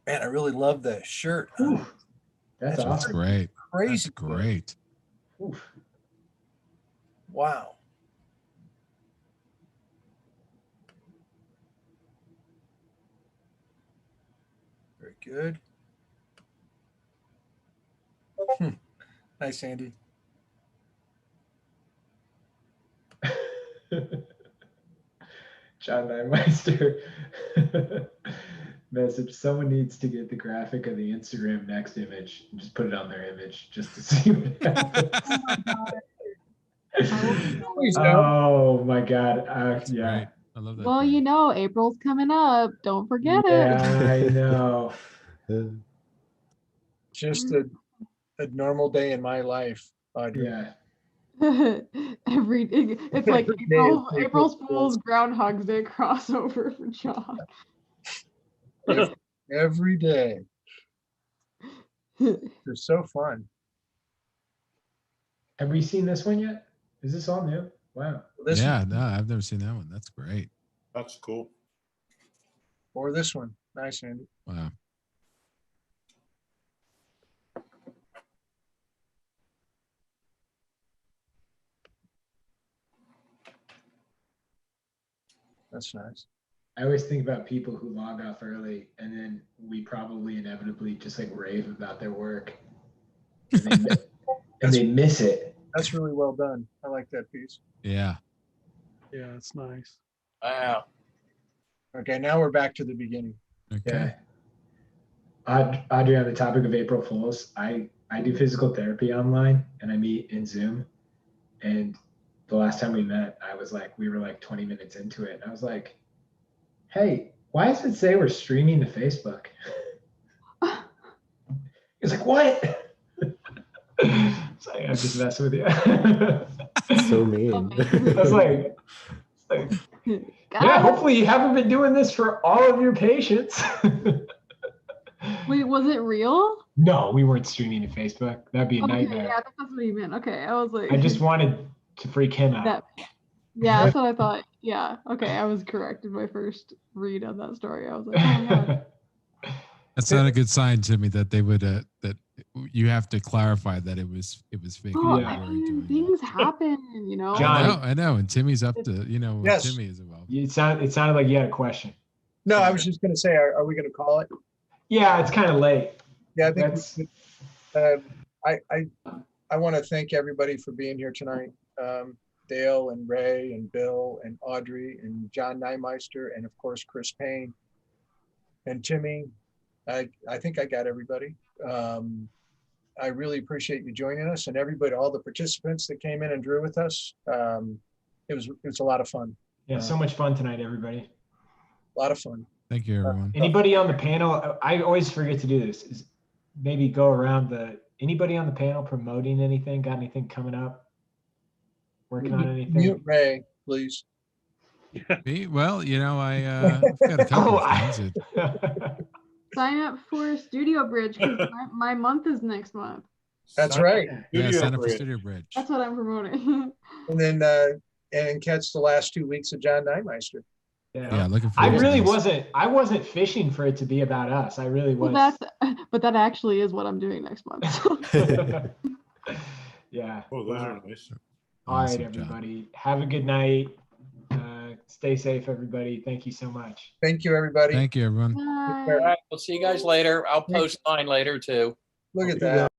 A: Man, I really love the shirt.
B: Ooh, that's
A: That's
D: That's
B: awesome.
D: great.
A: Crazy.
D: That's great.
B: Oof.
A: Wow. Very good. Nice, Andy.
B: John Nymeister message. Someone needs to get the graphic of the Instagram next image and just put it on their image just to see what happens.
A: Please don't.
B: Oh my God.
D: That's
B: Yeah.
D: great. I love that.
J: Well,
D: Brian.
J: you know, April's coming up. Don't forget
B: Yeah, I know.
A: Just a normal day in my life, Audrey.
B: Yeah.
J: it. It's like
A: Every day is
J: April's
A: April
J: Fool's Groundhog's Day crossover for John.
A: Every day. They're so fun.
B: Have we seen this one yet? Is this all new? Wow.
A: This
D: Yeah,
A: one
D: no, I've never seen that one. That's great.
H: That's cool.
A: or this one. Nice, Andy.
D: Wow.
A: That's nice.
B: I always think about people who log off early and then we probably inevitably just like rave about their work. And they miss it.
A: That's really well done. I like that piece.
D: Yeah.
C: Yeah, it's nice.
A: Wow. Okay, now we're back to the beginning.
D: Okay.
B: Yeah. Audrey, on the topic of April Fools, I do physical therapy online and I meet in Zoom. And the last time we met, we were like 20 minutes into it. And I was like, hey, why does it say we're streaming to Facebook? He's like, what? It's like, I'm just messing with you.
K: So mean.
B: I was like, yeah, hopefully you haven't been doing this for all of your patients.
J: Wait, was it real?
B: No, we weren't streaming to Facebook. That'd be a
J: Okay,
B: nightmare.
J: yeah, that's what you meant. Okay, I was like,
B: I just wanted to freak him out.
J: yeah, that's what I thought. Yeah, okay, I was correct in my first read of that story. I was like, oh my god.
D: That's not a good sign, Timmy, that they would that you have to clarify that it was fake.
J: Oh,
B: Yeah.
J: I mean, things happen, you know.
B: John,
D: I know, and Timmy's up to
A: Yes.
D: Timmy is involved.
B: it sounded like you had a question.
A: No, I was just going to say, are we going to call it?
B: Yeah, it's kind of late.
A: Yeah, I think
B: That's,
A: I want to thank everybody for being here tonight. Dale and Ray and Bill and Audrey and John Nymeister and of course Chris Payne and Timmy. I think I got everybody. I really appreciate you joining us and everybody, all the participants that came in and drew with us. It was a lot of fun.
B: yeah, so much fun tonight, everybody.
A: A lot of fun.
D: Thank you, everyone.
B: Anybody on the panel? I always forget to do this. Is maybe go around anybody on the panel promoting anything? Got anything coming up? Working on anything?
A: Mute Ray, please.
D: Me? Well, I've got a couple of things.
J: Sign up for Studio Bridge because my month is next month.
A: That's right.
D: Yeah,
H: Studio
D: sign up for
H: Bridge.
D: Studio Bridge.
J: That's what I'm promoting.
A: And then and catch the last 2 weeks of John Nymeister.
D: Yeah, looking for.
B: I really wasn't. I wasn't fishing for it to be about us. I really was.
J: Well, but that actually is what I'm doing next month.
B: Yeah.
H: Oh, those are nice.
B: All right,
D: Awesome job.
B: everybody. Have a good night. Stay safe, everybody. Thank you so much.
A: Thank you, everybody.
D: Thank you, everyone.
J: Bye.
E: All right, we'll see you guys later. I'll post mine later too.
A: Look at that.